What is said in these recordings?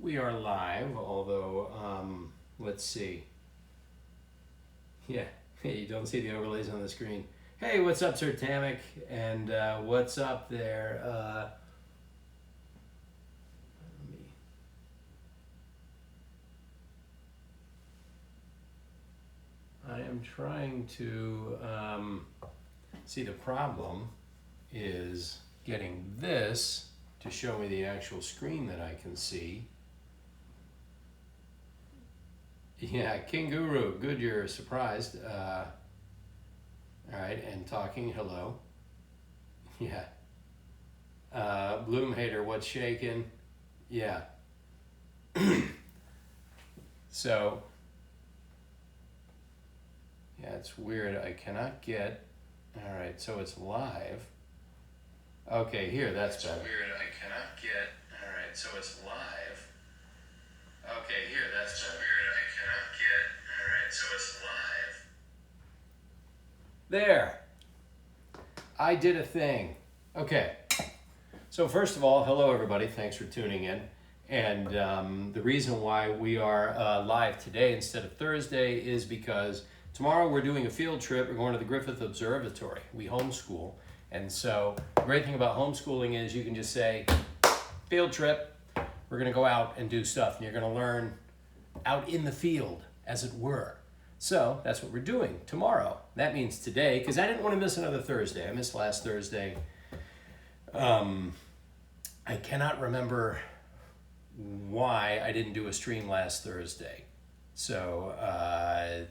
We are live, although, let's see. Yeah, you don't see the overlays on the screen. Hey, what's up, Sir Tamek? And what's up there? I am trying to see. The problem is getting this to show me the actual screen that I can see. Yeah, King Guru, good, you're surprised. All right, and talking, hello. Yeah. Bloom Hater, what's shaking? Yeah. So, yeah, it's weird. I cannot get, all right, so it's live. Okay, here, that's better. Weird, I cannot get, all right, so it's live. Okay, here, that's better. Weird, I cannot get, all right, so it's live. There. I did a thing. Okay. So first of all, hello everybody. Thanks for tuning in. And the reason why we are live today instead of Thursday is because tomorrow we're doing a field trip. We're going to the Griffith Observatory. We homeschool. And so the great thing about homeschooling is you can just say, field trip. We're going to go out and do stuff. And you're going to learn out in the field, as it were. So that's what we're doing tomorrow. That means today, because I didn't want to miss another Thursday. I missed last Thursday. I cannot remember why I didn't do a stream last Thursday. So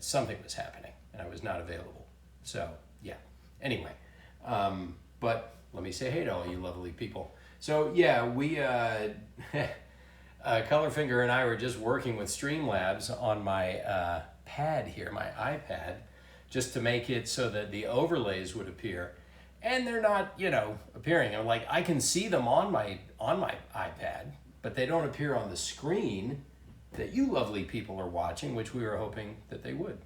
something was happening and I was not available. So yeah, anyway, but let me say hey to all you lovely people. So yeah, we, Colorfinger and I were just working with Streamlabs on my pad here, my iPad, just to make it so that the overlays would appear. And they're not, appearing. I'm like, I can see them on my iPad, but they don't appear on the screen that you lovely people are watching, which we were hoping that they would.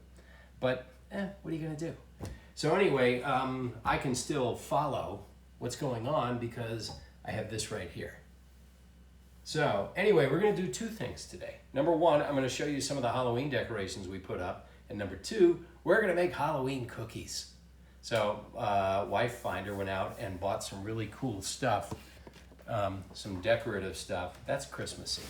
But, what are you gonna do? So anyway, I can still follow what's going on because I have this right here. So anyway, we're gonna do two things today. Number one, I'm gonna show you some of the Halloween decorations we put up. And number two, we're gonna make Halloween cookies. So Wife Finder went out and bought some really cool stuff, some decorative stuff. That's Christmassy.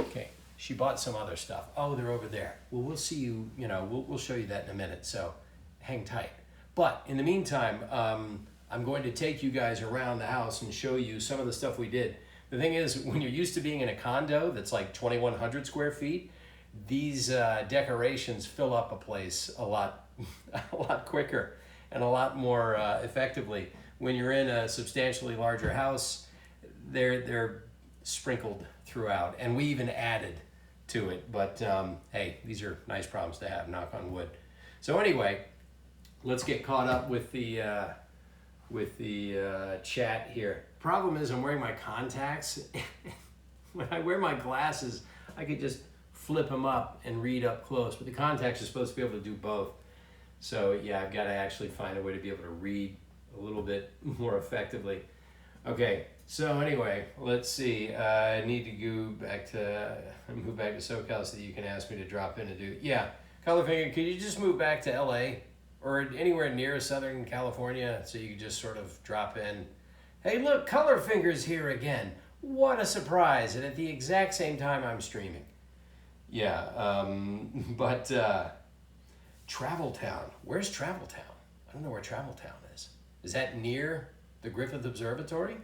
Okay, she bought some other stuff. Oh, they're over there. Well, we'll see you, we'll show you that in a minute, so hang tight. But in the meantime, I'm going to take you guys around the house and show you some of the stuff we did. The thing is, when you're used to being in a condo that's like 2,100 square feet, these decorations fill up a place a lot quicker and a lot more effectively. When you're in a substantially larger house, they're sprinkled throughout, and we even added to it. But hey, these are nice problems to have, knock on wood. So anyway, let's get caught up with the chat here. Problem is, I'm wearing my contacts. When I wear my glasses, I could just flip them up and read up close, but the contacts are supposed to be able to do both. So yeah, I've got to actually find a way to be able to read a little bit more effectively. Okay, so anyway, let's see. I need to move back to SoCal so that you can ask me to drop in and do. Yeah, Colorfinger, could you just move back to LA or anywhere near Southern California so you can just sort of drop in? Hey, look, Colorfinger's here again. What a surprise! And at the exact same time I'm streaming. Yeah, but. Travel Town. Where's Travel Town? I don't know where Travel Town is. Is that near the Griffith Observatory?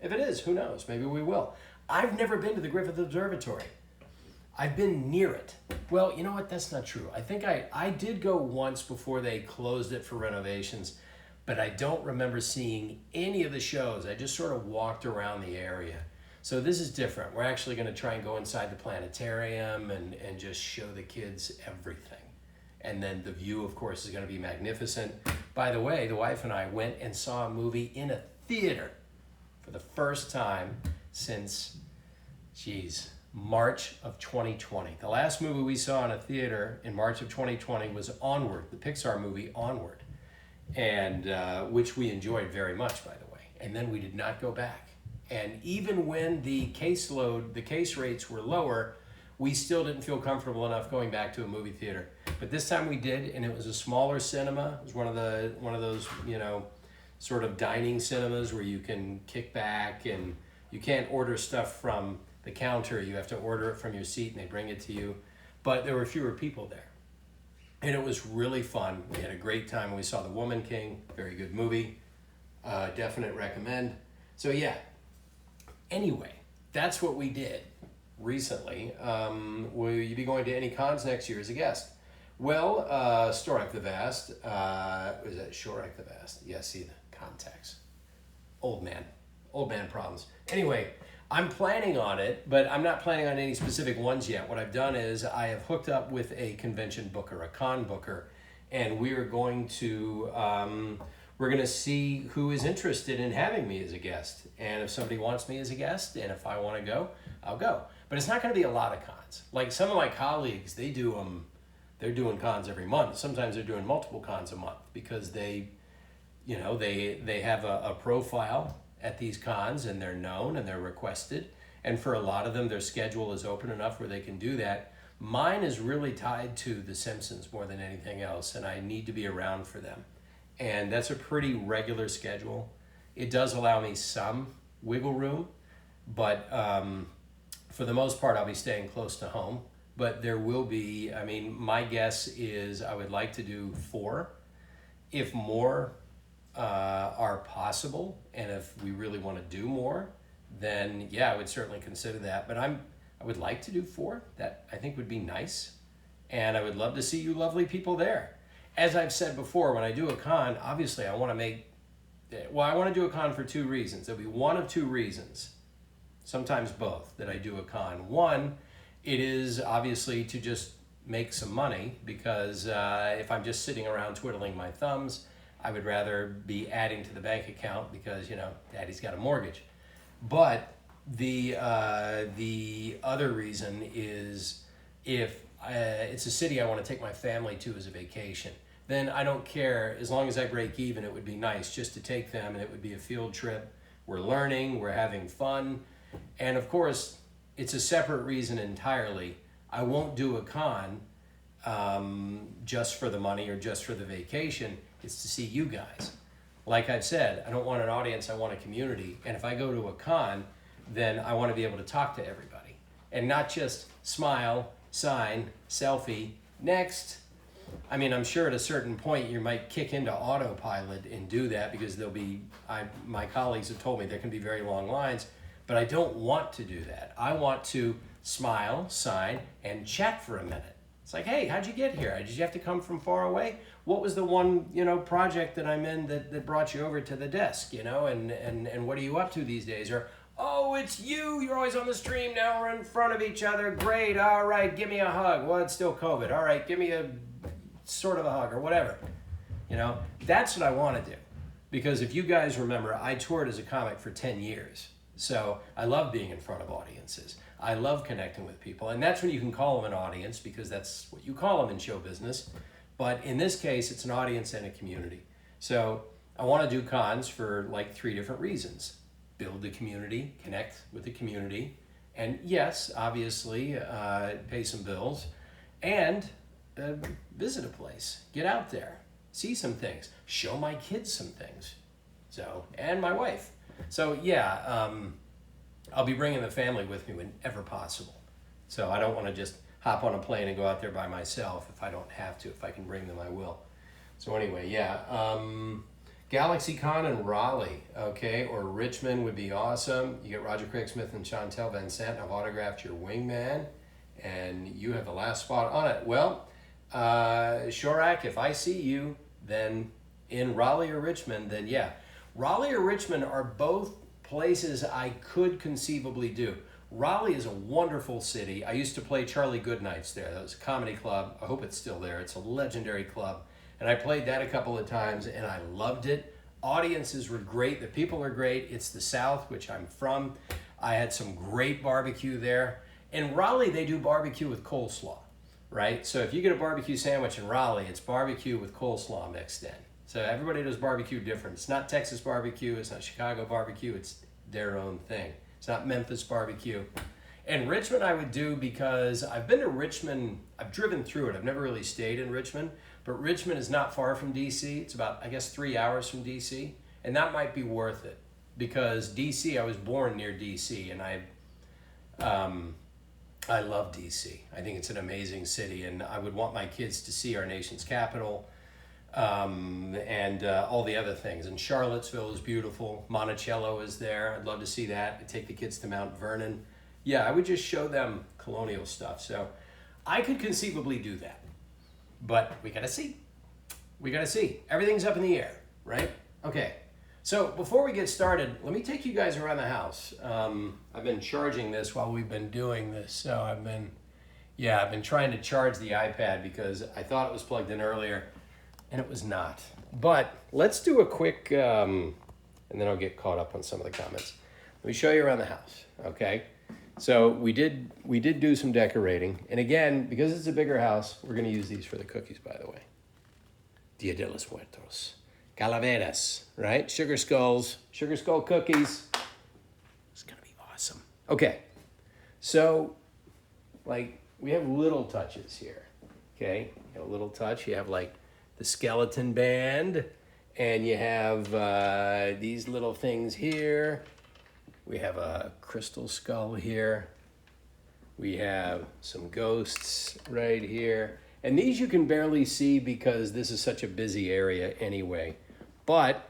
If it is, who knows? Maybe we will. I've never been to the Griffith Observatory. I've been near it. Well, you know what? That's not true. I think I did go once before they closed it for renovations, but I don't remember seeing any of the shows. I just sort of walked around the area. So this is different. We're actually going to try and go inside the planetarium and just show the kids everything. And then the view, of course, is going to be magnificent. By the way, the wife and I went and saw a movie in a theater for the first time since, March of 2020. The last movie we saw in a theater in March of 2020 was Onward, the Pixar movie Onward, and which we enjoyed very much, by the way. And then we did not go back. And even when the case rates were lower, we still didn't feel comfortable enough going back to a movie theater. But this time we did, and it was a smaller cinema. It was one of those, sort of dining cinemas where you can kick back and you can't order stuff from the counter. You have to order it from your seat and they bring it to you. But there were fewer people there. And it was really fun. We had a great time when we saw The Woman King. Very good movie. Definite recommend. So yeah. Anyway, that's what we did recently. Will you be going to any cons next year as a guest? Well, Storak the Vast. Is that Shorak the Vast? Yeah, see the context. Old man problems. Anyway, I'm planning on it, but I'm not planning on any specific ones yet. What I've done is I have hooked up with a convention booker, a con booker, and we are going to see who is interested in having me as a guest. And if somebody wants me as a guest, and if I want to go, I'll go. But it's not going to be a lot of cons. Like some of my colleagues, they're doing cons every month. Sometimes they're doing multiple cons a month because they have a profile at these cons and they're known and they're requested. And for a lot of them, their schedule is open enough where they can do that. Mine is really tied to The Simpsons more than anything else, and I need to be around for them. And that's a pretty regular schedule. It does allow me some wiggle room, but for the most part, I'll be staying close to home. But there will be, my guess is I would like to do 4. If more are possible, and if we really want to do more, then yeah, I would certainly consider that. But I would like to do 4. That I think would be nice, and I would love to see you lovely people there. As I've said before, when I do a con, obviously I want to do a con for 2 reasons. There'll be one of 2 reasons, sometimes both, that I do a con. One, it is obviously to just make some money, because if I'm just sitting around twiddling my thumbs, I would rather be adding to the bank account because, Daddy's got a mortgage. But the other reason is if it's a city I want to take my family to as a vacation, then I don't care. As long as I break even, it would be nice just to take them, and it would be a field trip. We're learning, we're having fun. And of course, it's a separate reason entirely. I won't do a con just for the money or just for the vacation. It's to see you guys. Like I've said, I don't want an audience, I want a community. And if I go to a con, then I want to be able to talk to everybody and not just smile, sign, selfie, next. I'm sure at a certain point you might kick into autopilot and do that because my colleagues have told me there can be very long lines, but I don't want to do that. I want to smile, sign, and chat for a minute. It's like, hey, how'd you get here? Did you have to come from far away? What was the one, project that I'm in that brought you over to the desk, and what are you up to these days? Or, oh, it's you. You're always on the stream. Now we're in front of each other. Great. All right. Give me a hug. Well, it's still COVID. All right. Give me a sort of a hug or whatever. That's what I want to do. Because if you guys remember, I toured as a comic for 10 years. So I love being in front of audiences. I love connecting with people. And that's when you can call them an audience, because that's what you call them in show business. But in this case, it's an audience and a community. So I want to do cons for like 3 different reasons. Build the community, connect with the community, and yes, obviously, pay some bills, and visit a place, get out there, see some things, show my kids some things, and my wife. So yeah, I'll be bringing the family with me whenever possible. So I don't want to just hop on a plane and go out there by myself if I don't have to. If I can bring them, I will. So anyway, yeah. GalaxyCon in Raleigh, okay, or Richmond would be awesome. You get Roger Craig Smith and Chantel Van Sant. I've autographed your wingman, and you have the last spot on it. Well, Shorak, if I see you, then in Raleigh or Richmond, then yeah. Raleigh or Richmond are both places I could conceivably do. Raleigh is a wonderful city. I used to play Charlie Goodnights there. That was a comedy club. I hope it's still there. It's a legendary club. And I played that a couple of times, and I loved it. Audiences were great. The people are great. It's the South, which I'm from. I had some great barbecue there. In Raleigh, they do barbecue with coleslaw, right? So if you get a barbecue sandwich in Raleigh, it's barbecue with coleslaw mixed in. So everybody does barbecue different. It's not Texas barbecue. It's not Chicago barbecue. It's their own thing. It's not Memphis barbecue. And Richmond I would do because I've been to Richmond. I've driven through it. I've never really stayed in Richmond. But Richmond is not far from D.C. It's about, I guess, 3 hours from D.C. And that might be worth it. Because D.C., I was born near D.C. and I love D.C. I think it's an amazing city, and I would want my kids to see our nation's capital and all the other things. And Charlottesville is beautiful. Monticello is there. I'd love to see that. I'd take the kids to Mount Vernon. Yeah, I would just show them colonial stuff. So I could conceivably do that. But we got to see. We got to see. Everything's up in the air, right? Okay. So before we get started, let me take you guys around the house. I've been charging this while we've been doing this. So I've been trying to charge the iPad because I thought it was plugged in earlier and it was not. But let's do a quick, and then I'll get caught up on some of the comments. Let me show you around the house, okay? So we did do some decorating. And again, because it's a bigger house, we're gonna use these for the cookies, by the way. Dia de los Muertos. Calaveras, right? Sugar skull cookies. It's gonna be awesome. Okay, so like we have little touches here, okay? You have a little touch, you have like the skeleton band, and you have these little things here. We have a crystal skull here. We have some ghosts right here. And these you can barely see because this is such a busy area anyway. But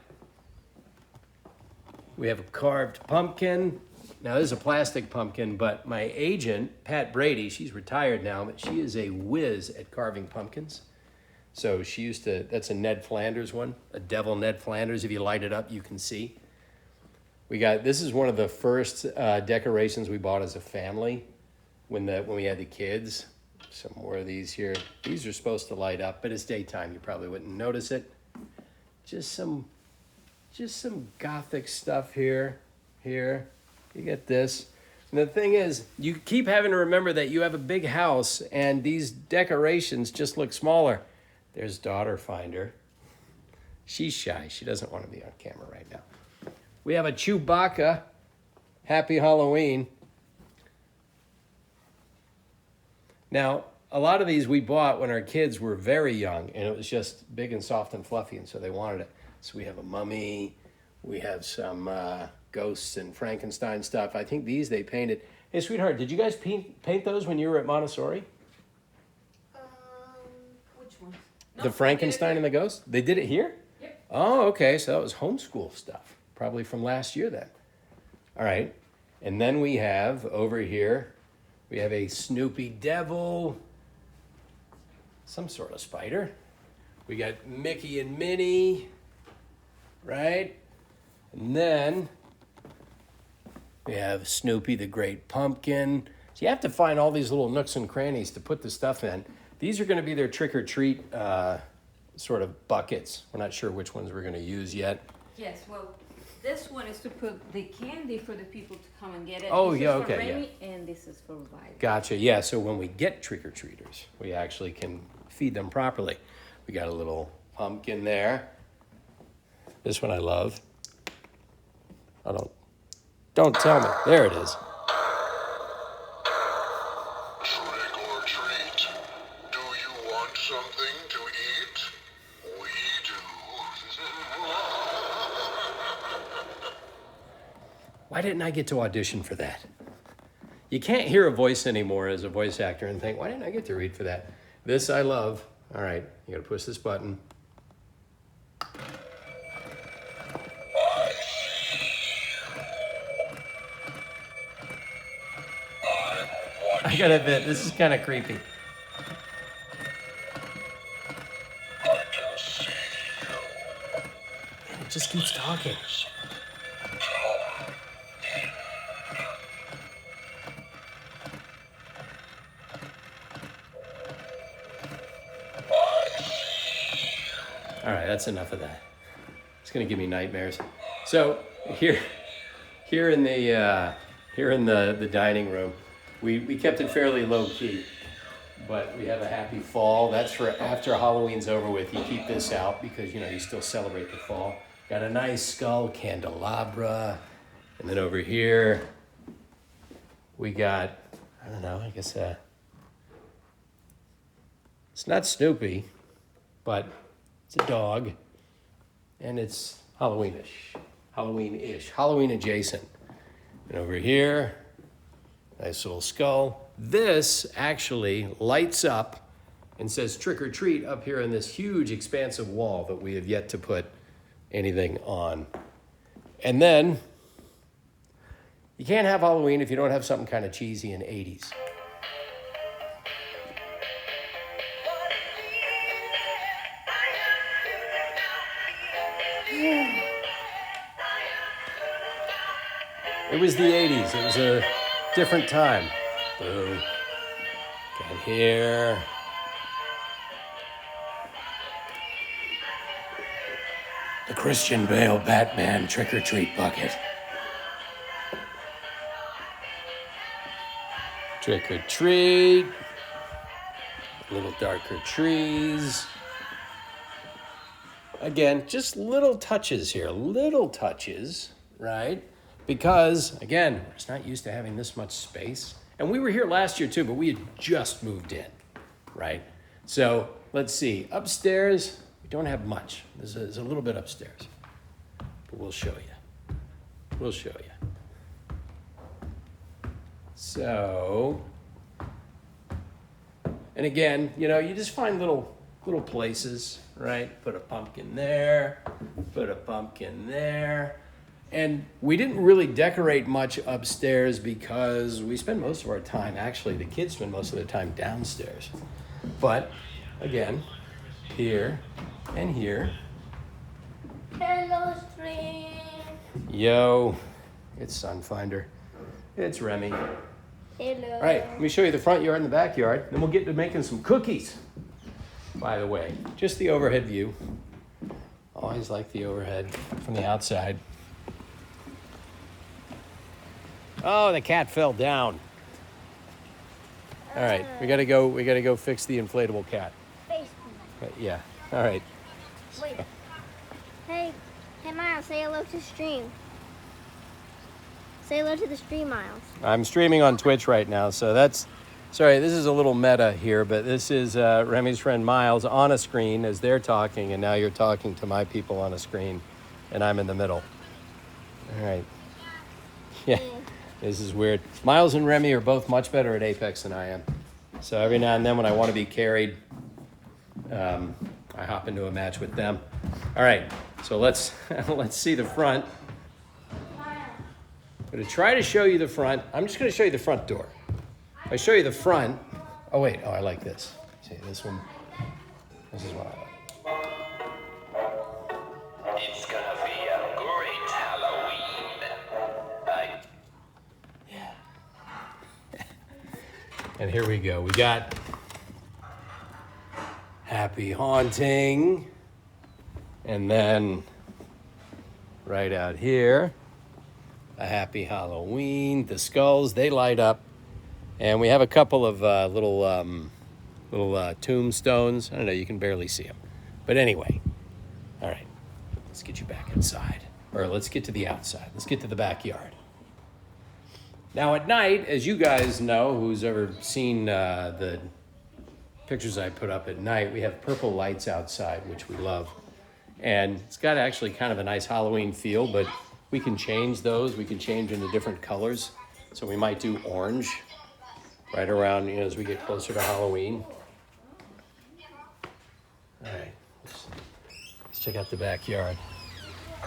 we have a carved pumpkin. Now this is a plastic pumpkin, but my agent, Pat Brady, she's retired now, but she is a whiz at carving pumpkins. So she used to, that's a Ned Flanders one, a Devil Ned Flanders. If you light it up, you can see. This is one of the first decorations we bought as a family when we had the kids. Some more of these here. These are supposed to light up, but it's daytime. You probably wouldn't notice it. Just some gothic stuff here. You get this. And the thing is, you keep having to remember that you have a big house and these decorations just look smaller. There's Daughter Finder. She's shy. She doesn't want to be on camera right now. We have a Chewbacca. Happy Halloween. Now, a lot of these we bought when our kids were very young, and it was just big and soft and fluffy, and so they wanted it. So we have a mummy. We have some ghosts and Frankenstein stuff. I think these they painted. Hey, sweetheart, did you guys paint those when you were at Montessori? Which ones? The Frankenstein and the ghost? They did it here? Yep. Oh, okay. So that was homeschool stuff. Probably from last year then. All right. And then we have over here, we have a Snoopy devil. Some sort of spider. We got Mickey and Minnie. Right? And then we have Snoopy the Great Pumpkin. So you have to find all these little nooks and crannies to put the stuff in. These are going to be their trick-or-treat sort of buckets. We're not sure which ones we're going to use yet. Yes, well, this one is to put the candy for the people to come and get it. Oh, this yeah, is for okay, Remy, and this is for Violet. Gotcha. Yeah, so when we get trick-or-treaters, we actually can feed them properly. We got a little pumpkin there. This one I love. Don't tell me. There it is. Trick or treat. Do you want something to eat? We do. Why didn't I get to audition for that? You can't hear a voice anymore as a voice actor and think, why didn't I get to read for that? This I love. All right, you gotta push this button. I gotta admit, this is kind of creepy. I can see you. And it just keeps talking. All right, that's enough of that. It's gonna give me nightmares. So here in the dining room, we kept it fairly low key, but we have a happy fall. That's for after Halloween's over with. You keep this out because you still celebrate the fall. Got a nice skull candelabra, And then over here, we got, I don't know, I guess it's not Snoopy, but it's a dog. And it's Halloween-ish, Halloween adjacent. And over here, nice little skull. This actually lights up and says trick or treat up here on this huge expansive wall that we have yet to put anything on. And then, you can't have Halloween if you don't have something kind of cheesy and 80s. It was the 80s. It was a different time. Boom. Got here. The Christian Bale Batman trick-or-treat bucket. Trick-or-treat. A little darker trees. Again, just little touches here. Little touches, right? Because, again, we're just not used to having this much space. And we were here last year too, but we had just moved in, right? So, let's see. Upstairs, we don't have much. There's a little bit upstairs. But we'll show you. We'll show you. So, and again, you know, you just find little places, right? Put a pumpkin there, put a pumpkin there. And we didn't really decorate much upstairs because we spend most of our time, actually, the kids spend most of their time downstairs. But, again, here and here. Hello, stream. Yo, it's Sunfinder. It's Remy. Hello. All right, let me show you the front yard and the backyard. Then we'll get to making some cookies. By the way, just the overhead view. Always like the overhead from the outside. Oh, the cat fell down. All right, we gotta go fix the inflatable cat. Yeah, all right. Wait. Hey, Miles, say hello to stream. Say hello to the stream, Miles. I'm streaming on Twitch right now, so that's, sorry, this is a little meta here, but this is Remy's friend Miles on a screen as they're talking, and now you're talking to my people on a screen, and I'm in the middle. All right. Yeah. This is weird. Miles and Remy are both much better at Apex than I am. So every now and then when I want to be carried, I hop into a match with them. All right, so let's see the front. I'm going to try to show you the front. I'm just going to show you the front door. If I show you the front, oh wait, I like this. See, this one, this is what I like. It's gonna be a great Halloween. And here we go. We got Happy Haunting. And then right out here, a Happy Halloween. The skulls, they light up. And we have a couple of little tombstones. I don't know, you can barely see them. But anyway, all right, let's get you back inside. Or let's get to the outside. Let's get to the backyard. Now at night, as you guys know, who's ever seen the pictures I put up at night, we have purple lights outside, which we love. And it's got actually kind of a nice Halloween feel, but we can change those. We can change into different colors. So we might do orange right around, you know, as we get closer to Halloween. All right, let's check out the backyard.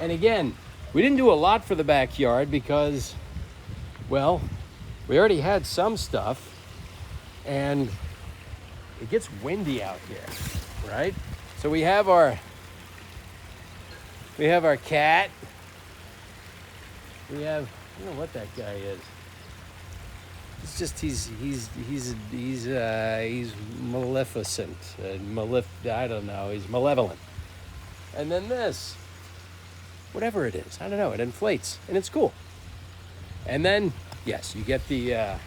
And again, we didn't do a lot for the backyard because, well, we already had some stuff and it gets windy out here, right? So we have our cat. We have, I don't know what that guy is. It's just he's maleficent, I don't know. He's malevolent. And then this, whatever it is, I don't know. It inflates and it's cool. And then, yes, you get the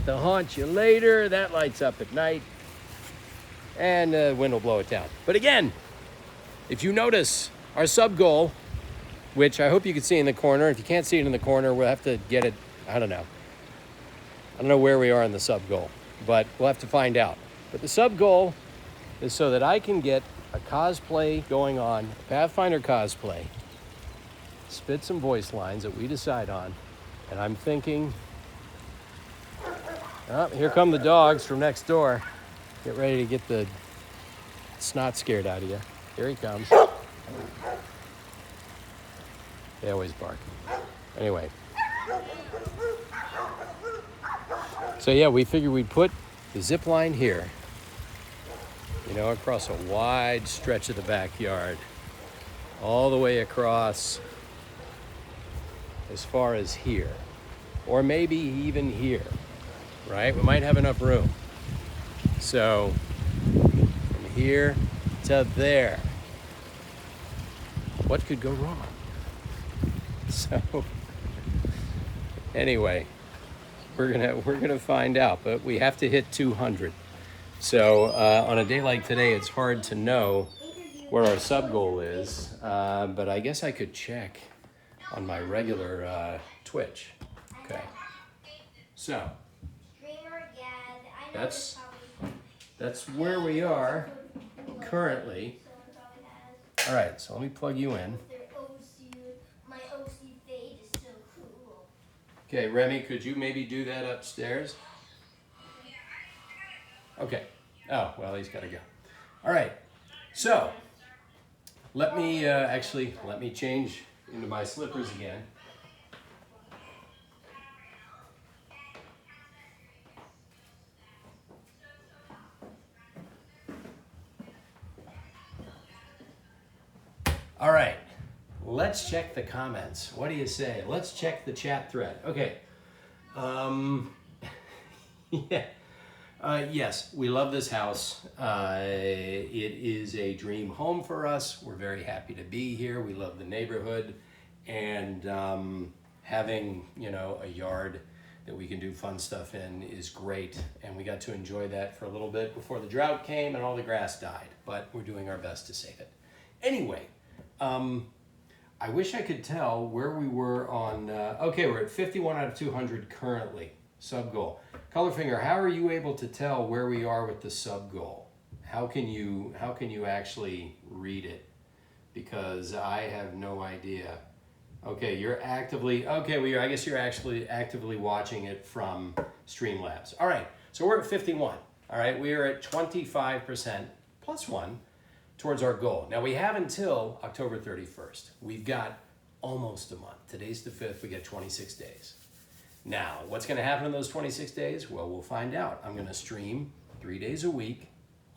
haunt you later. That lights up at night, and the wind will blow it down. But again, if you notice our sub goal, which I hope you can see in the corner. If you can't see it in the corner, we'll have to get it, I don't know where we are in the sub goal, but we'll have to find out. But the sub goal is so that I can get a cosplay going on, a Pathfinder cosplay, spit some voice lines that we decide on, and I'm thinking, oh, here come the dogs from next door. Get ready to get the snot scared out of you. Here he comes. They always bark. Anyway. So yeah, we figured we'd put the zip line here, you know, across a wide stretch of the backyard, all the way across as far as here, or maybe even here, right? We might have enough room. So from here to there, what could go wrong? So anyway, we're gonna find out, but we have to hit 200. So on a day like today, it's hard to know where our sub goal is, but I guess I could check on my regular Twitch. Okay, so that's where we are currently. All right, so let me plug you in. Okay, Remy, could you maybe do that upstairs? Okay. Oh, well, he's got to go. All right. So, let me change into my slippers again. All right. Let's check the comments. What do you say? Let's check the chat thread. Okay. Yeah. Yes, we love this house. It is a dream home for us. We're very happy to be here. We love the neighborhood, and having, you know, a yard that we can do fun stuff in is great. And we got to enjoy that for a little bit before the drought came and all the grass died. But we're doing our best to save it. Anyway. I wish I could tell where we were on, okay, we're at 51 out of 200 currently, sub goal. Colorfinger, how are you able to tell where we are with the sub goal? How can you actually read it? Because I have no idea. Okay, I guess you're actually actively watching it from Streamlabs. All right, so we're at 51. All right, we are at 25% plus one towards our goal. Now we have until October 31st. We've got almost a month. Today's the 5th, we get 26 days. Now, what's gonna happen in those 26 days? Well, we'll find out. I'm gonna stream 3 days a week,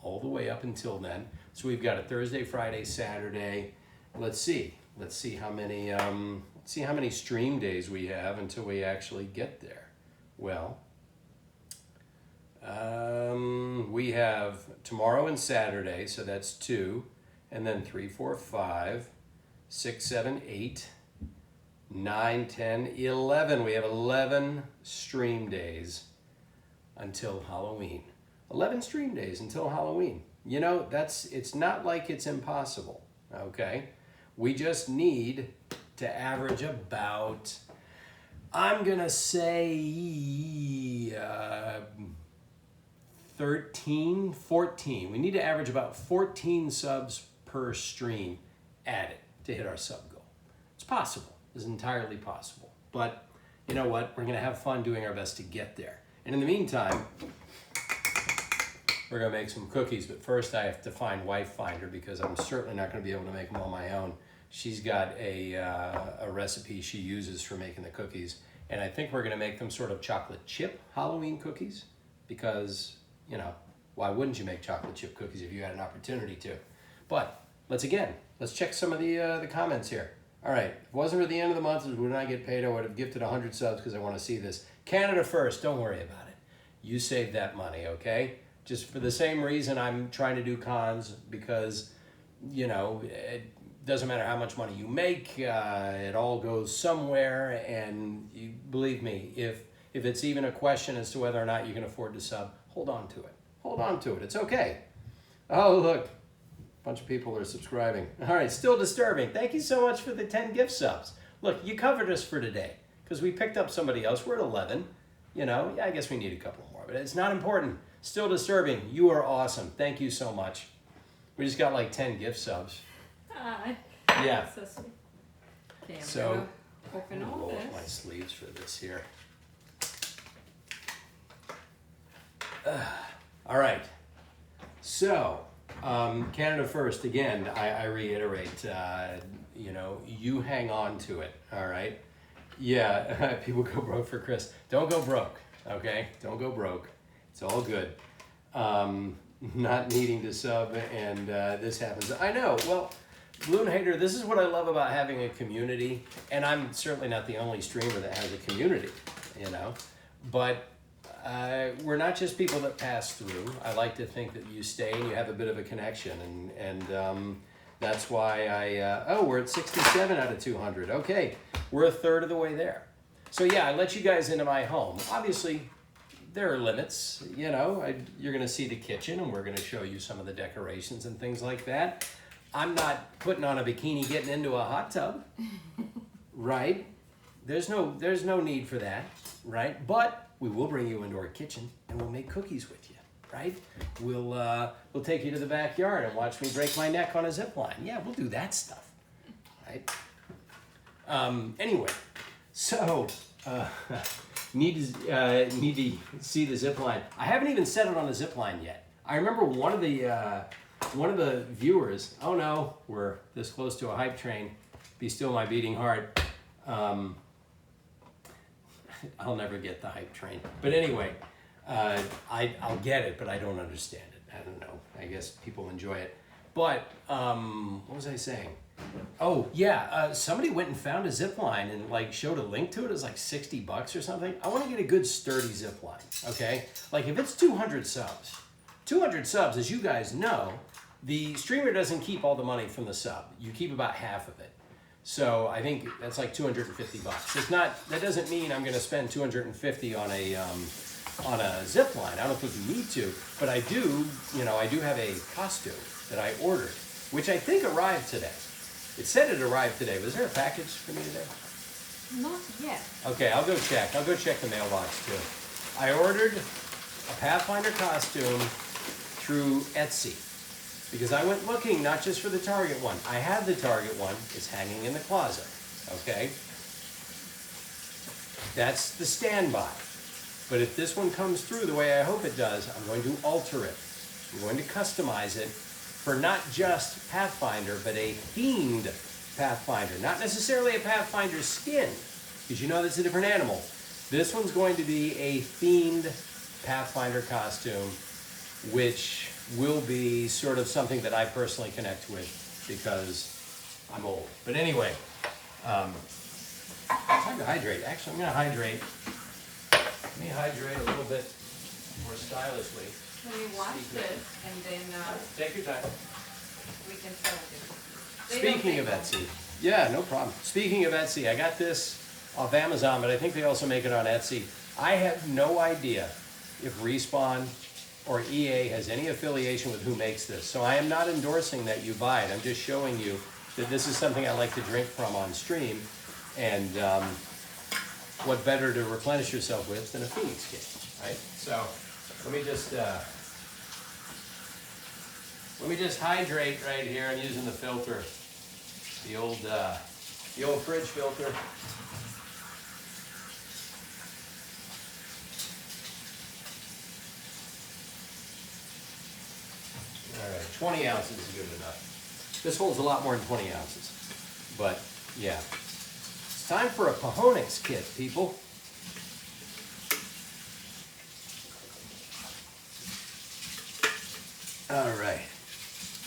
all the way up until then. So we've got a Thursday, Friday, Saturday. Let's see how many stream days we have until we actually get there. Well, we have tomorrow and Saturday, so that's 2, and then 3, 4, 5, 6, 7, 8, 9, 10, 11. We have 11 stream days until Halloween. 11 stream days until Halloween. You know, it's not like it's impossible, okay? We just need to average about, I'm gonna say 13, 14. We need to average about 14 subs per stream added to hit our sub goal. It's possible. It's entirely possible. But you know what? We're going to have fun doing our best to get there. And in the meantime, we're going to make some cookies. But first I have to find Wife Finder because I'm certainly not going to be able to make them on my own. She's got a recipe she uses for making the cookies. And I think we're going to make them sort of chocolate chip Halloween cookies because, you know, why wouldn't you make chocolate chip cookies if you had an opportunity to? But let's check some of the comments here. All right, if it wasn't for the end of the month, would I get paid? I would have gifted 100 subs because I want to see this. Canada first, don't worry about it. You save that money, okay? Just for the same reason I'm trying to do cons because, you know, it doesn't matter how much money you make, it all goes somewhere, and believe me, if it's even a question as to whether or not you can afford to sub, hold on to it. Hold on to it. It's okay. Oh, look. bunch of people are subscribing. All right, still disturbing. Thank you so much for the 10 gift subs. Look, you covered us for today because we picked up somebody else. We're at 11. You know, yeah, I guess we need a couple more, but it's not important. Still disturbing. You are awesome. Thank you so much. We just got like 10 gift subs. Yeah. So sweet. Okay, I'm So, gonna open all roll up my this. sleeves for this here. All right. So, Canada first. Again, I reiterate. You know, you hang on to it. All right. Yeah. People go broke for Chris. Don't go broke. Okay. Don't go broke. It's all good. Not needing to sub, and this happens. I know. Well, Balloon Hater, this is what I love about having a community, and I'm certainly not the only streamer that has a community, you know, but we're not just people that pass through. I like to think that you stay and you have a bit of a connection, and that's why we're at 67 out of 200. Okay, we're a third of the way there. So yeah, I let you guys into my home. Obviously, there are limits, you know. You're going to see the kitchen, and we're going to show you some of the decorations and things like that. I'm not putting on a bikini getting into a hot tub, right? There's no need for that, right? But we will bring you into our kitchen and we'll make cookies with you, right? We'll take you to the backyard and watch me break my neck on a zip line. Yeah, we'll do that stuff, right? Anyway, so need to see the zip line. I haven't even set it on a zip line yet. I remember one of the viewers, oh no, we're this close to a hype train, be still my beating heart. I'll never get the hype train. But anyway, I'll get it, but I don't understand it. I don't know. I guess people enjoy it. But what was I saying? Oh yeah, somebody went and found a zip line and like showed a link to it. It was like $60 or something. I want to get a good sturdy zip line. Okay, like if it's 200 subs. 200 subs, as you guys know, the streamer doesn't keep all the money from the sub. You keep about half of it. So I think that's like $250. It's not. That doesn't mean I'm going to spend $250 on a zip line. I don't think you need to, but I do. You know, I do have a costume that I ordered, which I think arrived today. It said it arrived today. Was there a package for me today? Not yet. Okay, I'll go check. I'll go check the mailbox too. I ordered a Pathfinder costume through Etsy because I went looking not just for the Target one. I have the Target one. It's hanging in the closet. Okay? That's the standby. But if this one comes through the way I hope it does, I'm going to alter it. I'm going to customize it for not just Pathfinder, but a themed Pathfinder. Not necessarily a Pathfinder skin, because you know that's a different animal. This one's going to be a themed Pathfinder costume, which will be sort of something that I personally connect with because I'm old. But anyway, time to hydrate. Actually, I'm going to hydrate. Let me hydrate a little bit more stylishly. Let me watch this and then Take your time. we can sell it. Speaking of Etsy, yeah, no problem. Speaking of Etsy, I got this off Amazon, but I think they also make it on Etsy. I have no idea if Respawn or EA has any affiliation with who makes this. So I am not endorsing that you buy it. I'm just showing you that this is something I like to drink from on stream. And what better to replenish yourself with than a Phoenix skin, right? So let me just hydrate right here. I'm using the filter, the old fridge filter. All right, 20 ounces is good enough. This holds a lot more than 20 ounces, but yeah. It's time for a Pajonix kit, people. All right.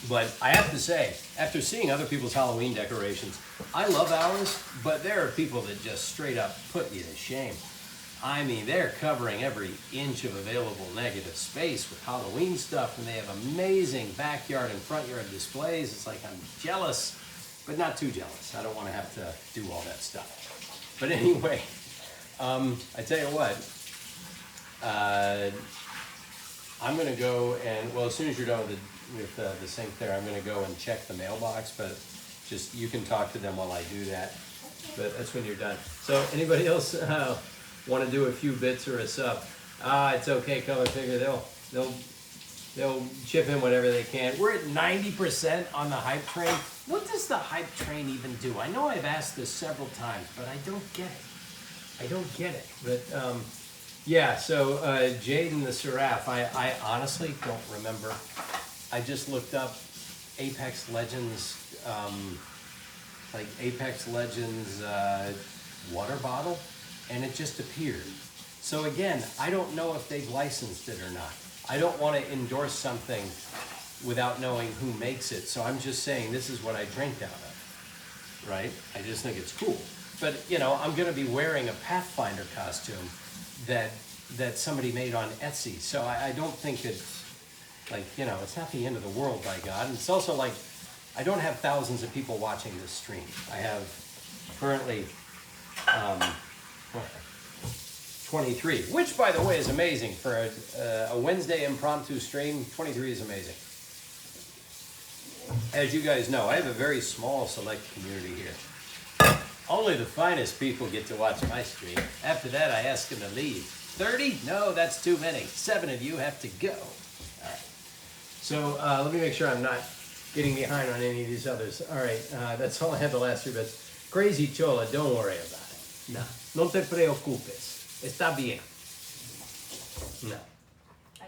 But I have to say, after seeing other people's Halloween decorations, I love ours, but there are people that just straight up put you to shame. I mean, they're covering every inch of available negative space with Halloween stuff, and they have amazing backyard and front yard displays. It's like I'm jealous, but not too jealous. I don't want to have to do all that stuff. But anyway, I tell you what, I'm going to go and, well, as soon as you're done with with the sink there. I'm gonna go and check the mailbox, but just, you can talk to them while I do that. But that's when you're done. So anybody else want to do a few bits or a sub? It's okay, Color Figure. They'll chip in whatever they can. We're at 90% on the hype train. What does the hype train even do? I know I've asked this several times, but I don't get it. But yeah, so Jade and the Seraph, I honestly don't remember. I just looked up Apex Legends, like Apex Legends water bottle, and it just appeared. So again, I don't know if they've licensed it or not. I don't want to endorse something without knowing who makes it. So I'm just saying this is what I drink out of, right? I just think it's cool. But you know, I'm going to be wearing a Pathfinder costume that somebody made on Etsy. So I don't think it's like, you know, it's not the end of the world, by God. And it's also like, I don't have thousands of people watching this stream. I have currently 23, which by the way is amazing for a Wednesday impromptu stream. 23 is amazing. As you guys know, I have a very small select community here. Only the finest people get to watch my stream. After that, I ask them to leave. 30? No, that's too many. 7 of you have to go. All right. So let me make sure I'm not getting behind on any of these others. All right, that's all I had the last 3 bits. Crazy Chola, don't worry about it. No, no te preocupes. Está bien. No.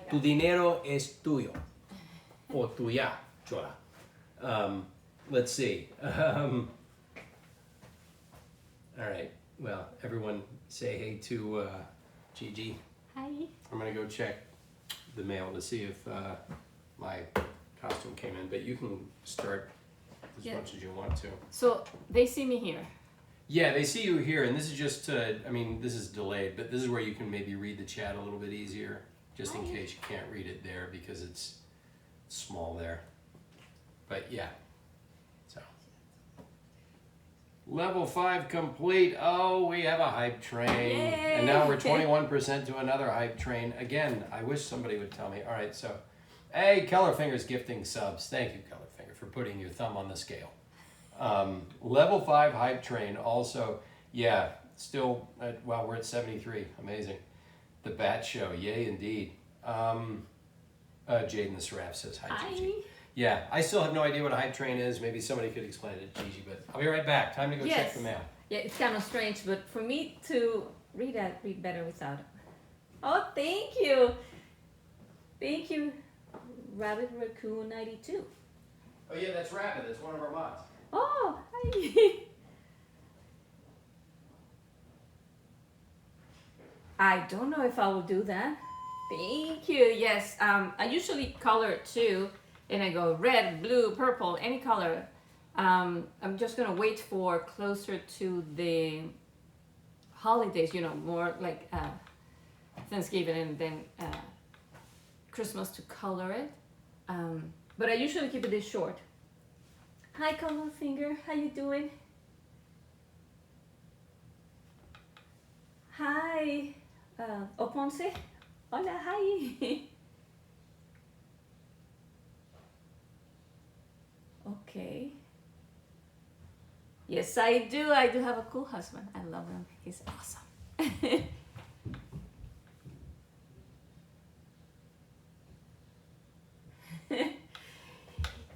Tu dinero es tuyo. O tuya, Chola. Let's see. All right. Well, everyone say hey to Gigi. Hi. I'm gonna go check the mail to see if my costume came in, but you can start as much as you want to. So they see me here. Yeah, they see you here, and this is just I mean, this is delayed, but this is where you can maybe read the chat a little bit easier, just in case you can't read it there because it's small there. But yeah, so. Level 5 complete. Oh, we have a hype train. Yay! And now we're 21% to another hype train. Again, I wish somebody would tell me. All right, so, hey, Colorfinger's gifting subs. Thank you, Colorfinger, for putting your thumb on the scale. Level 5 hype train also, yeah, still, well, we're at 73. Amazing. The Bat Show, yay indeed. Jaden the Seraph says hi, Gigi. Yeah, I still have no idea what a hype train is. Maybe somebody could explain it to Gigi, but I'll be right back. Time to go check the mail. Yeah, it's kind of strange, but for me to read better without it. Oh, thank you. Thank you, Rabbit Raccoon 92. Oh yeah, that's Rabbit. That's one of our mods. Oh, hi. I don't know if I will do that. Thank you. Yes, I usually color it too, and I go red, blue, purple, any color. I'm just gonna wait for closer to the holidays, you know, more like Thanksgiving and then Christmas to color it. But I usually keep it this short. Hi, Colorfinger, how you doing? Hi, Oponce. Hola, hi. Okay. Yes, I do. I do have a cool husband. I love him. He's awesome.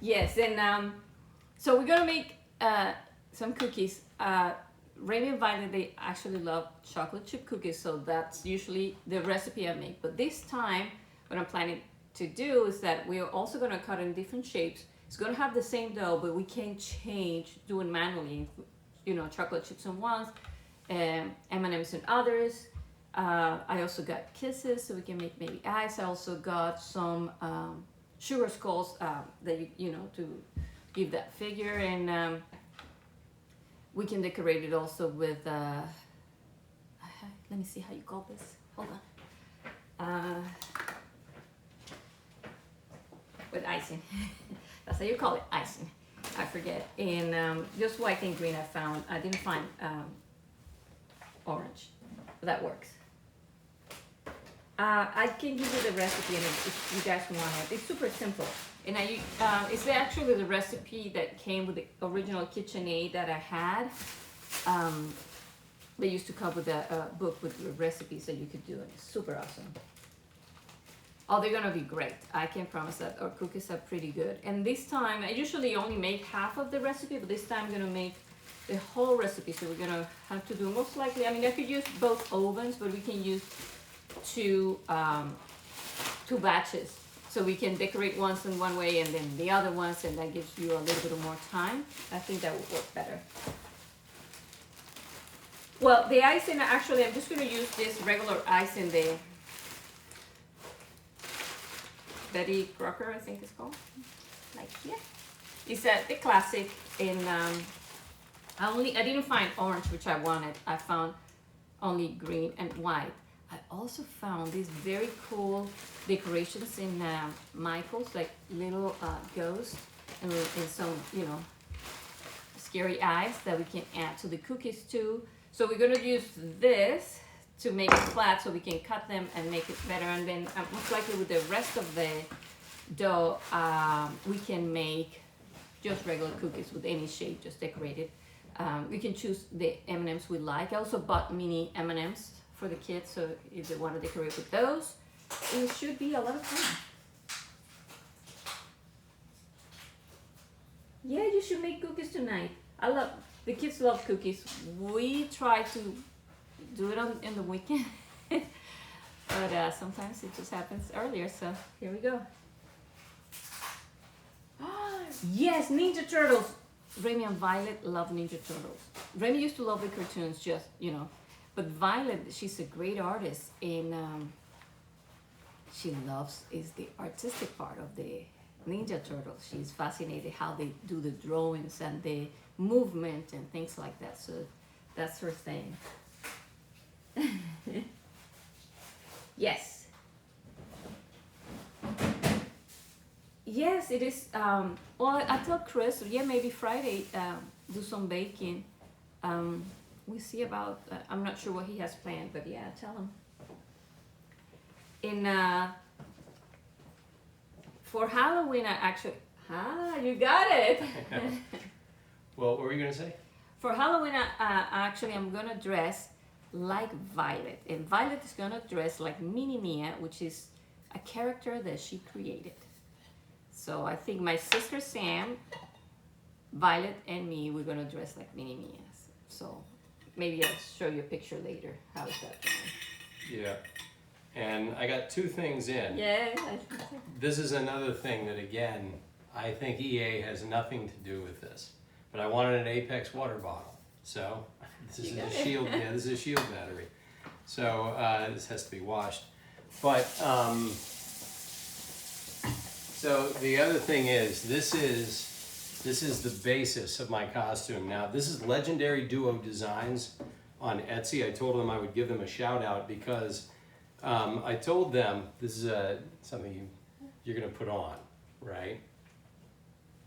Yes, and so we're gonna make some cookies. Rainy and Violet, they actually love chocolate chip cookies, so that's usually the recipe I make. But this time, what I'm planning to do is that we're also gonna cut in different shapes. It's gonna have the same dough, but we can change, do it manually. You know, chocolate chips on ones, M&Ms on others. I also got kisses, so we can make maybe eyes. I also got some sugar skulls that you know, to give that figure, and we can decorate it also with let me see how you call this. Hold on. With icing. That's how you call it, icing. I forget. And just white and green I didn't find orange. But that works. I can give you the recipe, and if you guys want it, it's super simple. And it's actually the recipe that came with the original KitchenAid that I had. They used to come with a book with the recipes that you could do, and it's super awesome. Oh, they're gonna be great. I can promise that. Our cookies are pretty good. And this time, I usually only make half of the recipe, but this time I'm gonna make the whole recipe. So we're gonna have to do most likely, I mean, I could use both ovens, but we can use two batches. So we can decorate once in one way and then the other ones, and that gives you a little bit more time. I think that would work better. Well, the icing, actually, I'm just gonna use this regular icing, the Betty Crocker, I think it's called. Like, yeah. It's the classic in, I didn't find orange, which I wanted. I found only green and white. I also found these very cool decorations in Michael's, like little ghosts and some, scary eyes that we can add to the cookies too. So we're gonna use this to make it flat so we can cut them and make it better. And then most likely with the rest of the dough, we can make just regular cookies with any shape, just decorated. We can choose the M&Ms we like. I also bought mini M&Ms for the kids, so if they want to decorate with those, it should be a lot of fun. Yeah, you should make cookies tonight. The kids love cookies. We try to do it in the weekend, but sometimes it just happens earlier, so here we go. Yes, Ninja Turtles. Remy and Violet love Ninja Turtles. Remy used to love the cartoons, just, but Violet, she's a great artist, and she is the artistic part of the Ninja Turtles. She's fascinated how they do the drawings and the movement and things like that, so that's her thing. Yes. Yes, it is. Well, I told Chris, maybe Friday, do some baking. We see about, I'm not sure what he has planned, but yeah, tell him. For Halloween, you got it. Well, what were you gonna say? For Halloween, I'm gonna dress like Violet, and Violet is gonna dress like Mini Mia, which is a character that she created. So I think my sister Sam, Violet, and me, we're gonna dress like Mini Mias. So maybe I'll show you a picture later. How is that going? Yeah. And I got two things in. Yeah. This is another thing that, again, I think EA has nothing to do with this. But I wanted an Apex water bottle. So this is a Shield. Yeah, this is a Shield battery. So this has to be washed. But so the other thing is, this is the basis of my costume. Now, this is Legendary Duo Designs on Etsy. I told them I would give them a shout out because I told them this is something you're gonna put on, right?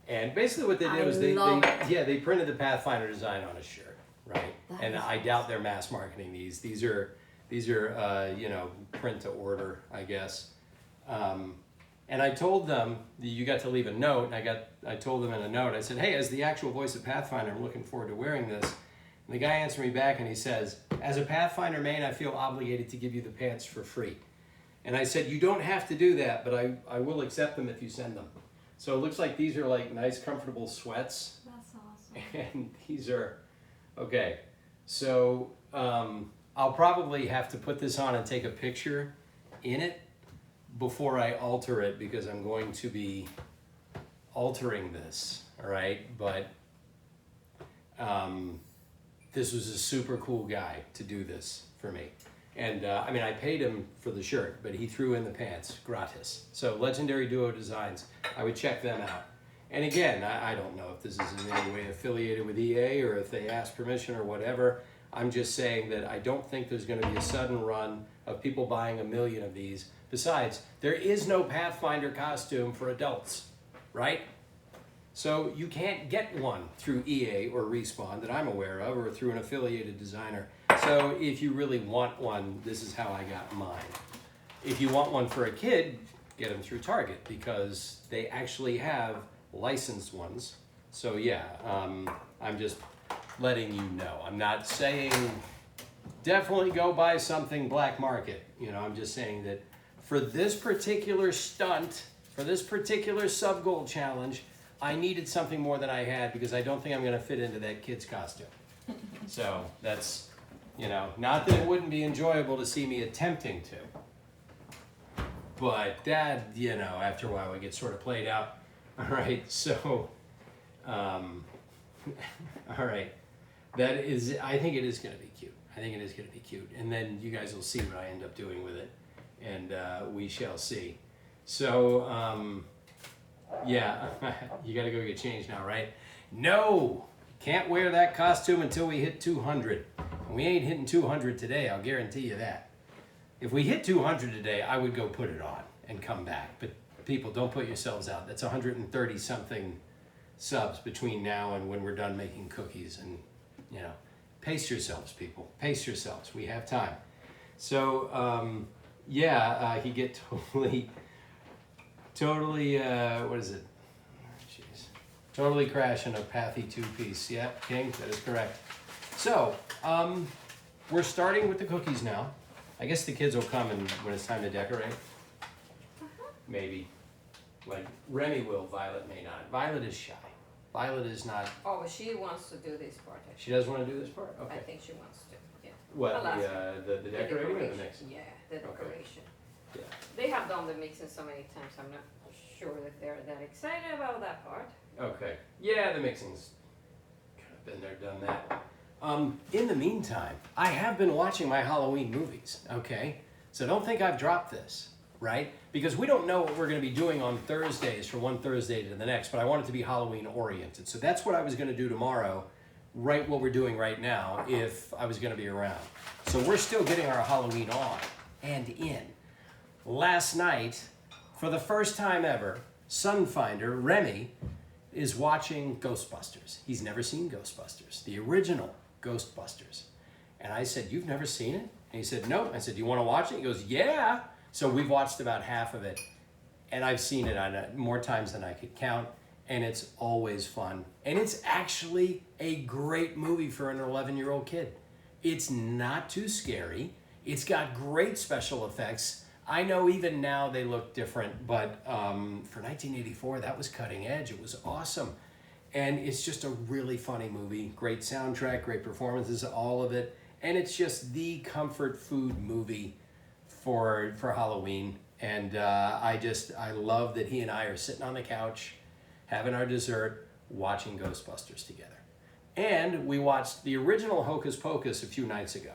And basically what they did was they printed the Pathfinder design on a shirt, right? And I doubt they're mass marketing these. These are print to order, I guess. And I told them that you got to leave a note, and I told them in a note, I said, hey, as the actual voice of Pathfinder, I'm looking forward to wearing this. And the guy answered me back and he says, as a Pathfinder main, I feel obligated to give you the pants for free. And I said, you don't have to do that, but I will accept them if you send them. So it looks like these are like nice, comfortable sweats. That's awesome. And these are, okay. So I'll probably have to put this on and take a picture in it before I alter it, because I'm going to be altering this, all right? But this was a super cool guy to do this for me. And I paid him for the shirt, but he threw in the pants gratis. So Legendary Duo Designs, I would check them out. And again, I don't know if this is in any way affiliated with EA or if they ask permission or whatever. I'm just saying that I don't think there's going to be a sudden run of people buying 1 million of these. Besides, there is no Pathfinder costume for adults, right? So you can't get one through EA or Respawn that I'm aware of, or through an affiliated designer. So if you really want one, this is how I got mine. If you want one for a kid, get them through Target because they actually have licensed ones. So yeah, I'm just letting you know. I'm not saying definitely go buy something black market. You know, I'm just saying that for this particular stunt, for this particular sub-goal challenge, I needed something more than I had because I don't think I'm going to fit into that kid's costume. So that's, you know, not that it wouldn't be enjoyable to see me attempting to. But that, you know, after a while it gets sort of played out. All right, so, all right. That is, I think it is going to be cute. I think it is going to be cute. And then you guys will see what I end up doing with it. And we shall see. So, yeah, you got to go get changed now, right? No, can't wear that costume until we hit 200. And we ain't hitting 200 today, I'll guarantee you that. If we hit 200 today, I would go put it on and come back. But people, don't put yourselves out. That's 130 something subs between now and when we're done making cookies. And, you know, pace yourselves, people. Pace yourselves. We have time. So, yeah, he get totally, what is it? Jeez. Totally crashing a Pathy two-piece. Yeah, King, that is correct. So, we're starting with the cookies now. I guess the kids will come and when it's time to decorate. Maybe. Like Remy will, Violet may not. Violet is shy. Violet is not. Oh, but she wants to do this part. Actually. She does want to do this part? Okay. I think she wants to. Yeah. What, I'll ask her. the decorating or the mixing? Yeah, the decoration. Yeah. They have done the mixing so many times. I'm not sure that they're that excited about that part. Okay. Yeah, the mixing's kind of been there, done that. In the meantime, I have been watching my Halloween movies, okay? So don't think I've dropped this, right? Because we don't know what we're going to be doing on Thursdays from one Thursday to the next, but I want it to be Halloween oriented. So that's what I was going to do tomorrow, right what we're doing right now, if I was going to be around. So we're still getting our Halloween on and in. Last night, for the first time ever, Sunfinder, Remy, is watching Ghostbusters. He's never seen Ghostbusters, the original Ghostbusters. And I said, "You've never seen it?" And he said, "No." I said, "Do you want to watch it?" He goes, "Yeah." So we've watched about half of it, and I've seen it on more times than I could count, and it's always fun. And it's actually a great movie for an 11-year-old kid. It's not too scary. It's got great special effects. I know even now they look different, but for 1984, that was cutting edge. It was awesome. And it's just a really funny movie. Great soundtrack, great performances, all of it. And it's just the comfort food movie for Halloween. And I love that he and I are sitting on the couch, having our dessert, watching Ghostbusters together. And we watched the original Hocus Pocus a few nights ago.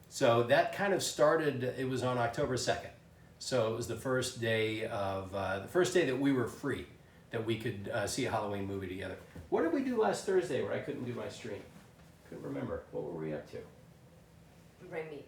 So that kind of started, it was on October 2nd. So it was the first day that we were free, that we could see a Halloween movie together. What did we do last Thursday where I couldn't do my stream? Couldn't remember. What were we up to? Remy's.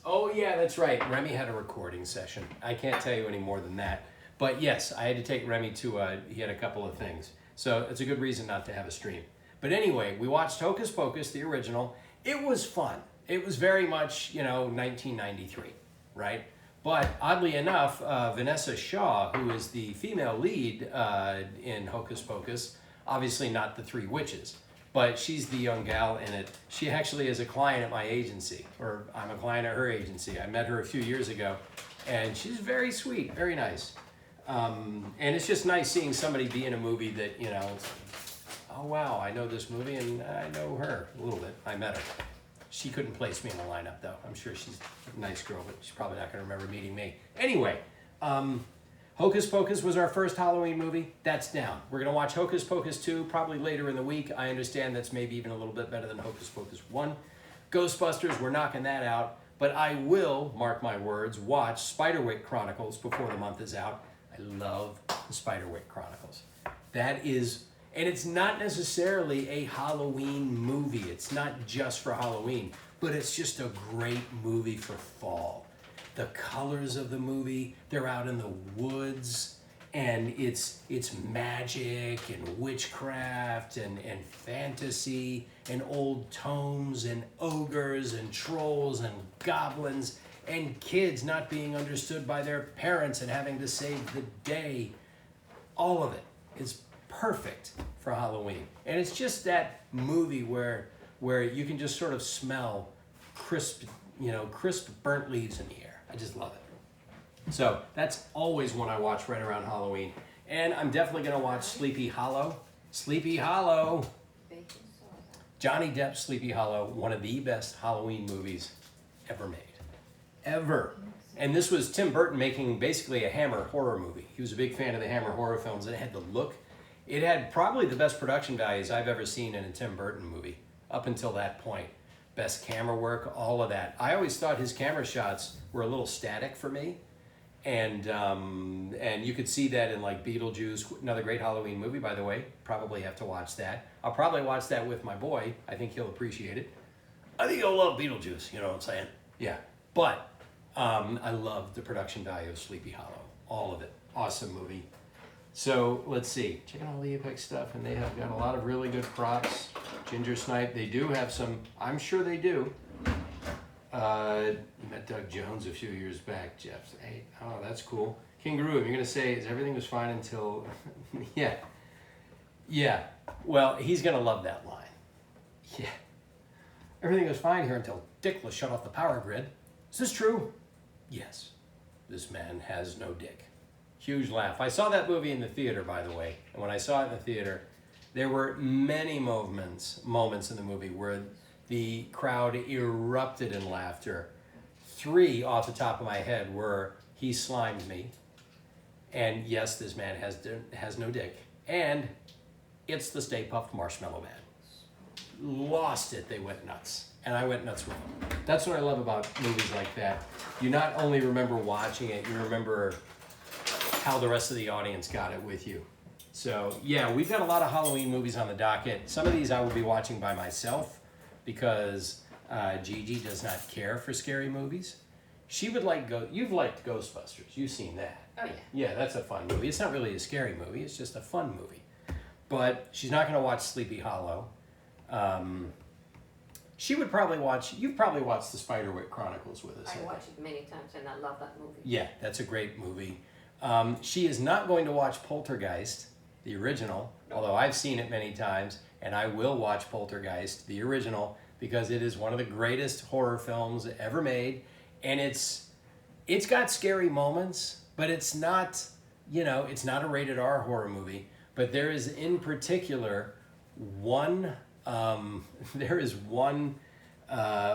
Oh yeah, that's right. Remy had a recording session. I can't tell you any more than that. But yes, I had to take Remy to, he had a couple of things. So it's a good reason not to have a stream. But anyway, we watched Hocus Pocus, the original. It was fun. It was very much, 1993, right? But oddly enough, Vanessa Shaw, who is the female lead in Hocus Pocus, obviously not the three witches, but she's the young gal in it. She actually is a client at my agency, or I'm a client at her agency. I met her a few years ago, and she's very sweet, very nice. And it's just nice seeing somebody be in a movie that, oh wow, I know this movie and I know her a little bit. I met her. She couldn't place me in the lineup though. I'm sure she's a nice girl, but she's probably not going to remember meeting me. Anyway, Hocus Pocus was our first Halloween movie. That's down. We're going to watch Hocus Pocus 2 probably later in the week. I understand that's maybe even a little bit better than Hocus Pocus 1. Ghostbusters, we're knocking that out. But I will, mark my words, watch Spiderwick Chronicles before the month is out. I love the Spiderwick Chronicles. That is, and it's not necessarily a Halloween movie. It's not just for Halloween, but it's just a great movie for fall. The colors of the movie, they're out in the woods, and it's magic and witchcraft and fantasy and old tomes and ogres and trolls and goblins. and kids not being understood by their parents and having to save the day. All of it is perfect for Halloween. And it's just that movie where you can just sort of smell crisp burnt leaves in the air. I just love it. So that's always one I watch right around Halloween. And I'm definitely going to watch Sleepy Hollow. Sleepy Hollow. Johnny Depp's Sleepy Hollow, one of the best Halloween movies ever made. Ever. And this was Tim Burton making basically a Hammer horror movie. He was a big fan of the Hammer horror films. It had the look. It had probably the best production values I've ever seen in a Tim Burton movie up until that point. Best camera work, all of that. I always thought his camera shots were a little static for me. And you could see that in like Beetlejuice, another great Halloween movie, by the way. Probably have to watch that. I'll probably watch that with my boy. I think he'll appreciate it. I think he'll love Beetlejuice, you know what I'm saying? Yeah. But I love the production value of Sleepy Hollow. All of it. Awesome movie. So let's see. Check out all the Apex stuff, and they have got a lot of really good props. Ginger Snipe. They do have some, I'm sure they do. You met Doug Jones a few years back, Jeff. Hey, oh, that's cool. King Guru, you're going to say everything was fine until... Yeah. Yeah. Well, he's going to love that line. Yeah. Everything was fine here until Dick was shut off the power grid. Is this true? Yes. This man has no dick. Huge laugh. I saw that movie in the theater, by the way. And when I saw it in the theater, there were many moments in the movie where the crowd erupted in laughter. 3 off the top of my head were He Slimed Me, and Yes, This Man has No Dick, and It's the Stay Puft Marshmallow Man. Lost it. They went nuts. And I went nuts with them. That's what I love about movies like that. You not only remember watching it, you remember how the rest of the audience got it with you. So, yeah, we've got a lot of Halloween movies on the docket. Some of these I will be watching by myself because Gigi does not care for scary movies. She would like you've liked Ghostbusters. You've seen that. Oh, yeah. Yeah, that's a fun movie. It's not really a scary movie. It's just a fun movie. But she's not going to watch Sleepy Hollow. She would probably watch, you've probably watched the Spiderwick Chronicles with us. I watched it many times and I love that movie. Yeah, that's a great movie. She is not going to watch Poltergeist, the original, although I've seen it many times, and I will watch Poltergeist, the original, because it is one of the greatest horror films ever made, and it's got scary moments, but it's not, it's not a rated R horror movie, but there is in particular one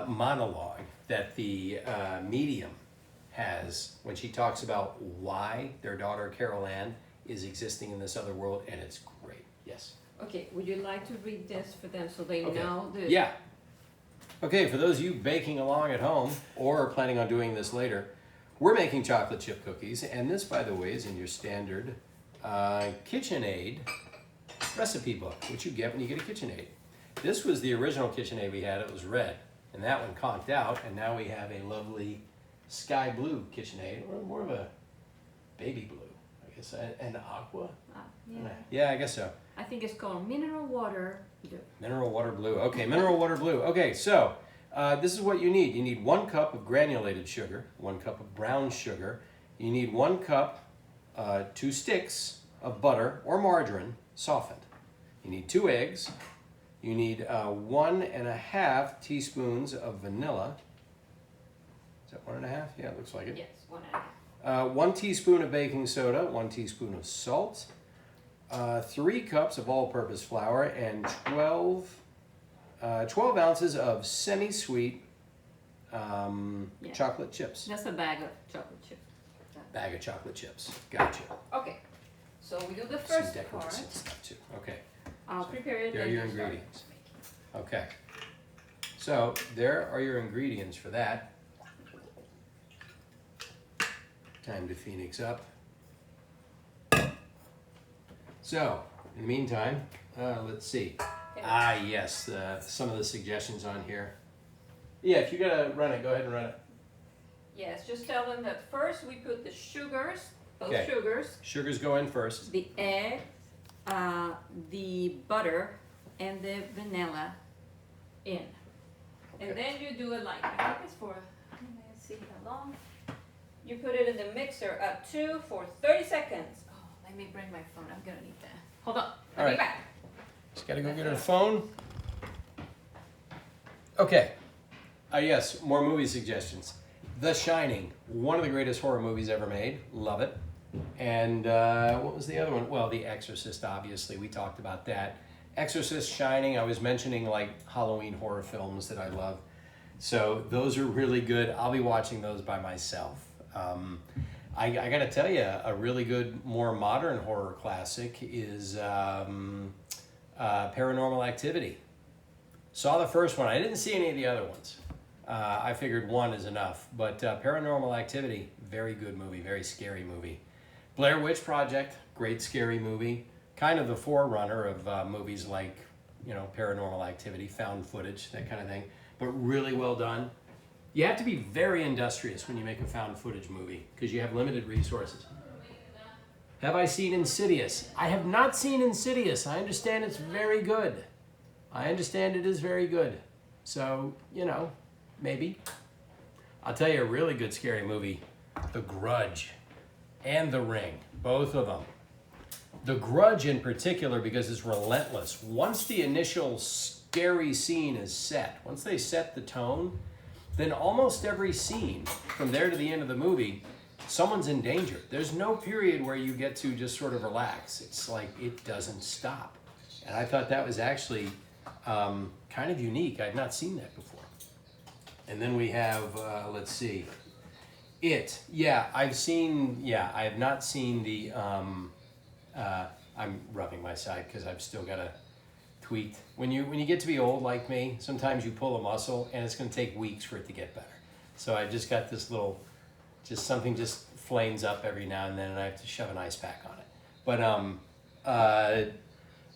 monologue that the medium has when she talks about why their daughter Carol Ann is existing in this other world, and it's great. Yes. Okay, would you like to read this for them so they know the... Yeah. Okay, for those of you baking along at home or are planning on doing this later, we're making chocolate chip cookies, and this, by the way, is in your standard KitchenAid recipe book, which you get when you get a KitchenAid. This was the original KitchenAid we had. It was red, and that one conked out, and now we have a lovely sky blue KitchenAid, or more of a baby blue, I guess, and aqua. Yeah. Yeah, I guess so. I think it's called mineral water blue. Mineral water blue. Okay, mineral water blue. Okay, so this is what you need. You need 1 cup of granulated sugar, 1 cup of brown sugar. You need 1 cup, 2 sticks of butter or margarine softened. You need 2 eggs. You need 1.5 teaspoons of vanilla. Is that 1.5? Yeah, it looks like it. Yes, 1.5. 1 teaspoon of baking soda, 1 teaspoon of salt, 3 cups of all-purpose flour, and 12 ounces of semi-sweet chocolate chips. That's a bag of chocolate chips. Bag of chocolate chips. Gotcha. Okay, so we do the Some first decorative part. stuff too. Okay. I'll prepare it. There are and your you start ingredients. making. Okay. So there are your ingredients for that. Time to Phoenix up. So, in the meantime, let's see. Yes, some of the suggestions on here. Yeah, if you gotta run it, go ahead and run it. Yes, just tell them that first we put the sugars, both Okay. sugars, Sugars go in first. the egg, the butter, and the vanilla in. And then you do it like, I think it's for see how long. You put it in the mixer at 2 for 30 seconds. Oh, let me bring my phone. I'm gonna need that. Hold on. I'll All be right. back. Just gotta go get her phone. Okay. Yes, more movie suggestions. The Shining, one of the greatest horror movies ever made. Love it. And what was the other one? Well, The Exorcist, obviously. We talked about that. Exorcist, Shining, I was mentioning like Halloween horror films that I love. So those are really good. I'll be watching those by myself. I got to tell you, a really good, more modern horror classic is Paranormal Activity. Saw the first one. I didn't see any of the other ones. I figured one is enough. But Paranormal Activity, very good movie, very scary movie. Blair Witch Project, great scary movie. Kind of the forerunner of movies like, Paranormal Activity, found footage, that kind of thing. But really well done. You have to be very industrious when you make a found footage movie because you have limited resources. Have I seen Insidious? I have not seen Insidious. I understand it's very good. I understand it is very good. So, maybe. I'll tell you a really good scary movie, The Grudge and The Ring, both of them. The Grudge in particular because it's relentless. Once the initial scary scene is set, once they set the tone, then almost every scene from there to the end of the movie, someone's in danger. There's no period where you get to just sort of relax. It's like it doesn't stop. And I thought that was actually kind of unique. I'd not seen that before. And then we have, let's see, It. Yeah, I have not seen the, I'm rubbing my side because I've still got a tweaked. When you get to be old like me, sometimes you pull a muscle and it's going to take weeks for it to get better. So I just got this little, something just flames up every now and then and I have to shove an ice pack on it.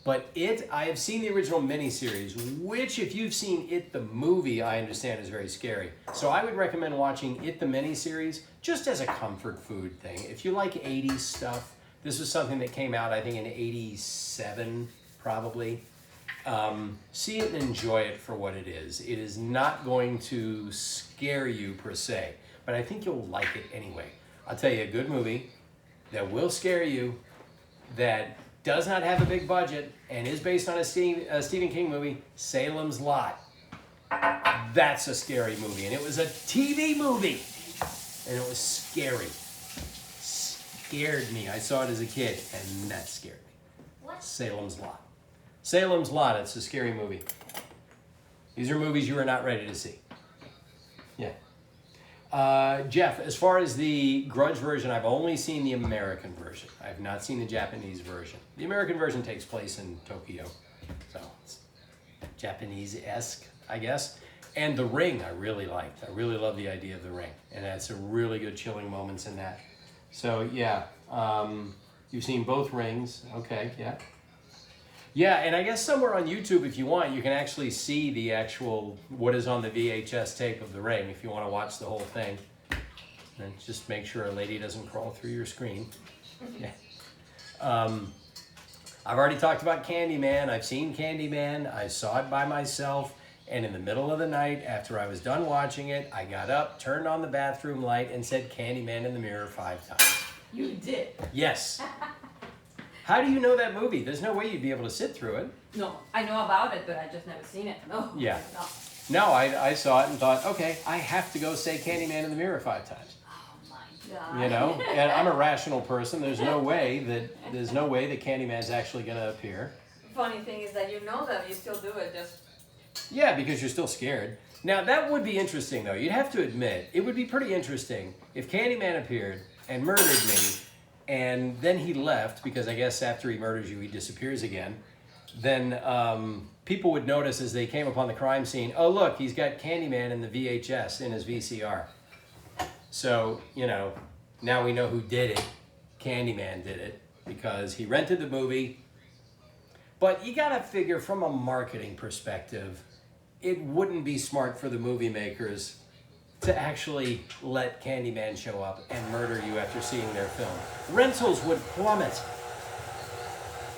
But It, I have seen the original miniseries, which if you've seen It the movie, I understand is very scary. So I would recommend watching It the miniseries just as a comfort food thing. If you like 80s stuff, this was something that came out, I think, in 87, probably. See it and enjoy it for what it is. It is not going to scare you per se, but I think you'll like it anyway. I'll tell you a good movie that will scare you, that does not have a big budget, and is based on a Stephen King movie, Salem's Lot. That's a scary movie, and it was a TV movie, and it was scary. Scared me. I saw it as a kid, and that scared me. What? Salem's Lot. Salem's Lot, it's a scary movie. These are movies you are not ready to see. Yeah. Jeff, as far as the Grudge version, I've only seen the American version. I have not seen the Japanese version. The American version takes place in Tokyo, so it's Japanese-esque, I guess. And The Ring, I really liked. I really love the idea of The Ring, and that's some really good chilling moments in that. So yeah, you've seen both Rings. Okay, yeah. Yeah, and I guess somewhere on YouTube, if you want, you can actually see the actual, what is on the VHS tape of The Ring, if you want to watch the whole thing. And just make sure a lady doesn't crawl through your screen. Yeah. I've already talked about Candyman. I've seen Candyman. I saw it by myself. And in the middle of the night, after I was done watching it, I got up, turned on the bathroom light, and said Candyman in the mirror 5 times. You did? Yes. How do you know that movie? There's no way you'd be able to sit through it. No, I know about it, but I just never seen it. No. Yeah. No. No, I saw it and thought, okay, I have to go say Candyman in the mirror 5 times. Oh my God. And I'm a rational person. There's no way that Candyman's actually going to appear. Funny thing is that you know that you still do it. Just. Yeah, because you're still scared. Now that would be interesting, though. You'd have to admit it would be pretty interesting if Candyman appeared and murdered me. And then he left, because I guess after he murders you, he disappears again. Then people would notice as they came upon the crime scene, oh, look, he's got Candyman in the VHS, in his VCR. So, now we know who did it. Candyman did it, because he rented the movie. But you gotta figure, from a marketing perspective, it wouldn't be smart for the movie makers to actually let Candyman show up and murder you after seeing their film. Rentals would plummet.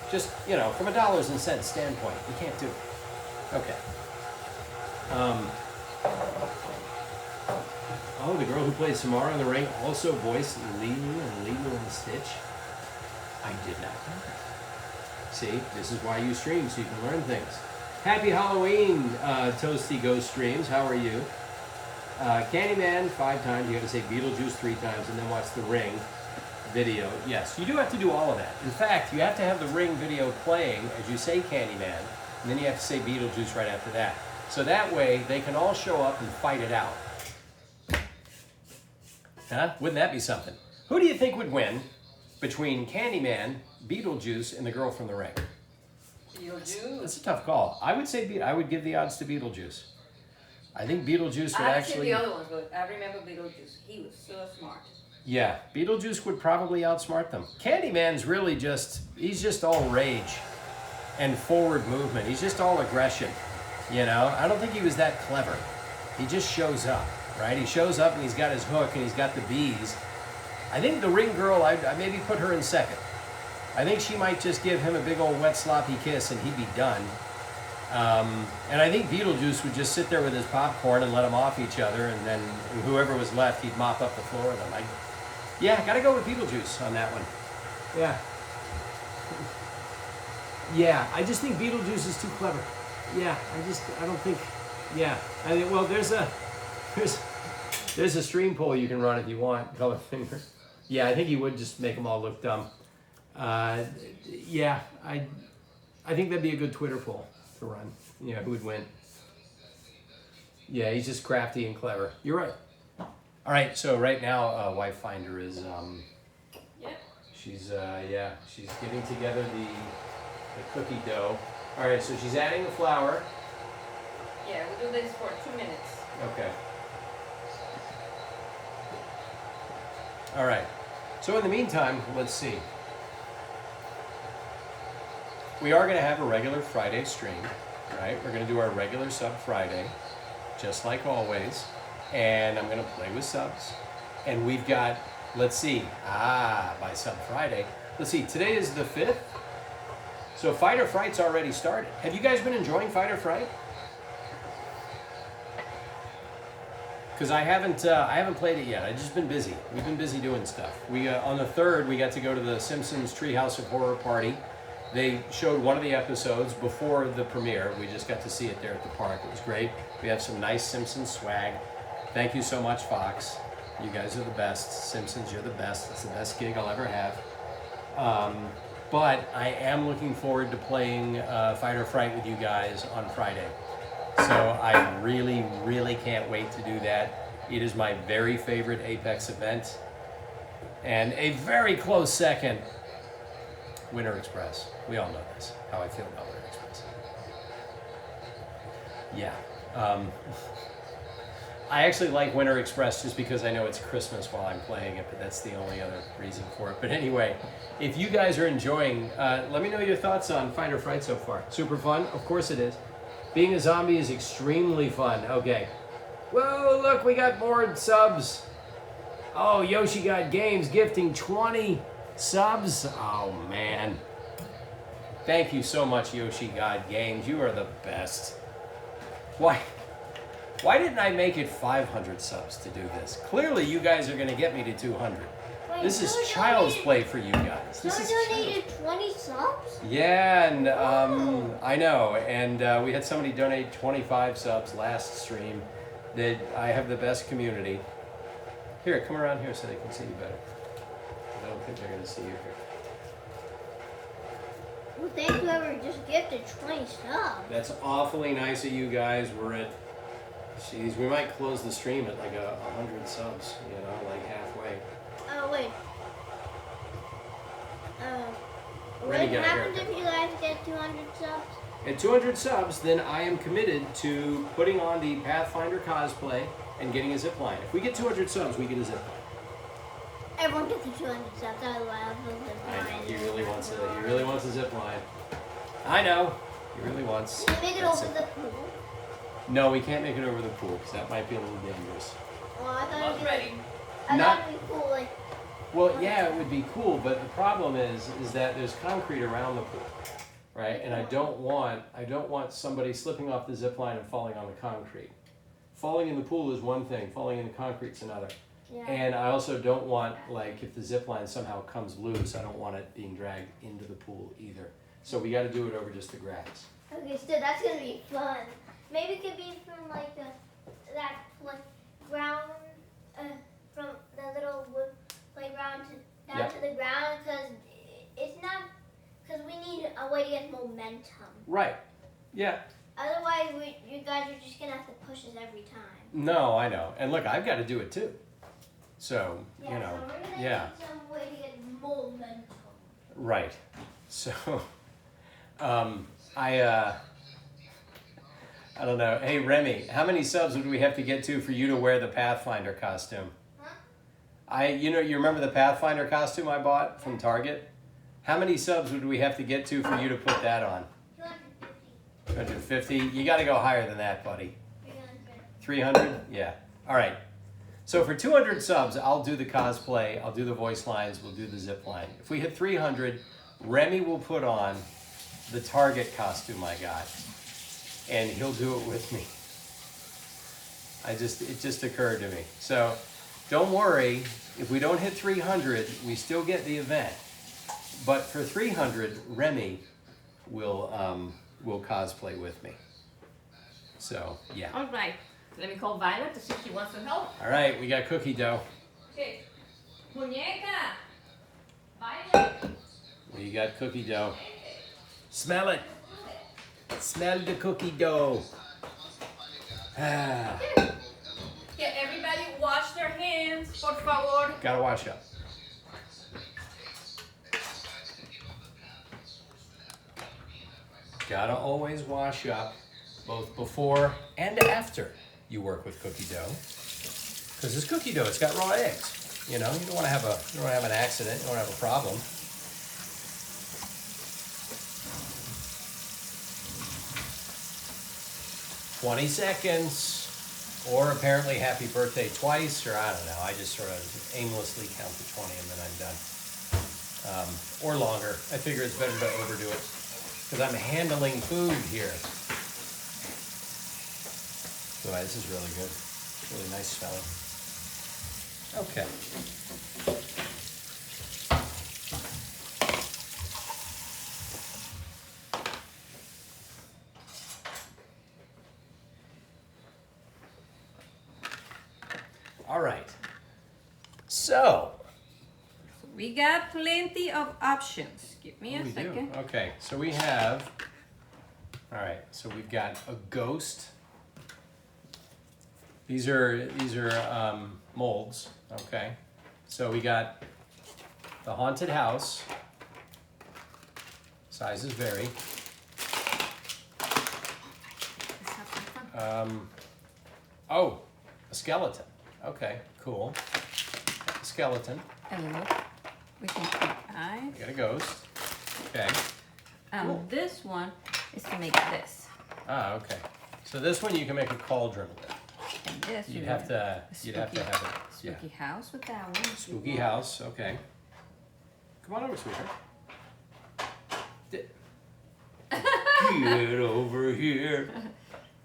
Just, from a dollars and cents standpoint, you can't do it. Okay. Oh, the girl who plays Samara in the ring, also voiced Lulu and Lilo and Stitch? I did not know that. See, this is why you stream, so you can learn things. Happy Halloween, Toasty Ghost Streams. How are you? Candyman 5 times. You got to say Beetlejuice 3 times, and then watch the Ring video. Yes, you do have to do all of that. In fact, you have to have the Ring video playing as you say Candyman, and then you have to say Beetlejuice right after that. So that way, they can all show up and fight it out. Huh? Wouldn't that be something? Who do you think would win between Candyman, Beetlejuice, and the girl from the Ring? Beetlejuice. That's a tough call. I would say I would give the odds to Beetlejuice. I think Beetlejuice would I actually. the other ones, but I remember Beetlejuice. He was so smart. Yeah, Beetlejuice would probably outsmart them. Candyman's really he's just all rage and forward movement. He's just all aggression. You know, I don't think he was that clever. He just shows up, right? He shows up and he's got his hook and he's got the bees. I think the Ring girl, I maybe put her in second. I think she might just give him a big old wet sloppy kiss and he'd be done. And I think Beetlejuice would just sit there with his popcorn and let them off each other, and then whoever was left, he'd mop up the floor with them. Yeah, gotta go with Beetlejuice on that one. Yeah. Yeah, I just think Beetlejuice is too clever. Yeah, I don't think, yeah. I think, well, there's a stream poll you can run if you want, color finger. Yeah, I think he would just make them all look dumb. Yeah, I think that'd be a good Twitter poll to run. Yeah, who would win? Yeah, he's just crafty and clever. You're right. All right, so right now, Wife Finder is, Yep. she's getting together the cookie dough. All right, so she's adding the flour. Yeah, we'll do this for 2 minutes. Okay. All right. So in the meantime, let's see. We are going to have a regular Friday stream, right? We're going to do our regular Sub Friday, just like always. And I'm going to play with subs. And we've got, let's see, by Sub Friday. Let's see, today is the 5th. So Fight or Fright's already started. Have you guys been enjoying Fight or Fright? Because I haven't played it yet. I've just been busy. We've been busy doing stuff. We on the 3rd, we got to go to the Simpsons Treehouse of Horror party. They showed one of the episodes before the premiere. We just got to see it there at the park. It was great. We have some nice Simpsons swag. Thank you so much, Fox. You guys are the best. Simpsons, you're the best. It's the best gig I'll ever have. But I am looking forward to playing Fight or Fright with you guys on Friday. So I really, really can't wait to do that. It is my very favorite Apex event. And a very close second, Winter Express. We all know this, how I feel about Winter Express. Yeah. I actually like Winter Express just because I know it's Christmas while I'm playing it, but that's the only other reason for it. But anyway, if you guys are enjoying, let me know your thoughts on Fight or Fright so far. Super fun? Of course it is. Being a zombie is extremely fun. Okay. Whoa, look, we got more subs. Oh, Yoshi Got Games gifting 20 subs. Oh, man. Thank you so much, Yoshi God Games. You are the best. Why didn't I make it 500 subs to do this? Clearly, you guys are going to get me to 200. Wait, This is child's play for you guys. This is donated 20 subs? Yeah, and I know. And we had somebody donate 25 subs last stream. That I have the best community. Here, come around here so they can see you better. I don't think they're going to see you here. Well, thank whoever just gifted 20 subs. That's awfully nice of you guys. We're at, jeez, we might close the stream at like 100 subs, you know, like halfway. Oh, wait. What Rennie got a happens haircut. if you guys get 200 subs? At 200 subs, then I am committed to putting on the Pathfinder cosplay and getting a zip line. If we get 200 subs, we get a zip line. Everyone gets the 200 subs. I love the zip I know, line. he really wants a zip line. I know, he really wants. Can you make it that over zip- the pool? No, we can't make it over the pool because that might be a little dangerous. Well, I thought Not ready. it'd be cool. Like, Well, yeah, it would be cool, but the problem is that there's concrete around the pool, right? And I don't want somebody slipping off the zip line and falling on the concrete. falling in the pool is one thing, falling in the concrete's another. Yeah. And I also don't want, like, if the zip line somehow comes loose, I don't want it being dragged into the pool either. So we got to do it over just the grass. Okay, so that's gonna be fun. Maybe it could be from like that like ground, from the little wood playground down Yep. to the ground, because it's not, because we need a way to get momentum. Right. Yeah. Otherwise, you guys are just gonna have to push us every time. No, I know. And look, I've got to do it too. So, Yeah, you know, so we're gonna yeah. need some way to get momentum. Right. So, I don't know. Hey, Remy, how many subs would we have to get to for you to wear the Pathfinder costume? Huh? You remember the Pathfinder costume I bought from Target? How many subs would we have to get to for you to put that on? 250. 250? You got to go higher than that, buddy. 300. 300? Yeah. All right. So for 200 subs, I'll do the cosplay, I'll do the voice lines, we'll do the zip line. If we hit 300, Remy will put on the Target costume I got, and he'll do it with me. It just occurred to me. So don't worry, if we don't hit 300, we still get the event. But for 300, Remy will cosplay with me. So yeah. All right. Let me call Violet to see if she wants some help. All right, we got cookie dough. Okay. Muñeca. Violet. We got cookie dough. Smell it. Smell the cookie dough. Ah, Okay, everybody wash their hands, por favor. gotta wash up. Gotta always wash up, both before and after you work with cookie dough. Because this cookie dough, it's got raw eggs. You know, you don't want to have an accident. You don't want to have a problem. "20 seconds," or apparently happy birthday twice, or I don't know. I just sort of aimlessly count to 20 and then I'm done. Or longer. I figure it's better to overdo it because I'm handling food here. So this is really good. Really nice smelling. Okay. All right. So, We got plenty of options. Give me a we do. second. Okay, so we have. All right, so we've got a ghost. These are molds. Okay, so we got the haunted house. Sizes vary. Let's have some fun. Oh, a skeleton. Okay, cool. A skeleton. And look, we can put eyes. We got a ghost. Okay. Cool. This one is to make this. Ah, okay. So this one you can make a cauldron with. And this You'd you have want to a have it. Yeah. spooky house with that one. Spooky house. Okay. Come on over, sweetheart. Get over here.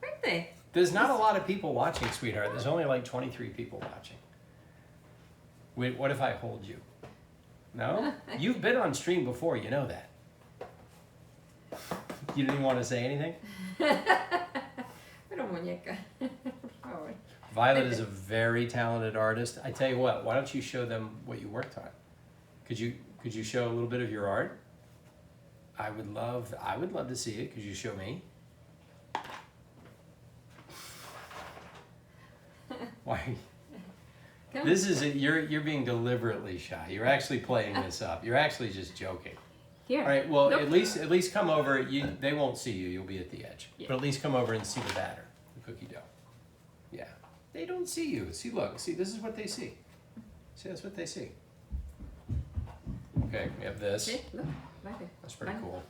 Aren't they? There's not a lot of people watching, sweetheart. There's only like 23 people watching. Wait, what if I hold you? No? You've been on stream before, you know that. You didn't even want to say anything? Pero muñeca. Por favor. Violet is a very talented artist. I tell you what, why don't you show them what you worked on? Could you show a little bit of your art? I would love to see it. Could you show me? Why? Come This is you're being deliberately shy. You're actually playing this up. You're actually just joking. Here. All right. Well, Nope. at least come over. They won't see you. You'll be at the edge. Yeah. But at least come over and see the batter, the cookie dough. Yeah. They don't see you. See, look. See, this is what they see. See, that's what they see. Okay. We have this. See? Look. Right there. That's pretty Right. cool.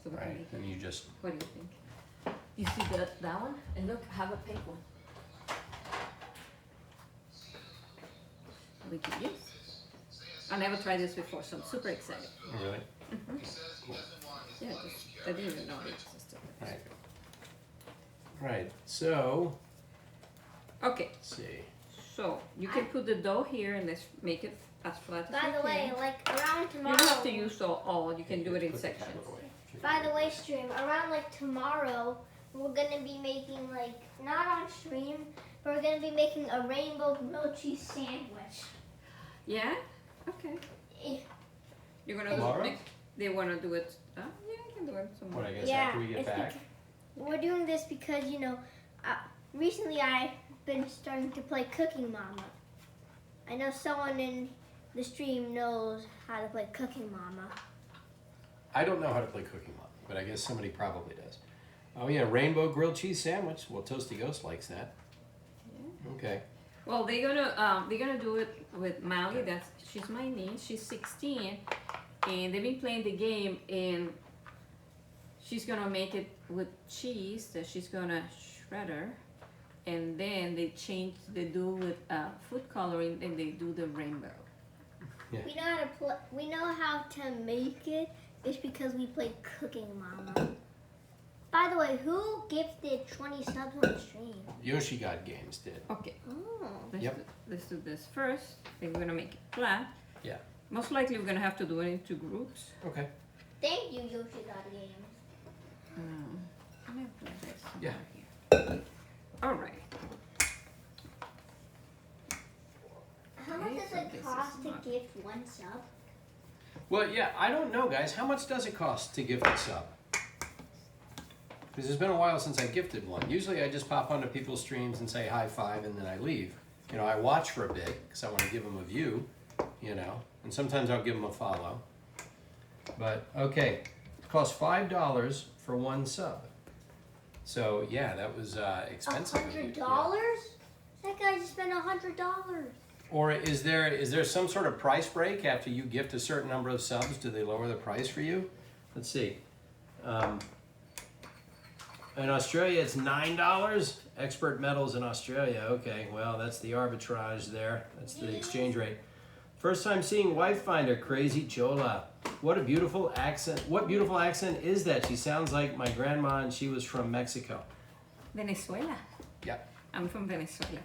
So we All can right. make- And you just. What do you think? You see that one? And look, I have a pink one. We can use. I never tried this before, so I'm super excited. Really. Yeah, I didn't even know it existed. Right. Right. So, Okay, Let's see. so you can put the dough here and let's make it as flat as By you the way, can. like around You tomorrow. don't have to use all. You can do it in Put the sections. tablet away. By the way, stream, around like tomorrow, we're gonna be making like, not on stream, but we're gonna be making a rainbow grilled cheese sandwich. Yeah. Okay. Eh, You're gonna do Tomorrow? it. They wanna do it. Yeah, I can do it What, tomorrow. I guess Yeah, after we get it's back? We're doing this because, you know, recently I've been starting to play Cooking Mama. I know someone in the stream knows how to play Cooking Mama. I don't know how to play Cooking Mama, but I guess somebody probably does. Oh yeah, rainbow grilled cheese sandwich. Well, Toasty Ghost likes that. Yeah. Okay. Well, they're gonna do it with Mally. She's my niece. She's 16, and they've been playing the game, and she's gonna make it with cheese that she's gonna shred her, and then they do with food coloring, and they do the rainbow. Yeah. We know how to we know how to make it. It's because we played Cooking Mama. By the way, who gifted 20 subs on stream? Yoshi God Games did. Okay. Oh. Let's do this first. Then we're gonna make it flat. Yeah. Most likely we're gonna have to do it in 2 groups. Okay. Thank you, Yoshi God Games. I'm gonna put this Yeah. here. All right. How much Okay, does so it this cost is to not- gift 1 sub? Well, yeah, I don't know, guys. How much does it cost to gift a sub? Because it's been a while since I gifted one. Usually I just pop onto people's streams and say high five and then I leave. You know, I watch for a bit because I want to give them a view, you know, and sometimes I'll give them a follow. But, okay, it costs $5 for 1 sub. So, yeah, that was expensive. of you. $100? Yeah. That guy just spent $100. Or is there some sort of price break after you gift a certain number of subs? Do they lower the price for you? Let's see. In Australia, it's $9. Expert metals in Australia. Okay, well, that's the arbitrage there. That's the exchange rate. First time seeing Wife Finder, Crazy Chola. What a beautiful accent. What beautiful accent is that? She sounds like my grandma and she was from Mexico. Venezuela. Yeah. I'm from Venezuela.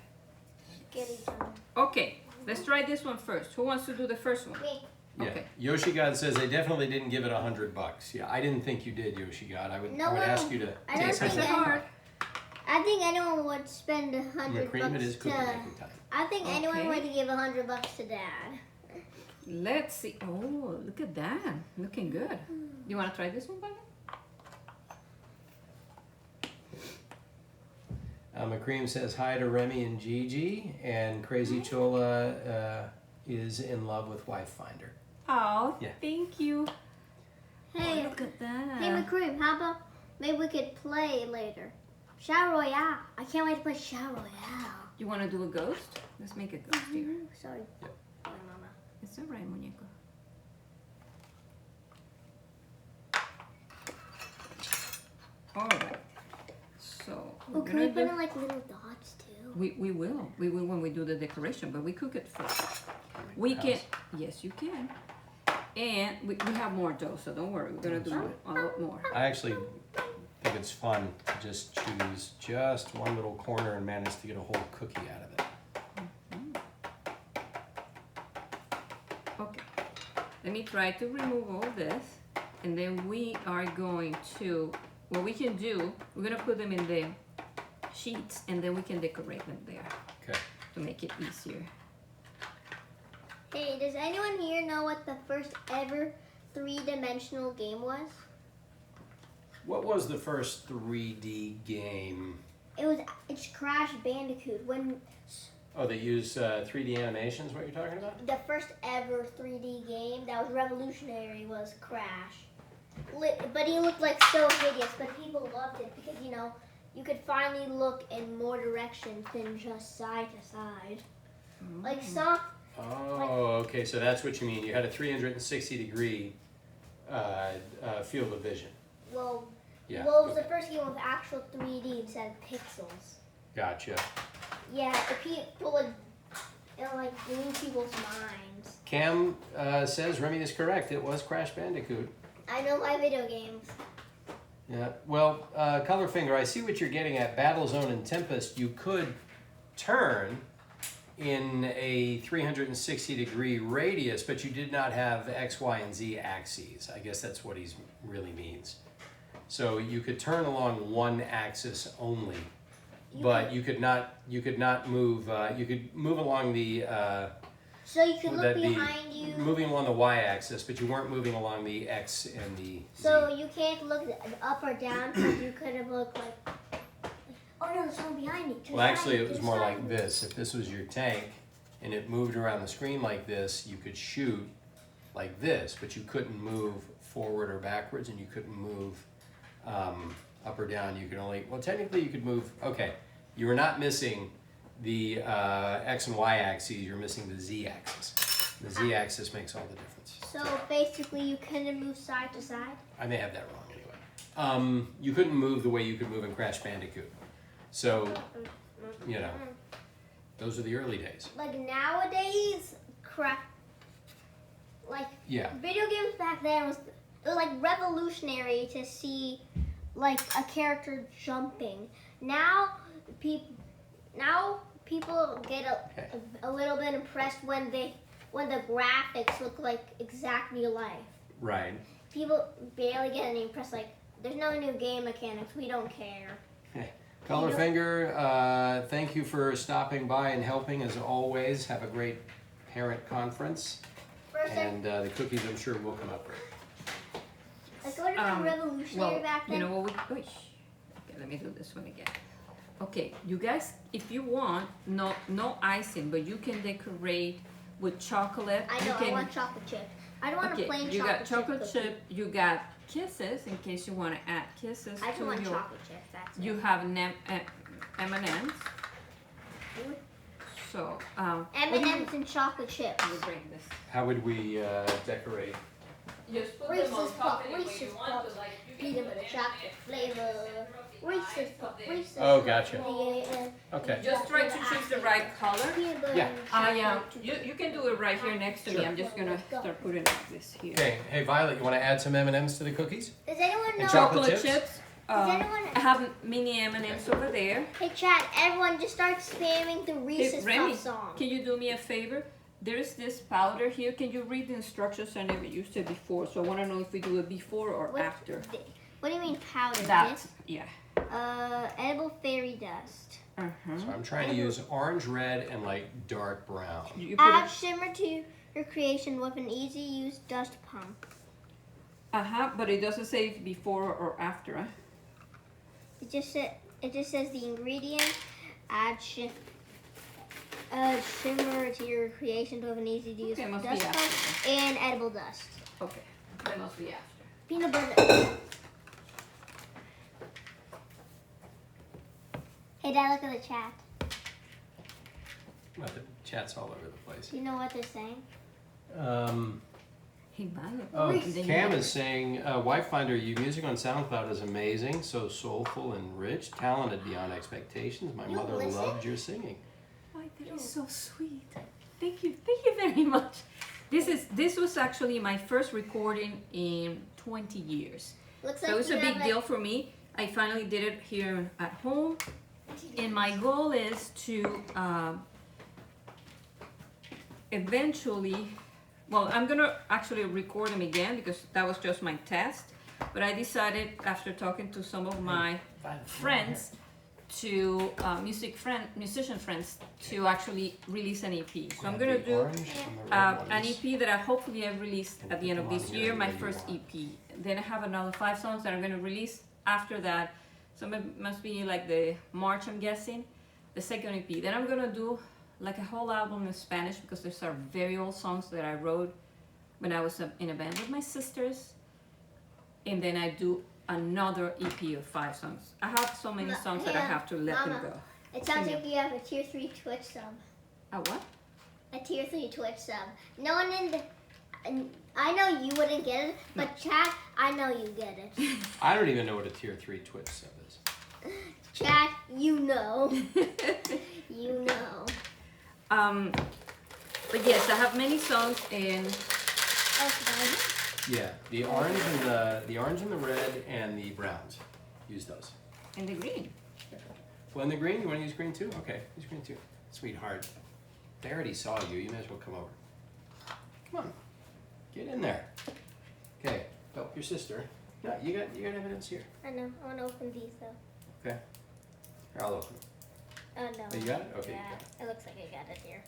Get each other. Okay, let's try this one first. Who wants to do the first one? Me. Yeah. Okay. Yoshi God says they definitely didn't give it $100. Yeah, I didn't think you did, Yoshi God. I would ask you to I don't take think some. That's hard. I think anyone would spend $100 Cream, it is cookie to. making time. I think anyone Okay. would give $100 to Dad. Let's see. Oh, look at that. Looking good. You want to try this one, Bobby? McCream says hi to Remy and Gigi, and Crazy Chola is in love with Wife Finder. Oh, Yeah. thank you. Hey, Look at that. hey, McCream, how about maybe we could play later? Shower Royale. I can't wait to play Shower Royale. You want to do a ghost? Let's make a ghost here. Sorry. Yep. Sorry, Mama. It's all right, muñeco. All right. So we're Oh, can we gonna put do. in like little dots too? We will when we do the decoration, but we cook it first. We can. Yes, you can. And we have more dough, so don't worry. We're gonna do a lot more. I actually think it's fun to just choose just one little corner and manage to get a whole cookie out of it. Okay. Let me try to remove all this, and then we are going to. What we can do, we're gonna put them in the sheets, and then we can decorate them there Okay. to make it easier. Hey, does anyone here know what the first ever 3-dimensional game was? What was the first 3D game? It's Crash Bandicoot. When Oh, they use 3D animations, what you're talking about? the first ever 3D game that was revolutionary was Crash. But he looked like so hideous, but people loved it because, you know, you could finally look in more directions than just side to side. Like some, Oh, okay, so that's what you mean. You had a 360-degree field of vision. well, Yeah. it was okay. the first game with actual 3D instead of pixels. Gotcha. Yeah, the people would, it like blew people's minds. Cam says Remy is correct. It was Crash Bandicoot. I know my video games. Yeah. Well, Colorfinger, I see what you're getting at. Battlezone and Tempest, you could turn in a 360-degree radius, but you did not have X, Y, and Z axes. I guess that's what he really means. So you could turn along one axis only, but you could not move. You could move along the. So you could look behind you. Moving along the Y-axis, but you weren't moving along the X and the So Z. you can't look up or down because you could have looked like, oh no, there's someone behind me. Well, actually, it was more like this. If this was your tank and it moved around the screen like this, you could shoot like this, but you couldn't move forward or backwards, and you couldn't move up or down. You could only, well, technically you could move, okay, you were not missing the X and Y axes, you're missing the Z axis. The Z axis makes all the difference. So basically you couldn't move side to side? I may have that wrong anyway. You couldn't move the way you could move in Crash Bandicoot. So, you know, those are the early days. Like nowadays, Yeah. video games back then it was like revolutionary to see like a character jumping. Now people get a little bit impressed when the graphics look like exact real life. Right. People barely get any impressed. Like there's no new game mechanics. We don't care. Colorfinger, thank you for stopping by and helping as always. Have a great parent conference. And the cookies I'm sure will come up. Like what is revolutionary back then? You know what we, okay, let me do this one again. Okay, you guys, if you want, no icing, but you can decorate with chocolate. I know, I want chocolate chip. I don't want a plain you got chocolate chip. chip, you got kisses, in case you want to add kisses I just to want your, chocolate chip, that's you it. have M&Ms. So, M&M's and chocolate chips. we'll bring this. How would we decorate? Just put Reese's them on top Puffs, any way you Reese's want Puffs, to, like, you can peanut put butter it chocolate flavor. Reese's Puffs, Reese's Oh, Puffs, gotcha. Okay. Just try to choose the right color. Peanut butter Yeah. chocolate. You can do it right here next to me. I'm just gonna start putting this here. Okay. Hey, Violet, you want to add some M&Ms to the cookies? Does anyone know? And chocolate Chocolate chips? chips. anyone- I have mini M&Ms over there. Hey chat, everyone just start spamming the Hey, Reese's Remy, Puffs song. can you do me a favor? There's this powder here. Can you read the instructions? I never used it before, so I want to know if we do it before or after. What do you mean powder? That, This? yeah. Edible fairy dust. So I'm trying to use orange, red, and like dark brown. You put Add it, shimmer to your creation with an easy use dust pump. but it doesn't say if before or after. Huh? It just says the ingredients. Add shimmer to your creation to have an easy to use Okay, must be dust after pump and edible dust. Okay, that must be after. Peanut butter. Hey Dad, look at the chat. Well, the chat's all over the place. Do you know what they're saying? Hey, Violet. Oh, And then you Cam got- is saying, Wife Finder, your music on SoundCloud is amazing, so soulful and rich, talented beyond expectations. My You mother listen? loved your singing. Why, that is so sweet. Thank you very much. This was actually my first recording in 20 years. Looks So like it was a you big have deal for me. I finally did it here at home, and my goal is to eventually, well, I'm gonna actually record them again because that was just my test. But I decided after talking to some of my friends to musician friends to actually release an EP. So I'm gonna do an EP that I hopefully I released at the end of this year, my first EP. Then I have another 5 songs that I'm gonna release after that. So it must be like the March, I'm guessing, the second EP. Then I'm gonna do like a whole album in Spanish because these are very old songs that I wrote when I was in a band with my sisters. And then I do another EP of 5 songs. I have so many songs that I have to let them Mama, go. It sounds like you have a tier 3 Twitch sub. A what? A tier 3 Twitch sub. No one in the... I know you wouldn't get it, but chat, I know you get it. I don't even know what a tier 3 Twitch sub is. Chat, you know. You know. But yes, I have many songs and Yeah, the orange and the red and the browns. Use those. the green. Blend the green? You want to use green too? Okay, use green too. Sweetheart. They already saw you. You may as well come over. Come on. Get in there. Okay. Help your sister. No, you got evidence here. I know. I want to open these though. Okay. Here, I'll open. Oh no. Oh, you got it? Okay. Yeah. You got It looks like I got it here.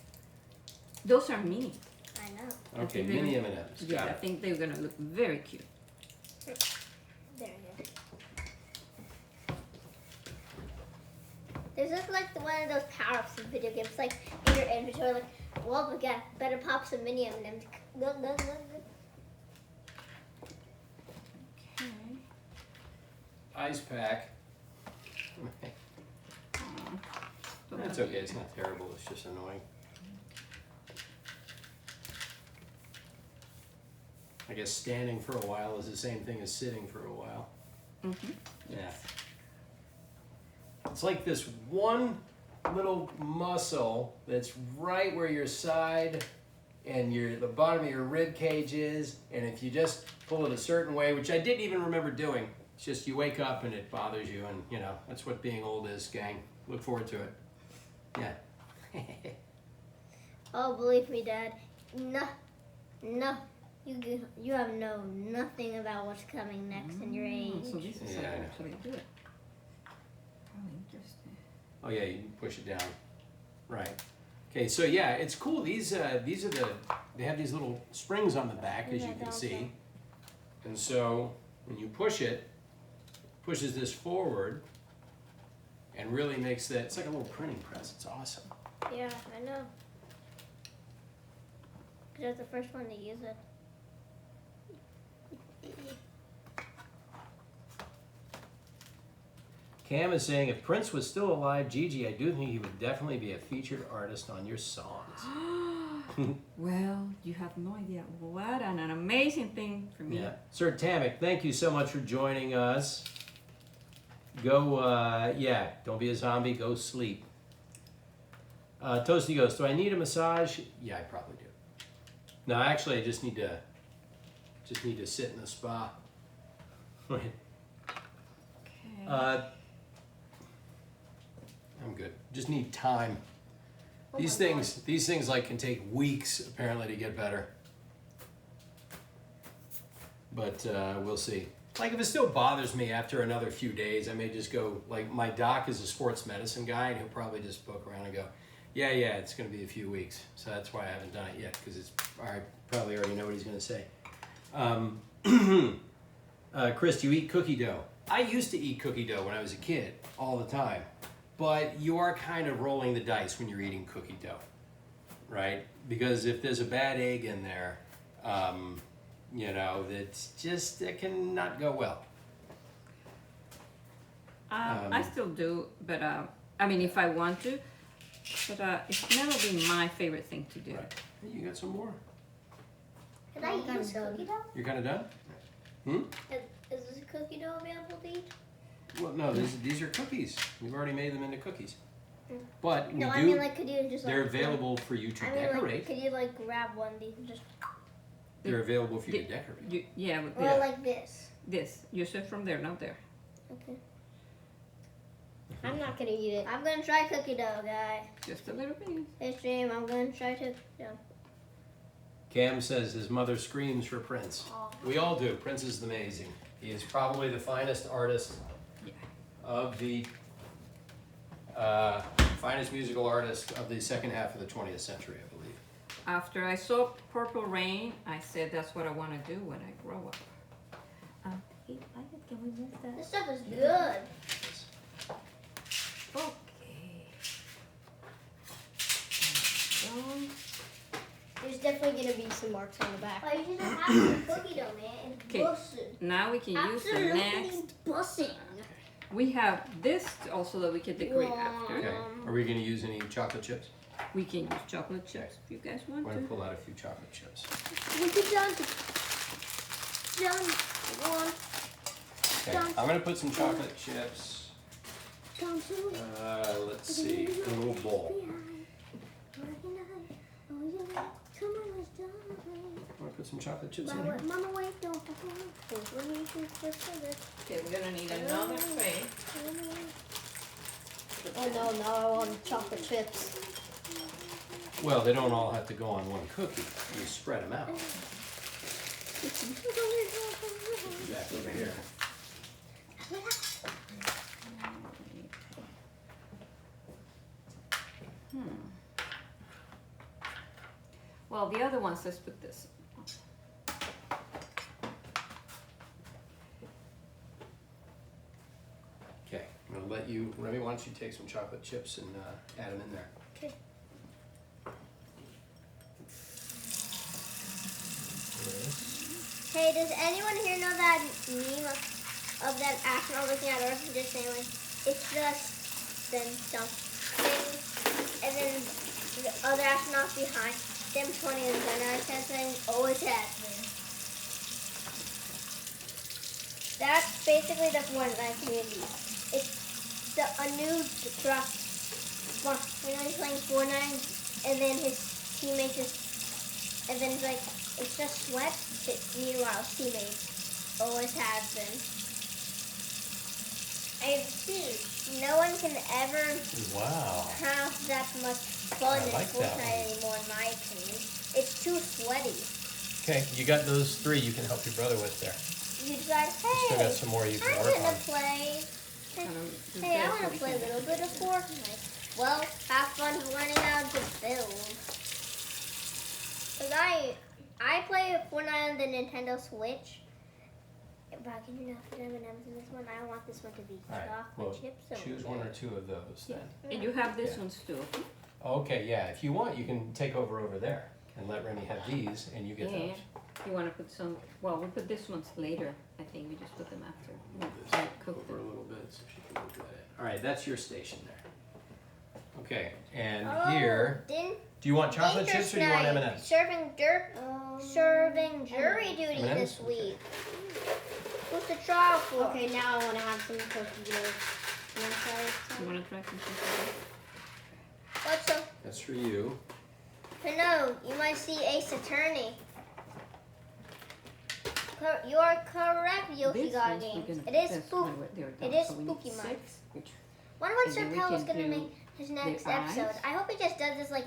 Those are mini. I know. it. Okay, mini M&Ms. Yeah, Got I it. think they're gonna look very cute. There you go. There's just like one of those power-ups in video games, like in your inventory, like, well, we got better pop some mini M&Ms. Okay. Ice pack. That's okay. It's not terrible. It's just annoying. I guess standing for a while is the same thing as sitting for a while. Mm-hmm. Yeah. It's like this one little muscle that's right where your side and the bottom of your rib cage is, and if you just pull it a certain way, which I didn't even remember doing, it's just you wake up and it bothers you, and you know, that's what being old is, gang. Look forward to it. Yeah. Oh, believe me, Dad. No. You have nothing about what's coming next in your age. So this is Yeah, how I you know. actually do it. Oh, interesting. Oh yeah, you can push it down. Right. Okay, so yeah, it's cool. These are they have these little springs on the back, as you can see. And so when you push it, pushes this forward and really makes that, it's like a little printing press. It's awesome. Yeah, I know. 'Cause I was the first one to use it. Cam is saying, if Prince was still alive, Gigi, I do think he would definitely be a featured artist on your songs. Well, you have no idea what an amazing thing for me. Yeah. Sir Tamik, thank you so much for joining us. Go, yeah, don't be a zombie, go sleep. Toasty goes, do I need a massage? Yeah, I probably do. No, actually, I just need to sit in a spa. Okay. I'm good. Just need time. Oh These my God. things like can take weeks apparently to get better. But we'll see. Like if it still bothers me after another few days, I may just go, like my doc is a sports medicine guy and he'll probably just poke around and go, yeah, it's gonna be a few weeks. So that's why I haven't done it yet, because I probably already know what he's gonna say. Chris, do you eat cookie dough? I used to eat cookie dough when I was a kid, all the time. But you are kind of rolling the dice when you're eating cookie dough, right? Because if there's a bad egg in there, you know, it can not go well. I still do, but I mean, if I want to, but it's never been my favorite thing to do. Right. Hey, you got some more? Can I use cookie dough? You're kind of done? Is this cookie dough available to eat? Well, no, these are cookies. We've already made them into cookies. But we No, do, I mean like, could you just they're like, available for you to I mean, decorate. like, could you like grab one of these and just, They're available for you to decorate. Yeah, with or like this? this. Use it from there, not there. Okay. I'm not gonna eat it. I'm gonna try cookie dough, guy. Just a little bit. Hey, stream, I'm gonna try cookie dough. Cam says his mother screams for Prince. Aw. We all do. Prince is amazing. He is probably the finest artist of the finest musical artist of the second half of the 20th century, I believe. After I saw Purple Rain, I said that's what I want to do when I grow up. Hey, Violet, can we move that? This stuff is good. Okay. There's definitely gonna be some marks on the back. Oh, you should have some cookie dough, man. It's Okay. bussin'. Now we can use the Absolutely next. bussin'. We have this also that we can decorate Wow. after. Okay. Are we going to use any chocolate chips? We can use chocolate chips if you guys I'm want going to to. pull out a few chocolate chips. We could done. One. Okay. I'm going to put some chocolate chips. Down two. Let's see. In a little bowl. Want to put some chocolate chips in here? Mama, wait, don't. Okay, we're gonna need another tray. Oh no, now I want chocolate chips. Well, they don't all have to go on one cookie. You spread them out. Back over here. Well, the other ones, let's put this. Okay, I'm gonna let you, Remy, why don't you take some chocolate chips and add them in there. Okay. Hey, does anyone here know that meme of that astronaut looking at Earth and just saying like, it's just then something, and then the other astronauts behind them pointing and then I said saying, oh, it's happening. That's basically the Fortnite community. It's a new drop. You know, he's playing Fortnite, and then his teammate just, and then it's like, it's just sweat. Meanwhile, his teammates always have been. I see. No one can ever Wow. have that much fun I in like that Fortnite anymore, in my opinion. It's too sweaty. Okay, you got those 3 you can help your brother with there. You decide, Still hey, got some more you can I'm work gonna on. play. Do Hey, I this want so to we play a can- little bit of Fortnite. Well, have fun learning how to build. Cause I play Fortnite on the Nintendo Switch. But can you not put M&Ms in this one? I want this one to be All right, chocolate well, chips. choose 1 or 2 of those then. And you have this Yeah. ones too. Okay, yeah, if you want, you can take over there and let Remy have these and you get Yeah. those. You want to put some, well, we put this ones later. I think we just put them after. Move We this cook over a them. little bit so she can move that in. All right, that's your station there. Okay, and Oh, here, do you want chocolate chips or do you want M&Ms? Serving jury duty M&Ms? this week. What's the trial for? Okay, now I want to have some cookies. You want to try some chicken? What's the? That's for you. No, you might see Ace Attorney. You are correct, Yoshi This got ones we're games. gonna It is test spooky. when they're It done. is So we need spooky month. 6, which Wonder what And Sir then we Pell is can gonna do make his next the eyes. episode. I hope he just does this like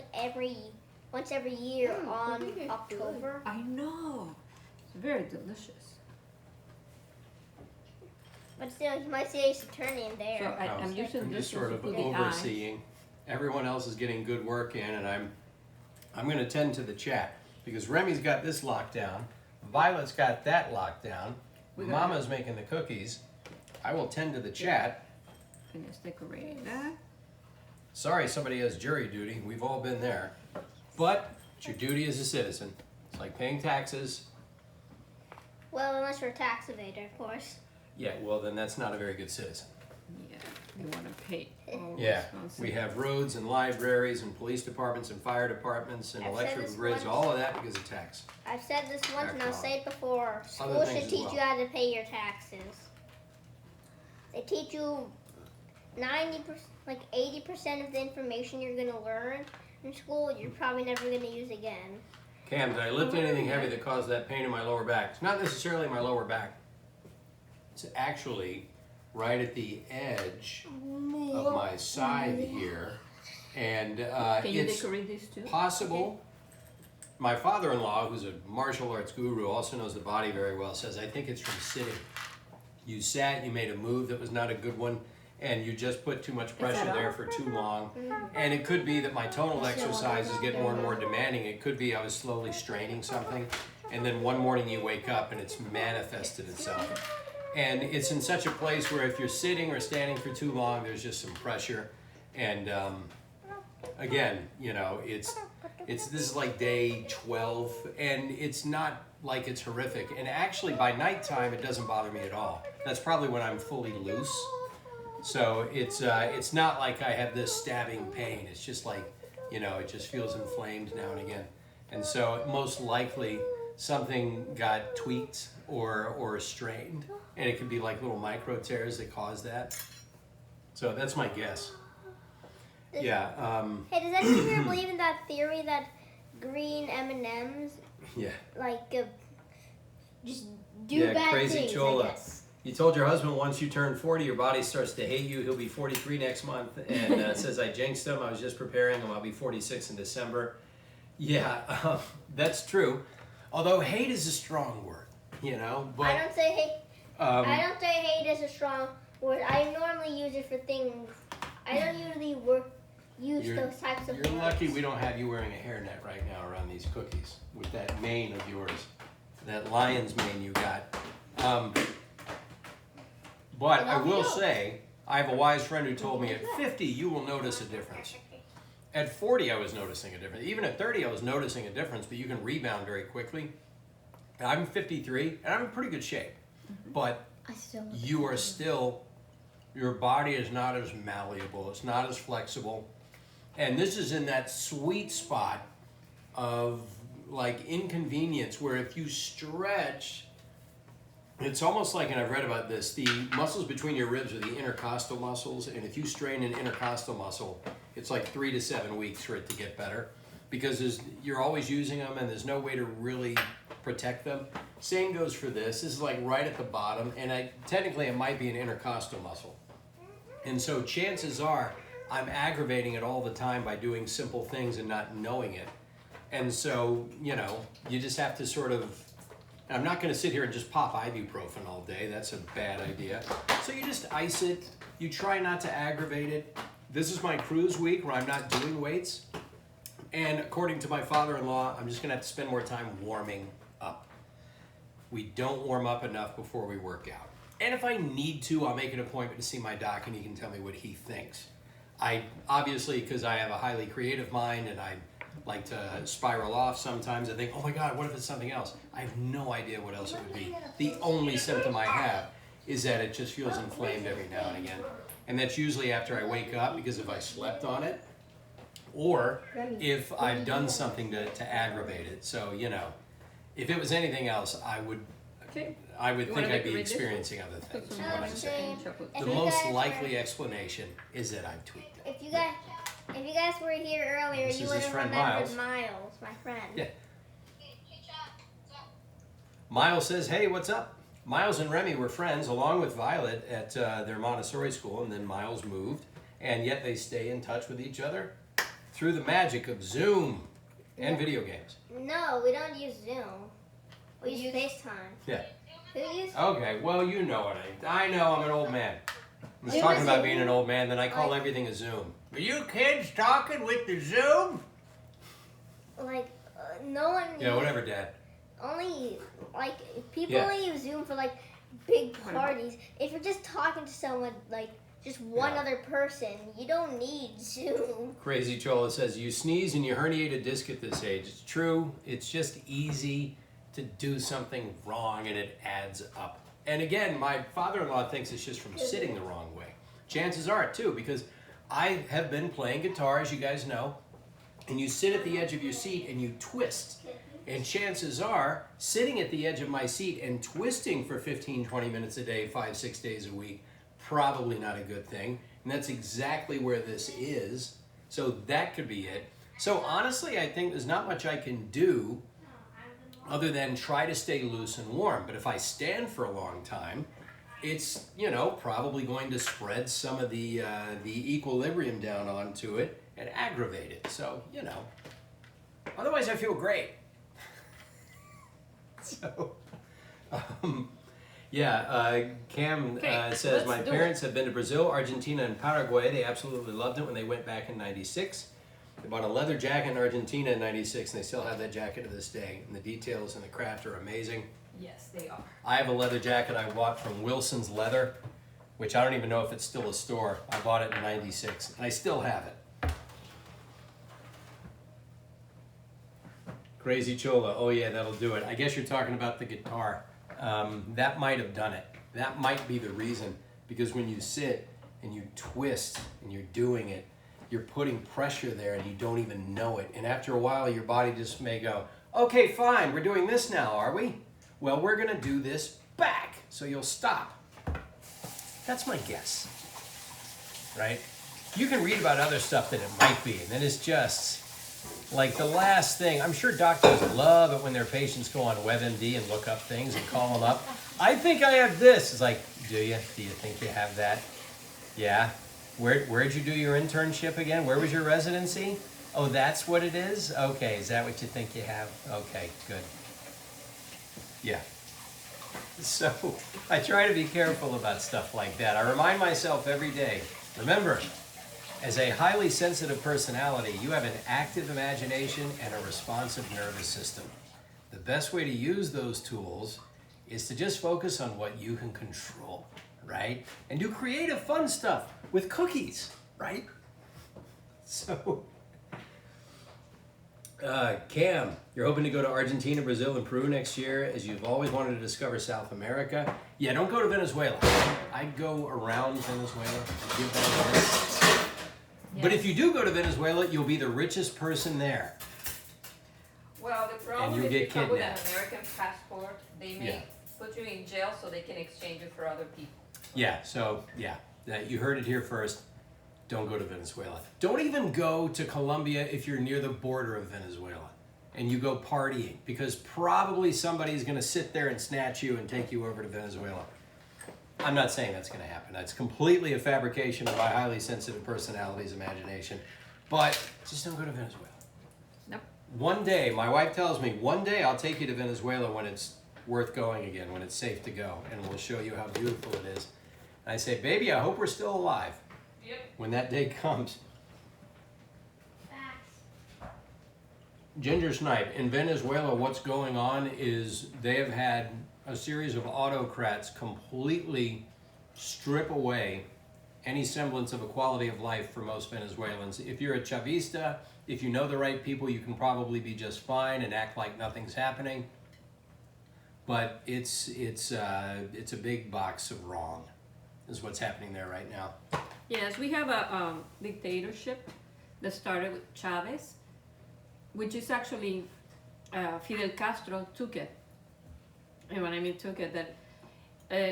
once every year on cookies are October. I know. It's very delicious. But still, you might see Ace Attorney in So there. I'm using I'm this just sort one of to put the eyes. overseeing. Everyone else is getting good work in, and I'm going to tend to the chat because Remy's got this locked down, Violet's got that locked down, We got Mama's making the cookies. I will tend to the chat. Finish decorating that. Sorry, somebody has jury duty. We've all been there, but it's your duty as a citizen. It's like paying taxes. Well, unless you're a tax evader, of course. Yeah, well then that's not a very good citizen. Yeah, you want to pay all Yeah, responsibility. we have roads and libraries and police departments and fire departments and I've said electrical this grids, once. all of that because of tax. I've said this once and I'll say it before. School Other things should as teach well. you how to pay your taxes. They teach you 90%, like 80% of the information you're gonna learn in school, you're probably never gonna use again. Cam, did I lift anything heavy that caused that pain in my lower back? It's not necessarily my lower back. It's actually right at the edge of my side here. And Can you it's decorate these too? possible. My father-in-law, who's a martial arts guru, also knows the body very well, says, I think it's from sitting. You sat, you made a move that was not a good one, and you just put too much pressure that there all? for too long. And it could be that my tonal exercises get more and more demanding. It could be I was slowly straining something, and then one morning you wake up and it's manifested itself. And it's in such a place where if you're sitting or standing for too long, there's just some pressure. And again, you know, this is like day 12, and it's not like it's horrific. And actually, by nighttime, it doesn't bother me at all. That's probably when I'm fully loose. So it's not like I have this stabbing pain. It's just like, you know, it just feels inflamed now and again. And so most likely something got tweaked or strained, and it could be like little micro tears that cause that. So that's my guess. Yeah. Hey, does anyone here believe in that theory that green M&Ms Yeah. like just do Yeah, bad crazy things? chola. I guess. You told your husband once you turn 40, your body starts to hate you. He'll be 43 next month. And says, I jinxed him. I was just preparing him. I'll be 46 in December. Yeah, that's true. Although hate is a strong word, you know. But I don't say hate. I don't say hate is a strong word. I normally use it for things. I don't usually use those types of words. You're lucky we don't have you wearing a hairnet right now around these cookies with that mane of yours, that lion's mane you got. But I will say, I have a wise friend who told me at 50 you will notice a difference. At 40 I was noticing a difference. Even at 30 I was noticing a difference, but you can rebound very quickly. I'm 53 and I'm in pretty good shape. But you are still, your body is not as malleable, it's not as flexible. And this is in that sweet spot of like inconvenience where if you stretch, it's almost like, and I've read about this, the muscles between your ribs are the intercostal muscles, and if you strain an intercostal muscle, it's like 3 to 7 weeks for it to get better because you're always using them and there's no way to really protect them. Same goes for this. This is like right at the bottom, and technically it might be an intercostal muscle. And so chances are I'm aggravating it all the time by doing simple things and not knowing it. And so, you know, you just have to sort of, I'm not going to sit here and just pop ibuprofen all day. That's a bad idea. So you just ice it. You try not to aggravate it. This is my cruise week where I'm not doing weights. And according to my father-in-law, I'm just going to have to spend more time warming up. We don't warm up enough before we work out. And if I need to, I'll make an appointment to see my doc and he can tell me what he thinks. I obviously, because I have a highly creative mind and I like to spiral off sometimes, I think, oh my God, what if it's something else? I have no idea what else it would be. The only symptom I have is that it just feels inflamed every now and again. And that's usually after I wake up because if I slept on it or if I've done something to aggravate it. So, you know, if it was anything else, I would think I'd be experiencing other things. Is what I'm saying. The most likely explanation is that I've tweaked it. If you guys were here earlier, This you is would his have friend remembered Miles. Miles, my friend. Yeah. Miles says, hey, what's up? Miles and Remy were friends along with Violet at their Montessori school, and then Miles moved, and yet they stay in touch with each other through the magic of Zoom and video games. No, we don't use Zoom. We use FaceTime. Yeah. Who uses? Okay, well, you know what I know I'm an old man. I was Zoom talking is about a- being an old man, then I call like- everything a Zoom. Are you kids talking with the Zoom? Like, no one. Yeah, whatever, Dad. Only like people Yeah. only use Zoom for like big parties. If you're just talking to someone like just one Yeah. other person, you don't need Zoom. Crazy Chola says, you sneeze and you herniate a disc at this age. It's true. It's just easy to do something wrong and it adds up. And again, my father-in-law thinks it's just from sitting the wrong way. Chances are it too, because I have been playing guitar, as you guys know, and you sit at the edge of your seat and you twist. And chances are, sitting at the edge of my seat and twisting for 15, 20 minutes a day, 5, 6 days a week, probably not a good thing. And that's exactly where this is. So that could be it. So honestly, I think there's not much I can do other than try to stay loose and warm. But if I stand for a long time, it's, you know, probably going to spread some of the equilibrium down onto it and aggravate it. So, you know, otherwise I feel great. So, Cam says, let's my do parents have been to Brazil, Argentina, and Paraguay. They absolutely loved it when they went back in '96. They bought a leather jacket in Argentina in '96, and they still have that jacket to this day. And the details and the craft are amazing. Yes, they are. I have a leather jacket I bought from Wilson's Leather, which I don't even know if it's still a store. I bought it in '96, and I still have it. Crazy Chola, oh yeah, that'll do it. I guess you're talking about the guitar. That might have done it. That might be the reason, because when you sit and you twist and you're doing it, you're putting pressure there and you don't even know it. And after a while, your body just may go, okay, fine, we're doing this now, are we? Well, we're gonna do this back, so you'll stop. That's my guess, right? You can read about other stuff that it might be, and then it's just like the last thing. I'm sure doctors love it when their patients go on WebMD and look up things and call them up. I think I have this. It's like, do you? Do you think you have that? Yeah. Where'd you do your internship again? Where was your residency? Oh, that's what it is? Okay, is that what you think you have? Okay, good. Yeah. So, I try to be careful about stuff like that. I remind myself every day, remember, as a highly sensitive personality, you have an active imagination and a responsive nervous system. The best way to use those tools is to just focus on what you can control, right? And do creative, fun stuff with cookies, right? So, Cam, you're hoping to go to Argentina, Brazil, and Peru next year as you've always wanted to discover South America. Yeah, don't go to Venezuela. I'd go around Venezuela, give that a miss. But if you do go to Venezuela, you'll be the richest person there. Well, the problem you'll is get you come with an kidnapped. American passport, they may Yeah. put you in jail so they can exchange you for other people. Yeah, so, yeah, you heard it here first. Don't go to Venezuela. Don't even go to Colombia if you're near the border of Venezuela and you go partying, because probably somebody's going to sit there and snatch you and take you over to Venezuela. I'm not saying that's going to happen. That's completely a fabrication of my highly sensitive personality's imagination. But just don't go to Venezuela. Nope. One day, my wife tells me, one day I'll take you to Venezuela when it's worth going again, when it's safe to go, and we'll show you how beautiful it is. And I say, baby, I hope we're still alive when that day comes. Facts. Ginger Snipe, in Venezuela, what's going on is they have had a series of autocrats completely strip away any semblance of a quality of life for most Venezuelans. If you're a Chavista, if you know the right people, you can probably be just fine and act like nothing's happening. But it's a big box of wrong, is what's happening there right now. Yes, we have a dictatorship that started with Chavez, which is actually Fidel Castro took it. And when I mean took it, that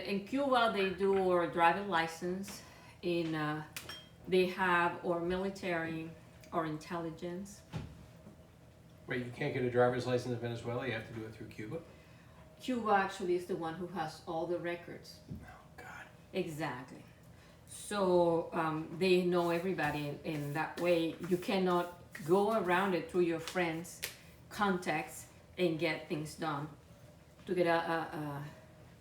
in Cuba they do or driving license, they have or military or intelligence. Wait, you can't get a driver's license in Venezuela? You have to do it through Cuba? Cuba actually is the one who has all the records. Oh, God. Exactly. So they know everybody in that way. You cannot go around it through your friends, contacts, and get things done. To get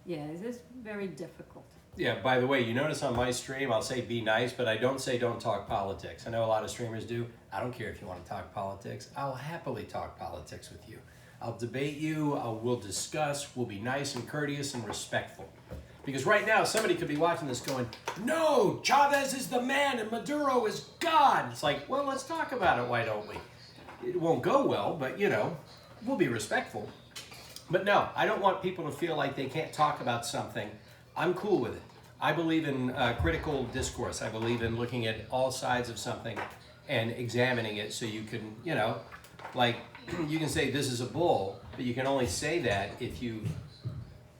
yeah, this is very difficult. Yeah, by the way, you notice on my stream, I'll say be nice, but I don't say don't talk politics. I know a lot of streamers do. I don't care if you want to talk politics. I'll happily talk politics with you. I'll debate you, we'll discuss, we'll be nice and courteous and respectful. Because right now, somebody could be watching this going, no, Chavez is the man and Maduro is God. It's like, well, let's talk about it, why don't we? It won't go well, but, you know, we'll be respectful. But no, I don't want people to feel like they can't talk about something. I'm cool with it. I believe in critical discourse. I believe in looking at all sides of something and examining it so you can, you know, like you can say this is a bull, but you can only say that if you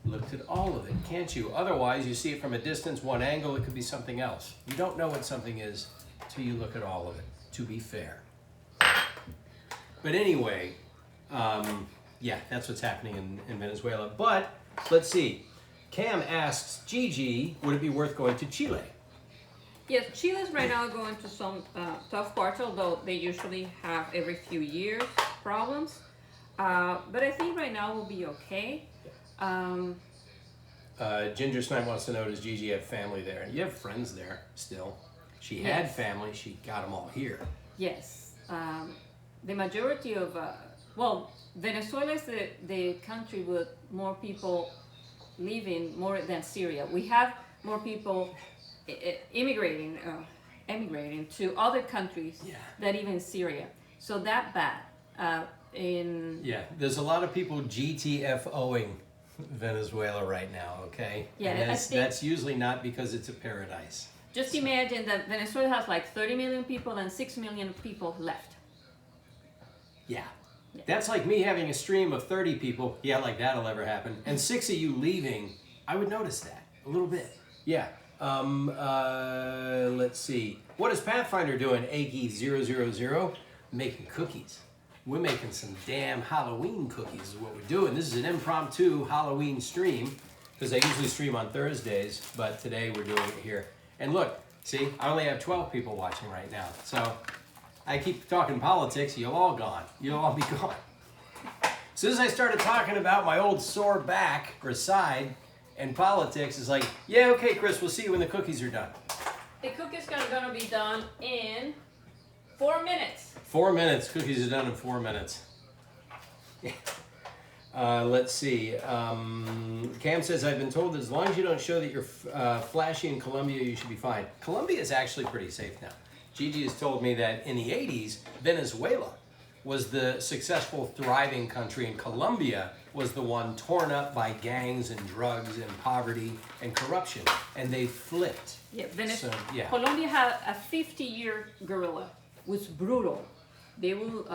looked at all of it, can't you? Otherwise, you see it from a distance, one angle, it could be something else. You don't know what something is till you look at all of it, to be fair. But anyway, yeah, that's what's happening in Venezuela. But let's see. Cam asks, Gigi, would it be worth going to Chile? Yes, Chile's right now going through some tough parts, although they usually have every few years problems. But I think right now we'll be okay. Ginger Snipe wants to know, does Gigi have family there? You have friends there still. She had Yes. family, she got them all here. Yes. The majority of, well, Venezuela is the country with more people living more than Syria. We have more people emigrating to other countries than even Syria. So that bad. Yeah, there's a lot of people GTFOing Venezuela right now, okay? Yeah, and I think- that's usually not because it's a paradise. Just imagine that Venezuela has like 30 million people and 6 million people left. Yeah. That's like me having a stream of 30 people. Yeah, like that'll ever happen. And 6 of you leaving, I would notice that a little bit. Yeah. Let's see. What is Pathfinder doing? Aggie000 making cookies. We're making some damn Halloween cookies is what we're doing. This is an impromptu Halloween stream. because I usually stream on Thursdays, but today we're doing it here. And look, see, I only have 12 people watching right now. So I keep talking politics, you'll all gone. You'll all be gone. As soon as I started talking about my old sore back or side and politics, it's like, yeah, okay, Chris, we'll see you when the cookies are done. The cookies are gonna be done in 4 minutes. 4 minutes. Cookies are done in 4 minutes. Let's see. Cam says, I've been told that as long as you don't show that you're flashy in Colombia, you should be fine. Colombia is actually pretty safe now. Gigi has told me that in the 80s, Venezuela was the successful, thriving country, and Colombia was the one torn up by gangs and drugs and poverty and corruption, and they flipped. Yeah, Yeah. Colombia had a 50-year guerrilla. It was brutal. They will,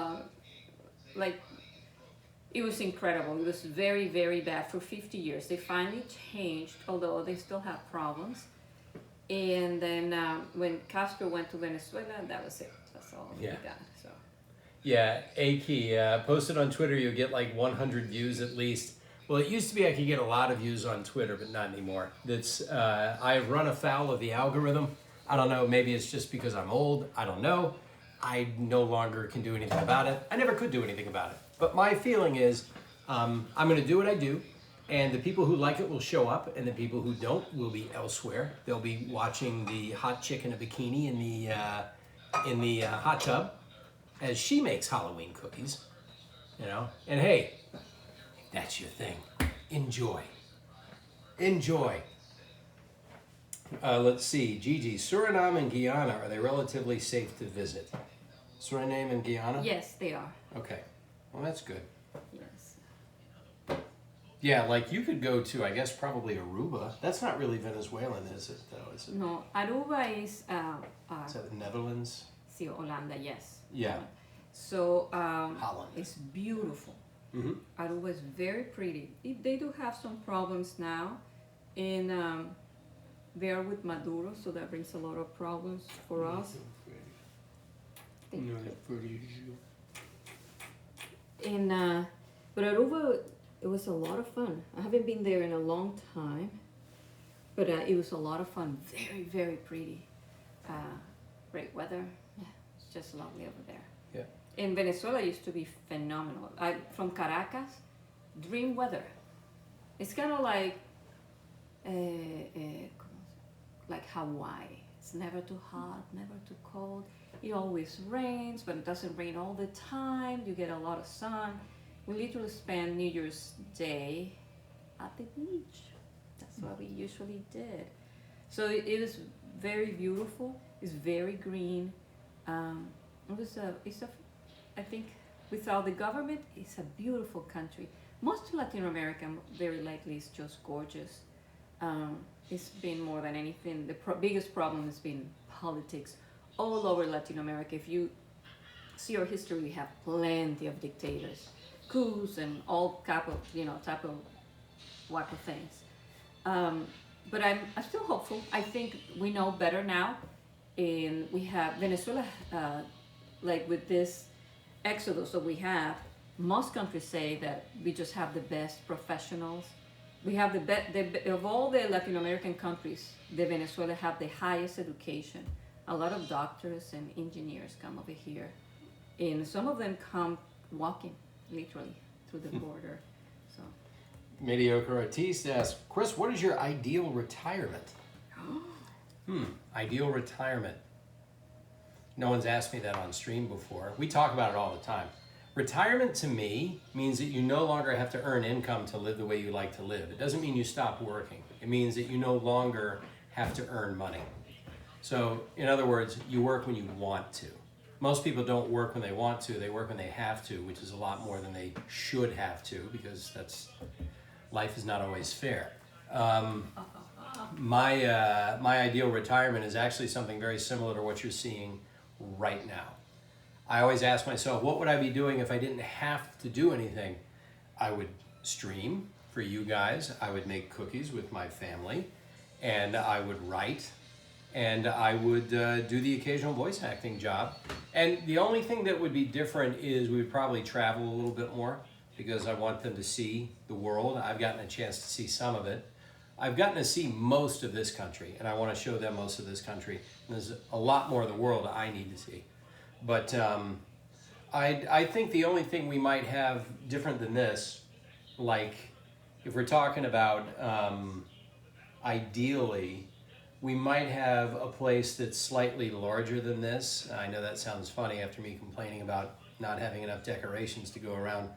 it was incredible. It was very, very bad for 50 years. They finally changed, although they still have problems. And then when Castro went to Venezuela, that was it. That's all he got. So. Yeah, Aki, posted on Twitter, you'll get like 100 views at least. Well, it used to be I could get a lot of views on Twitter, but not anymore. That's I've run afoul of the algorithm. I don't know, maybe it's just because I'm old. I don't know. I no longer can do anything about it. I never could do anything about it. But my feeling is I'm going to do what I do, and the people who like it will show up, and the people who don't will be elsewhere. They'll be watching the hot chick in a bikini in the hot tub as she makes Halloween cookies, you know. And hey, if that's your thing, enjoy. Enjoy. Let's see, Gigi, Suriname and Guyana, are they relatively safe to visit? Suriname and Guyana? Yes, they are. Okay, well that's good. Yes. Yeah, like you could go to, I guess, probably Aruba. That's not really Venezuelan, is it, though? Is it? No, Aruba is... Is that the Netherlands? Sí, Holanda, yes. Yeah. So Holland. it's beautiful. Mm-hmm. Aruba is very pretty. They do have some problems now, and they are with Maduro, so that brings a lot of problems for us. And but Aruba, it was a lot of fun. I haven't been there in a long time, but it was a lot of fun. Very, very pretty. Great weather. Yeah, it's just lovely over there. Yeah. And Venezuela used to be phenomenal. From Caracas, dream weather. It's kind of like Hawaii. It's never too hot, never too cold. It always rains, but it doesn't rain all the time. You get a lot of sun. We literally spend New Year's Day at the beach. That's what we usually did. So it was very beautiful. It's very green. I think without the government, it's a beautiful country. Most of Latin America, very likely, is just gorgeous. It's been more than anything. The biggest problem has been politics all over Latin America. If you see our history, we have plenty of dictators, coups, and all type of wacky things. But I'm still hopeful. I think we know better now, and we have Venezuela, like with this exodus that we have. Most countries say that we just have the best professionals. We have of all the Latin American countries, the Venezuela have the highest education. A lot of doctors and engineers come over here, and some of them come walking, literally, through the border. So, Mediocre Artiste asks, Chris, what is your ideal retirement? Ideal retirement. No one's asked me that on stream before. We talk about it all the time. Retirement to me means that you no longer have to earn income to live the way you like to live. It doesn't mean you stop working. It means that you no longer have to earn money. So, in other words, you work when you want to. Most people don't work when they want to, they work when they have to, which is a lot more than they should have to, because life is not always fair. My ideal retirement is actually something very similar to what you're seeing right now. I always ask myself, what would I be doing if I didn't have to do anything? I would stream for you guys, I would make cookies with my family, and I would write, and I would do the occasional voice acting job. And the only thing that would be different is we would probably travel a little bit more, because I want them to see the world. I've gotten a chance to see some of it. I've gotten to see most of this country, and I want to show them most of this country. And there's a lot more of the world I need to see. But I think the only thing we might have different than this, like if we're talking about ideally, we might have a place that's slightly larger than this. I know that sounds funny after me complaining about not having enough decorations to go around.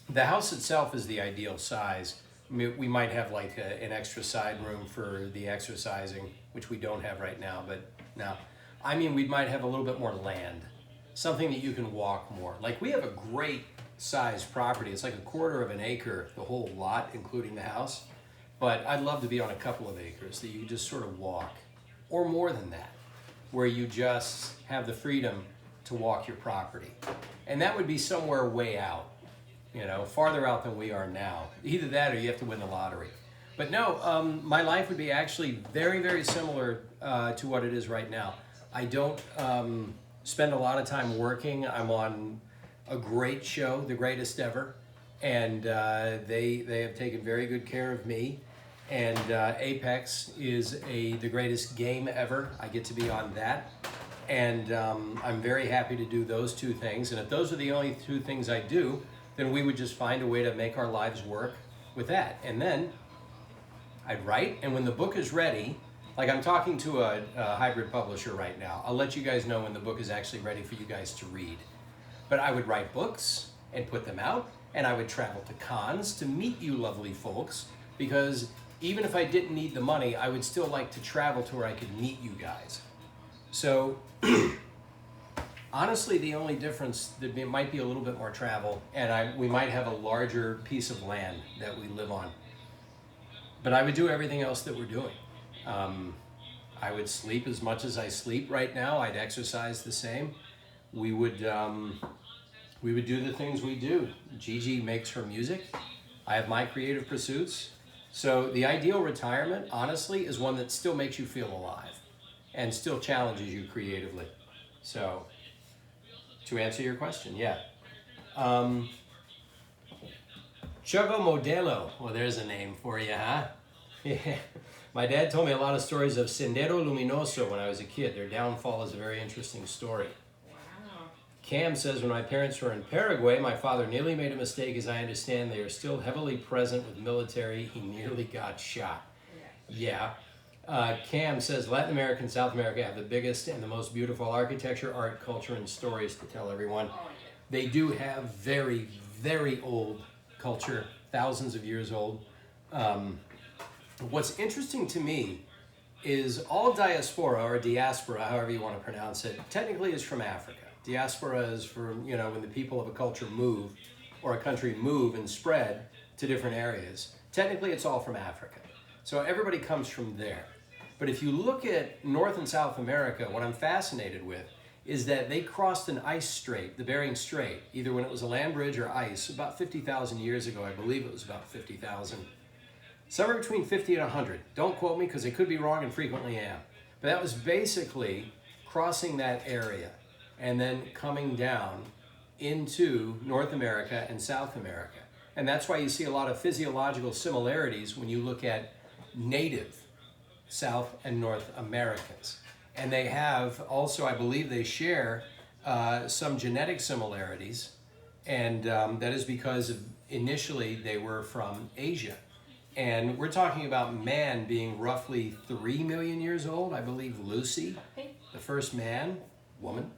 The house itself is the ideal size. We might have like an extra side room for the exercising, which we don't have right now, but now, I mean, we might have a little bit more land, something that you can walk more. Like we have a great size property. It's like 1/4 of an acre, the whole lot, including the house. But I'd love to be on a couple of acres that you just sort of walk, or more than that, where you just have the freedom to walk your property. And that would be somewhere way out, you know, farther out than we are now. Either that or you have to win the lottery. But no, my life would be actually very, very similar to what it is right now. I don't spend a lot of time working. I'm on a great show, the greatest ever. And they have taken very good care of me. And Apex is the greatest game ever. I get to be on that. And I'm very happy to do those two things. And if those are the only two things I do, then we would just find a way to make our lives work with that. And then I'd write, and when the book is ready, like I'm talking to a hybrid publisher right now. I'll let you guys know when the book is actually ready for you guys to read. But I would write books and put them out, and I would travel to cons to meet you lovely folks, because even if I didn't need the money, I would still like to travel to where I could meet you guys. So honestly, the only difference, there might be a little bit more travel, and we might have a larger piece of land that we live on. But I would do everything else that we're doing. I would sleep as much as I sleep right now. I'd exercise the same. We would do the things we do. Gigi makes her music. I have my creative pursuits. So the ideal retirement, honestly, is one that still makes you feel alive and still challenges you creatively. So to answer your question, yeah. Chogo Modelo. Well, there's a name for you, huh? Yeah. My dad told me a lot of stories of Sendero Luminoso when I was a kid. Their downfall is a very interesting story. Cam says, when my parents were in Paraguay, my father nearly made a mistake. As I understand, they are still heavily present with military. He nearly got shot. Yeah. Cam says, Latin America and South America have the biggest and the most beautiful architecture, art, culture, and stories to tell everyone. They do have very, very old culture, thousands of years old. What's interesting to me is all diaspora, or diaspora, however you want to pronounce it, technically is from Africa. Diaspora is from, you know, when the people of a culture move, or a country move and spread to different areas. Technically, it's all from Africa. So everybody comes from there. But if you look at North and South America, what I'm fascinated with is that they crossed an ice strait, the Bering Strait, either when it was a land bridge or ice, about 50,000 years ago. I believe it was about 50,000. Somewhere between 50 and 100. Don't quote me, because I could be wrong and frequently am. But that was basically crossing that area and then coming down into North America and South America. And that's why you see a lot of physiological similarities when you look at native South and North Americans. And they have also, I believe they share some genetic similarities. And that is because initially they were from Asia. And we're talking about man being roughly 3 million years old. I believe Lucy, the first woman,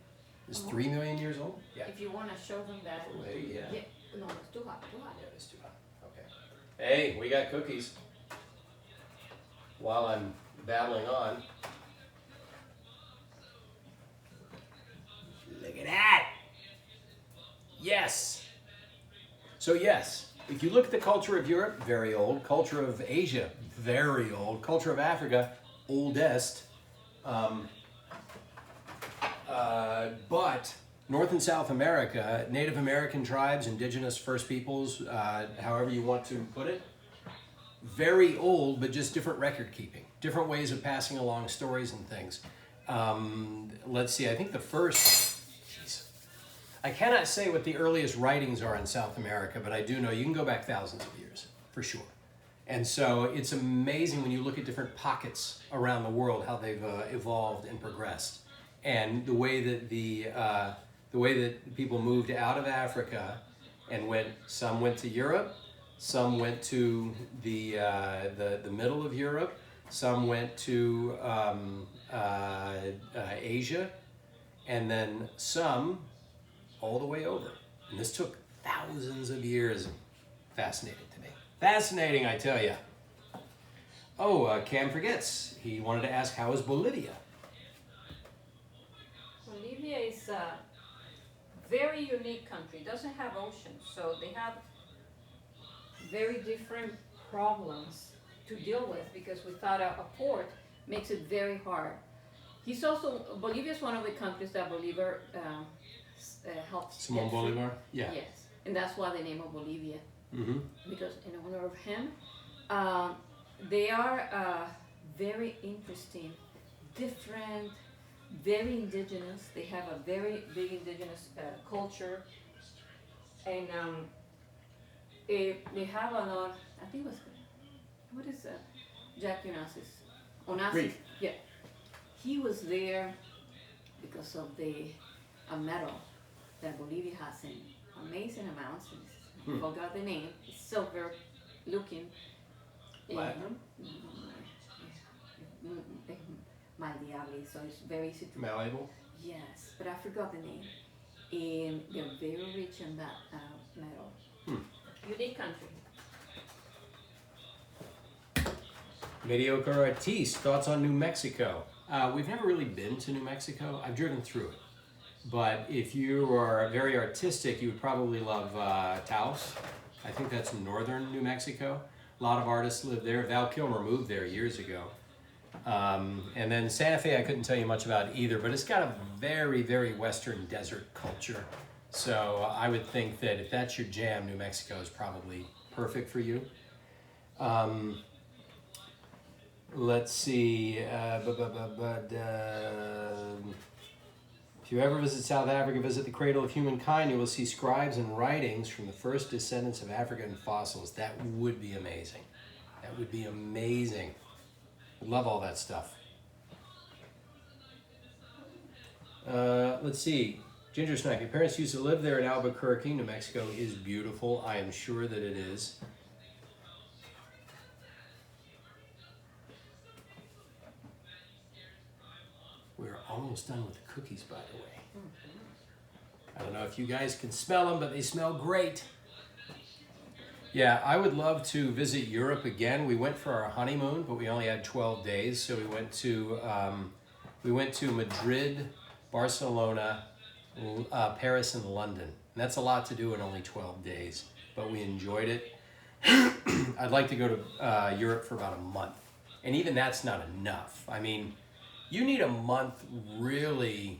is 3 million years old. Yeah. If you want to show them that. Yeah. No, it's too hot, too hot. Yeah, it's too hot. Okay. Hey, we got cookies. While I'm babbling on. Look at that. Yes. So yes. If you look at the culture of Europe, very old. Culture of Asia, very old. Culture of Africa, oldest. But North and South America, Native American tribes, indigenous First Peoples, however you want to put it, very old, but just different record keeping, different ways of passing along stories and things. Let's see, I think the first, I cannot say what the earliest writings are in South America, but I do know you can go back thousands of years, for sure. And so it's amazing when you look at different pockets around the world how they've evolved and progressed, and the way that people moved out of Africa and some went to Europe, some went to the middle of Europe, some went to Asia, and then some all the way over. And this took thousands of years. Fascinating to me. Fascinating, I tell you. Oh, Cam forgets. He wanted to ask, how is Bolivia? Bolivia is a very unique country. It doesn't have oceans, so they have very different problems to deal with, because without a port makes it very hard. Bolivia is one of the countries that Bolivar helped. Simon Bolivar? Yeah. Yes, and that's why the name of Bolivia, because in honor of him. They are very interesting, different, very indigenous. They have a very big indigenous culture, and they have another. I think it was what is Jack Onassis? Greek. Yeah, he was there because of the metal that Bolivia has in amazing amounts. I forgot the name. It's silver looking. Platinum? Malleable, so it's very easy to. Malleable? Yes, but I forgot the name. And they're very rich in that metal. Unique country. Mediocre Artiste, thoughts on New Mexico? We've never really been to New Mexico. I've driven through it. But if you are very artistic, you would probably love Taos. I think that's northern New Mexico. A lot of artists live there. Val Kilmer moved there years ago. And then Santa Fe, I couldn't tell you much about either, but it's got a very, very Western desert culture. So I would think that if that's your jam, New Mexico is probably perfect for you. Let's see. If you ever visit South Africa, visit the cradle of humankind, you will see scribes and writings from the first descendants of African fossils. That would be amazing. That would be amazing. I love all that stuff. Let's see. Ginger Snack, your parents used to live there in Albuquerque. New Mexico is beautiful. I am sure that it is. We're almost done with the cookies, by the way. I don't know if you guys can smell them, but they smell great. Yeah, I would love to visit Europe again. We went for our honeymoon, but we only had 12 days, so we went to Madrid, Barcelona, Paris, and London. And that's a lot to do in only 12 days, but we enjoyed it. I'd like to go to Europe for about a month, and even that's not enough. I mean, you need a month really,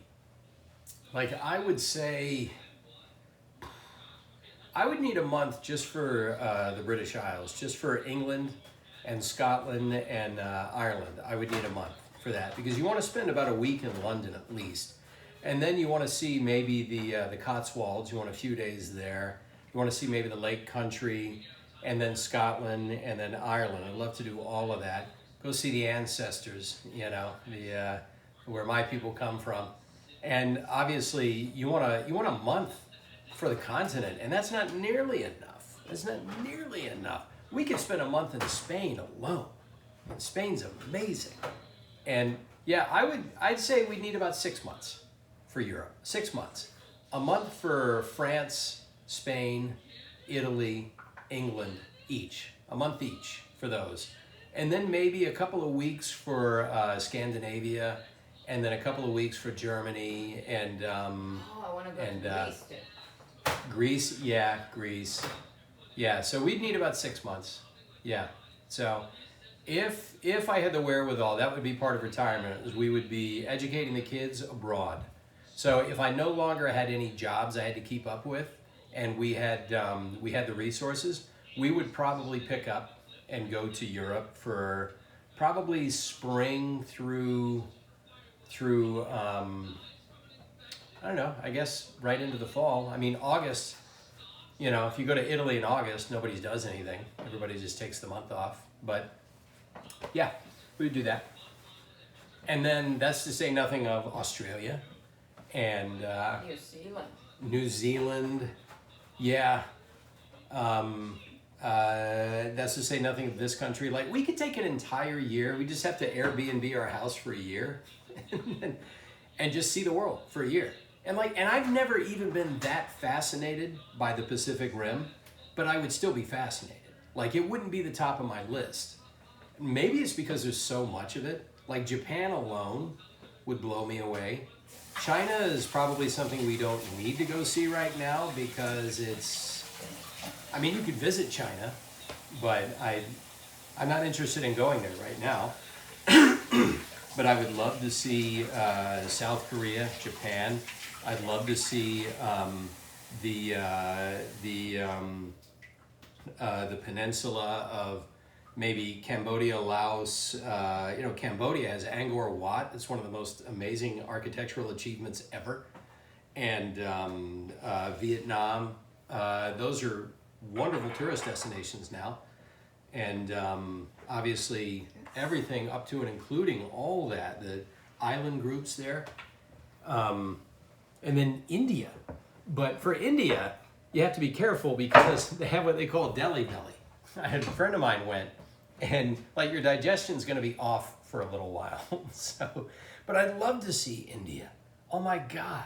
like I would say, I would need a month just for the British Isles, just for England and Scotland and Ireland. I would need a month for that, because you want to spend about a week in London at least. And then you want to see maybe the Cotswolds, you want a few days there. You want to see maybe the Lake Country, and then Scotland, and then Ireland. I'd love to do all of that. Go see the ancestors, you know, where my people come from. And obviously you want a month for the continent, and that's not nearly enough. That's not nearly enough. We could spend a month in Spain alone. And Spain's amazing. And yeah, I'd say we'd need about 6 months for Europe. 6 months. A month for France, Spain, Italy, England each. A month each for those. And then maybe a couple of weeks for Scandinavia, and then a couple of weeks for Germany, and I want to go to Greece too. Greece, yeah, Greece. Yeah, so we'd need about 6 months. Yeah. So if I had the wherewithal, that would be part of retirement, is we would be educating the kids abroad. So if I no longer had any jobs I had to keep up with, and we had the resources, we would probably pick up and go to Europe for probably spring through I don't know, I guess right into the fall. I mean, August You know, if you go to Italy in August, nobody does anything. Everybody just takes the month off. But yeah, we would do that. And then that's to say nothing of Australia and New Zealand. New Zealand. Yeah. That's to say nothing of this country. Like, we could take an entire year. We just have to Airbnb our house for a year and just see the world for a year. And I've never even been that fascinated by the Pacific Rim, but I would still be fascinated. Like, it wouldn't be the top of my list. Maybe it's because there's so much of it. Like, Japan alone would blow me away. China is probably something we don't need to go see right now because I mean, you could visit China, but I'm not interested in going there right now. But I would love to see South Korea, Japan. I'd love to see the peninsula of maybe Cambodia, Laos. Cambodia has Angkor Wat. It's one of the most amazing architectural achievements ever. And Vietnam. Those are wonderful tourist destinations now. And obviously everything up to and including all that, the island groups there. And then India. But for India, you have to be careful because they have what they call Delhi belly. I had a friend of mine went, and like your digestion's going to be off for a little while. But I'd love to see India. Oh my God.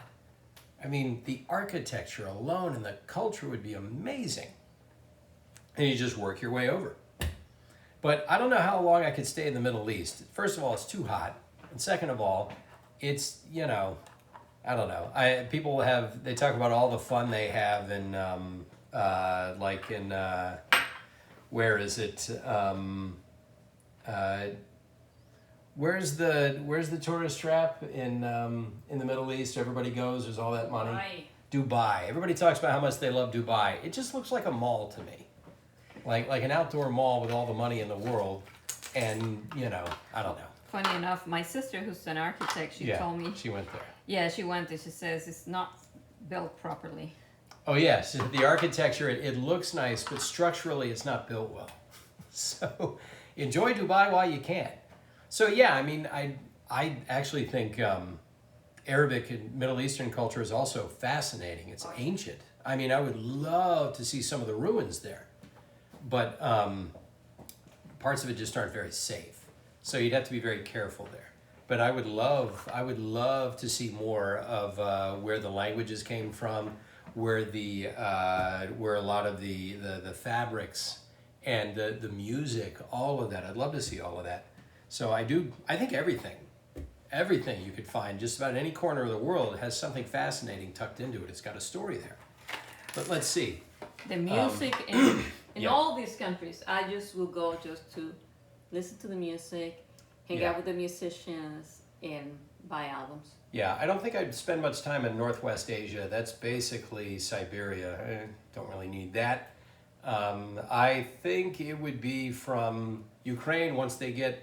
I mean, the architecture alone and the culture would be amazing. And you just work your way over. But I don't know how long I could stay in the Middle East. First of all, it's too hot. And second of all, it's, I don't know. They talk about all the fun they have in, where is it? Where's the tourist trap in the Middle East? Everybody goes. There's all that money. Dubai. Everybody talks about how much they love Dubai. It just looks like a mall to me, like an outdoor mall with all the money in the world. And I don't know. Funny enough, my sister, who's an architect, she told me. She went there. Yeah, she went there. She says it's not built properly. Oh yes, the architecture, it looks nice, but structurally it's not built well. So enjoy Dubai while you can. So yeah, I mean, I actually think Arabic and Middle Eastern culture is also fascinating. It's ancient. I mean, I would love to see some of the ruins there, but parts of it just aren't very safe. So you'd have to be very careful there. But I would love to see more of where the languages came from, where a lot of the fabrics and the music, all of that. I'd love to see all of that. So I think everything you could find, just about any corner of the world has something fascinating tucked into it. It's got a story there. But let's see. The music in all these countries, I just will go just to listen to the music, hang out with the musicians, and buy albums. Yeah, I don't think I'd spend much time in Northwest Asia. That's basically Siberia. I don't really need that. I think it would be from Ukraine once they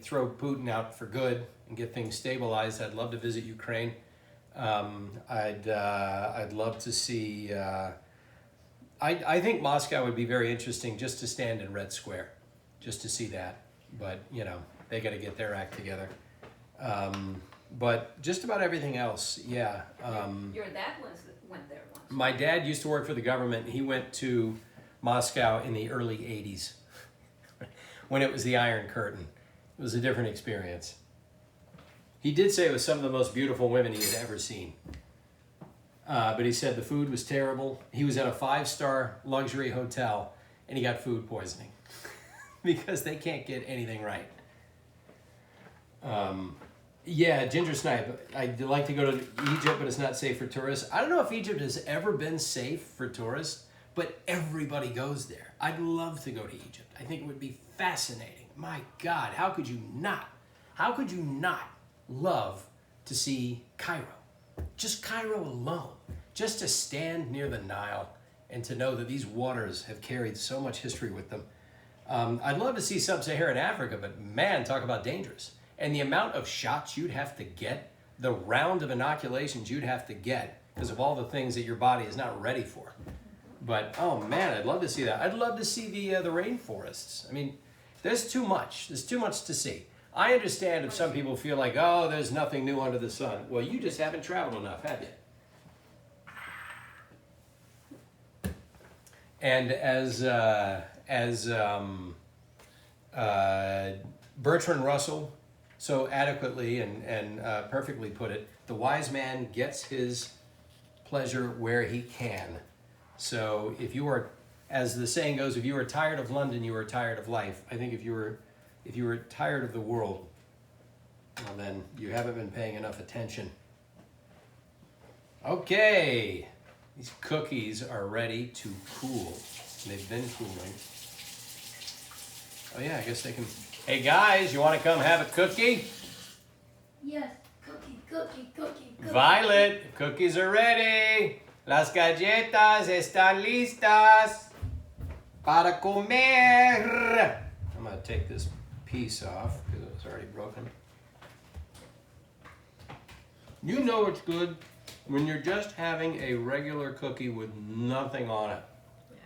throw Putin out for good and get things stabilized. I'd love to visit Ukraine. I'd love to see. I think Moscow would be very interesting just to stand in Red Square, just to see that. But they got to get their act together. But just about everything else, yeah. Your dad went there once. My dad used to work for the government. He went to Moscow in the early 80s when it was the Iron Curtain. It was a different experience. He did say it was some of the most beautiful women he had ever seen. But he said the food was terrible. He was at a 5-star luxury hotel and he got food poisoning because they can't get anything right. Yeah, Ginger Snipe. I'd like to go to Egypt, but it's not safe for tourists. I don't know if Egypt has ever been safe for tourists, but everybody goes there. I'd love to go to Egypt. I think it would be fascinating. My God, how could you not love to see Cairo? Just Cairo alone. Just to stand near the Nile and to know that these waters have carried so much history with them. I'd love to see sub-Saharan Africa, but man, talk about dangerous. And the amount of shots you'd have to get, the round of inoculations you'd have to get because of all the things that your body is not ready for. But oh man, I'd love to see that. I'd love to see the rainforests. I mean, there's too much. There's too much to see. I understand if some people feel like, oh, there's nothing new under the sun. Well, you just haven't traveled enough, have you? And as Bertrand Russell so adequately and perfectly put it, the wise man gets his pleasure where he can. So if you are, as the saying goes, if you are tired of London, you are tired of life. I think if you were tired of the world, well then you haven't been paying enough attention. Okay, these cookies are ready to cool. They've been cooling. Oh yeah, I guess they can. Hey guys, you want to come have a cookie? Yes, cookie. Violet, cookies are ready. Las galletas están listas para comer. I'm going to take this piece off because it was already broken. You know it's good when you're just having a regular cookie with nothing on it. Yeah.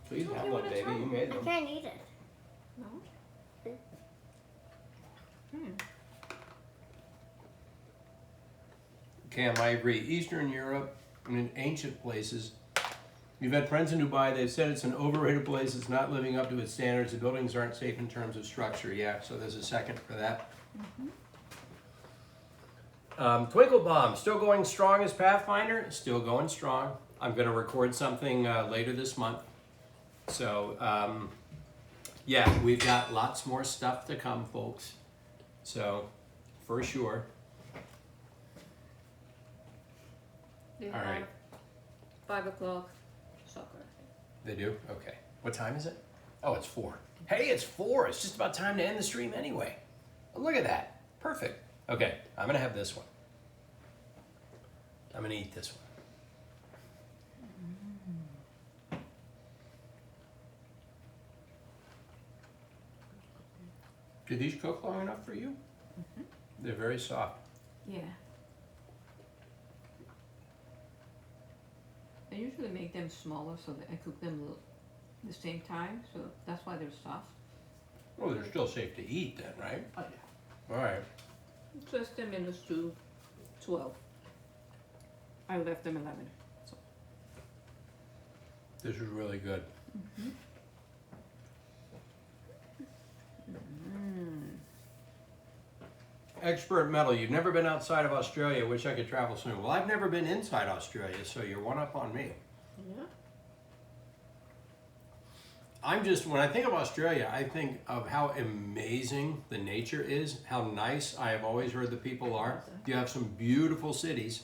Please Oh, have you one, wanna baby. try? You made I them. can't eat it. No? Cam, I agree. Eastern Europe and in ancient places, we've had friends in Dubai, they've said it's an overrated place, it's not living up to its standards, the buildings aren't safe in terms of structure. Yeah, so there's a second for that. Twinkle Bomb, still going strong as Pathfinder? Still going strong. I'm going to record something later this month. So, yeah, we've got lots more stuff to come, folks. So, for sure. They All right. have 5 o'clock soccer. They do? Okay. What time is it? Oh, it's 4. Hey, it's 4. It's just about time to end the stream anyway. Oh, look at that. Perfect. Okay, I'm going to have this one. I'm going to eat this one. Did these cook long enough for you? Mm-hmm. They're very soft. Yeah. I usually make them smaller so that I cook them the same time, so that's why they're soft. Well, they're still safe to eat then, right? Oh yeah. All right. Just 10 minutes to 12. I left them 11. So. This is really good. Expert Metal, you've never been outside of Australia. Wish I could travel soon. Well, I've never been inside Australia, so you're one up on me. Yeah. I'm just, when I think of Australia, I think of how amazing the nature is, how nice I have always heard the people are. You have some beautiful cities,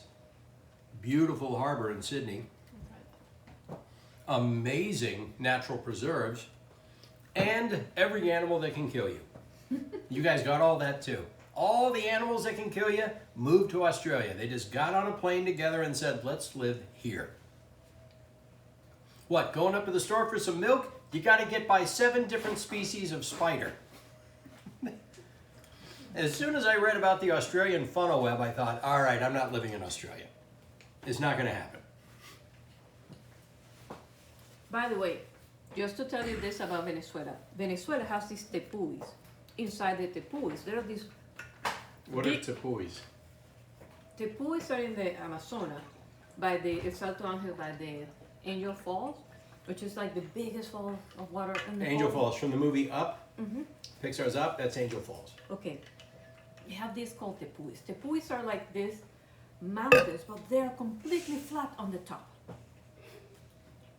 beautiful harbor in Sydney, amazing natural preserves, and every animal that can kill you. You guys got all that too. All the animals that can kill you moved to Australia. They just got on a plane together and said, let's live here. What, going up to the store for some milk? You got to get by 7 different species of spider. As soon as I read about the Australian funnel web, I thought, all right, I'm not living in Australia. It's not going to happen. By the way, just to tell you this about Venezuela. Venezuela has these tepuis. Inside the tepuis, there are these What are tepuis? tepuis are in the Amazonas, by the El Salto Ángel, by the Angel Falls, which is like the biggest fall of water in the Angel whole. Falls, from the movie Up. Mm-hmm. Pixar's Up, that's Angel Falls. Okay, we have these called tepuis. Tepuis are like these mountains, but they're completely flat on the top.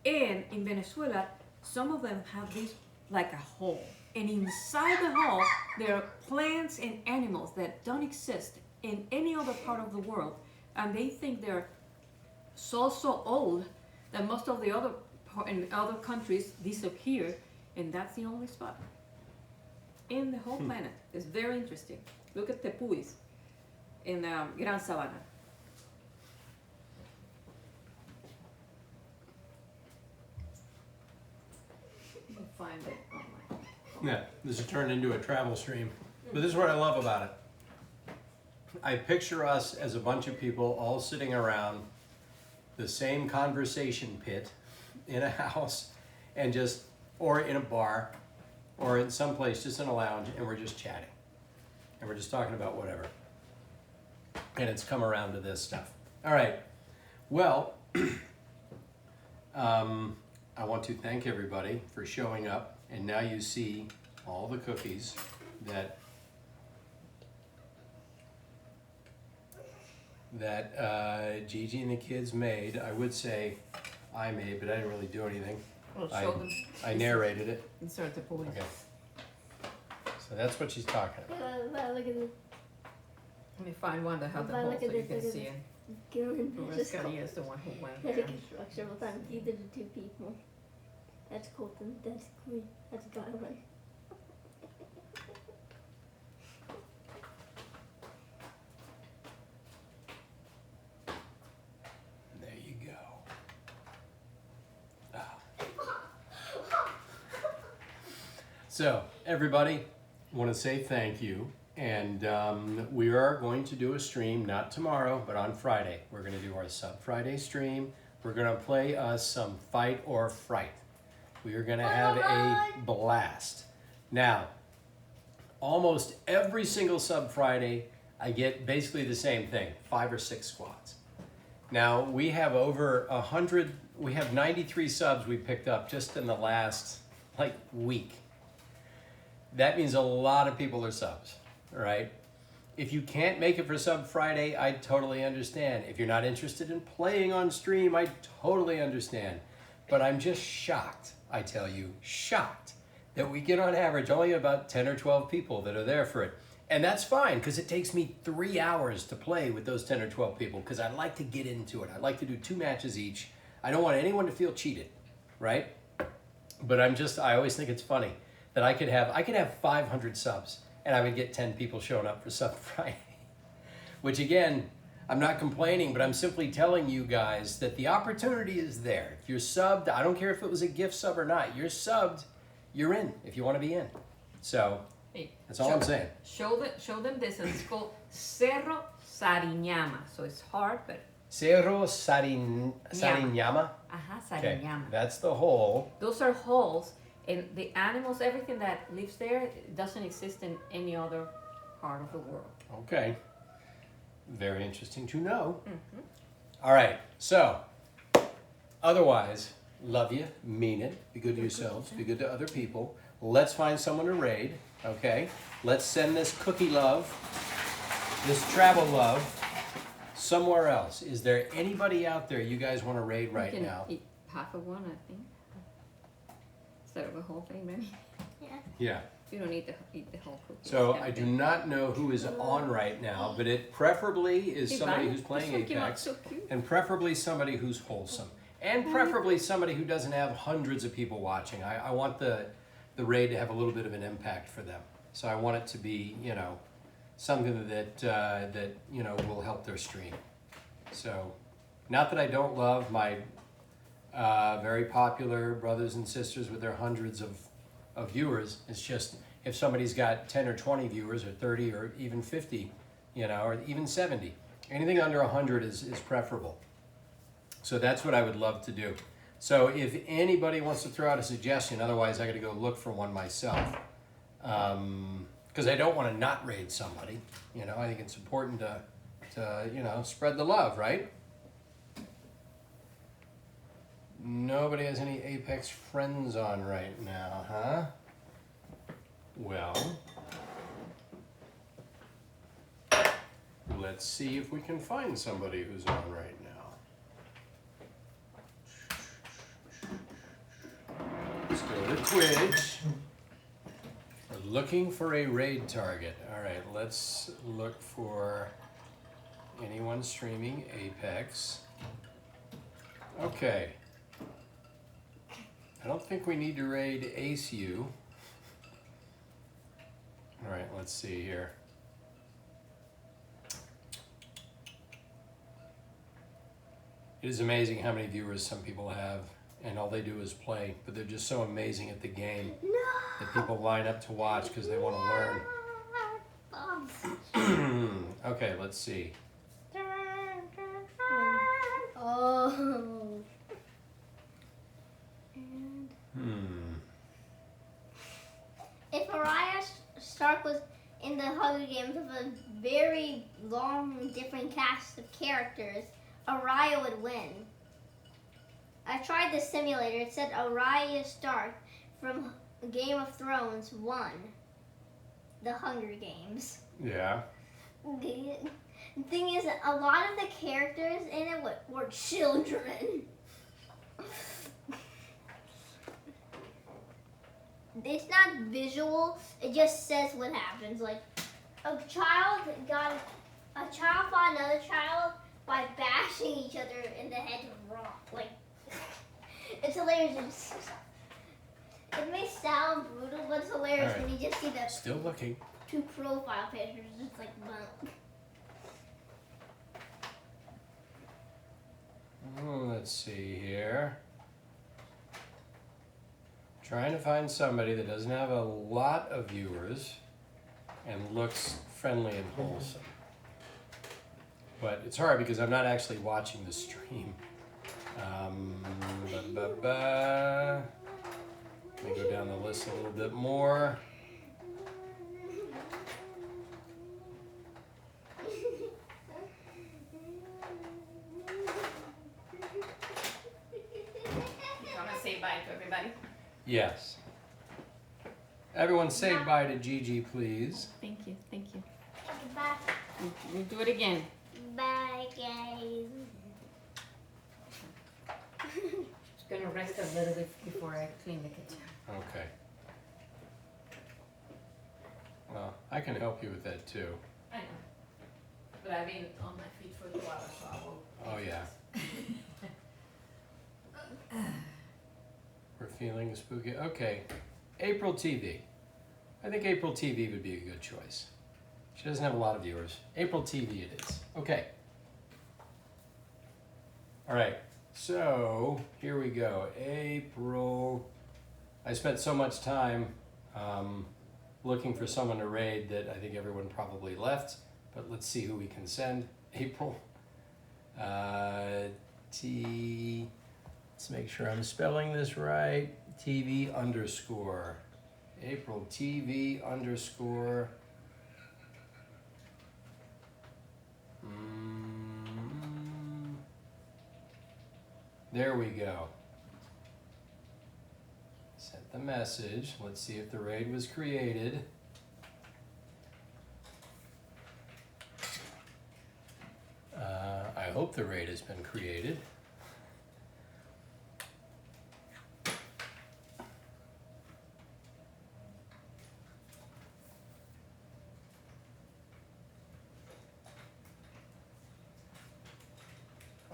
And in Venezuela, some of them have this like a hole. And inside the hole, there are plants and animals that don't exist in any other part of the world. And they think they're so old that most of the other in other countries disappear, and that's the only spot in the whole planet. It's very interesting. Look at tepuis in Gran Sabana. You can find it online. Yeah, this has turned into a travel stream. But this is what I love about it. I picture us as a bunch of people all sitting around the same conversation pit in a house and just, or in a bar, or in some place, just in a lounge, and we're just chatting. And we're just talking about whatever. And it's come around to this stuff. All right. Well, I want to thank everybody for showing up. And now you see all the cookies that Gigi and the kids made. I would say I made, but I didn't really do anything. Well, show them. I narrated it. Insert the point. Okay. So that's what she's talking about. Look at this. Let me find one that has the But hole look so at you this, can look at see this. it. Gilligan just Scotty is the one who went there. There's a construction of time. It's either the two people. That's Colton. That's Queen. That's Garland. There you go. Ah. So, everybody, want to say thank you. And we are going to do a stream, not tomorrow, but on Friday. We're going to do our Sub Friday stream. We're going to play us some Fight or Fright. We are going to have a blast. Now, almost every single Sub Friday, I get basically the same thing, 5 or 6 squads. Now, we have over 100, we have 93 subs we picked up just in the last, week. That means a lot of people are subs, right? If you can't make it for Sub Friday, I totally understand. If you're not interested in playing on stream, I totally understand. But I'm just shocked, I tell you, shocked that we get on average only about 10 or 12 people that are there for it. And that's fine, because it takes me 3 hours to play with those 10 or 12 people, because I like to get into it. I like to do 2 matches each. I don't want anyone to feel cheated, right? But I always think it's funny that I could have 500 subs, and I would get 10 people showing up for Sub Friday. Which again, I'm not complaining, but I'm simply telling you guys that the opportunity is there. If you're subbed, I don't care if it was a gift sub or not, you're subbed, you're in if you want to be in. So, Hey, that's all I'm saying. Show them this, and it's called Cerro Sariñama. So it's hard, but Cerro Sariñama. Okay, Sariñama. that's the hole. Those are holes, and the animals, everything that lives there, doesn't exist in any other part of the world. Okay. Very interesting to know. All right, so, otherwise, love you, mean it, be good to yourselves, be good to other people. Let's find someone to raid, okay? Let's send this cookie love, this travel love, somewhere else. Is there anybody out there you guys want to raid right You can now? eat half of one, I think. Instead of the whole thing, maybe. Yeah. You don't need to eat the whole cookie. So I do not know who is on right now, but it preferably is somebody who's playing Apex, and preferably somebody who's wholesome, and preferably somebody who doesn't have hundreds of people watching. I want the raid to have a little bit of an impact for them. So I want it to be, something that will help their stream. So, not that I don't love my very popular brothers and sisters with their hundreds of viewers. It's just if somebody's got 10 or 20 viewers, or 30, or even 50, or even 70, anything under 100 is preferable. So that's what I would love to do. So if anybody wants to throw out a suggestion, otherwise I got to go look for one myself, because I don't want to not raid somebody. I think it's important to spread the love, right? Nobody has any Apex friends on right now, huh? Well, let's see if we can find somebody who's on right now. Let's go to Twitch. We're looking for a raid target. All right, let's look for anyone streaming Apex. Okay. I don't think we need to raid ACU. All right, let's see here. It is amazing how many viewers some people have, and all they do is play, but they're just so amazing at the game that people line up to watch because they want to learn. Okay, let's see. Oh. And if Arya Stark was in the Hunger Games with a very long, different cast of characters, Arya would win. I tried the simulator. It said Arya Stark from Game of Thrones won the Hunger Games. Yeah. The thing is, a lot of the characters in it were children. It's not visual. It just says what happens. Like a child fought another child by bashing each other in the head with a rock. Like it's hilarious. It may sound brutal, but it's hilarious when you just see the Still looking. 2 profile pictures. Just like bump. Let's see here. Trying to find somebody that doesn't have a lot of viewers and looks friendly and wholesome. But it's hard because I'm not actually watching the stream. Let me go down the list a little bit more. Say bye to everybody. Yes. Everyone say bye to Gigi, please. Thank you. Bye. We'll do it again. Bye, guys. Just gonna rest a little bit before I clean the kitchen. Okay. Well, I can help you with that too. I know. But I've been on my feet for 2 hours, so I will. Oh yeah. We're feeling spooky. Okay. April TV. I think April TV would be a good choice. She doesn't have a lot of viewers. April TV it is. Okay. All right. So here we go. April. I spent so much time looking for someone to raid that I think everyone probably left. But let's see who we can send. April. T. Let's make sure I'm spelling this right. TV underscore. April TV underscore. There we go. Sent the message. Let's see if the raid was created. I hope the raid has been created.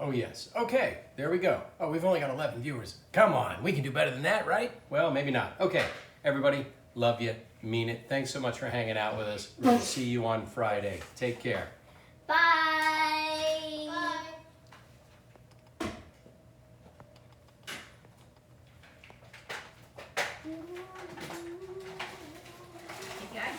Oh yes. Okay, there we go. Oh, we've only got 11 viewers. Come on, we can do better than that, right? Well, maybe not. Okay, everybody, love you, mean it. Thanks so much for hanging out with us. We'll see you on Friday. Take care. Bye. Okay.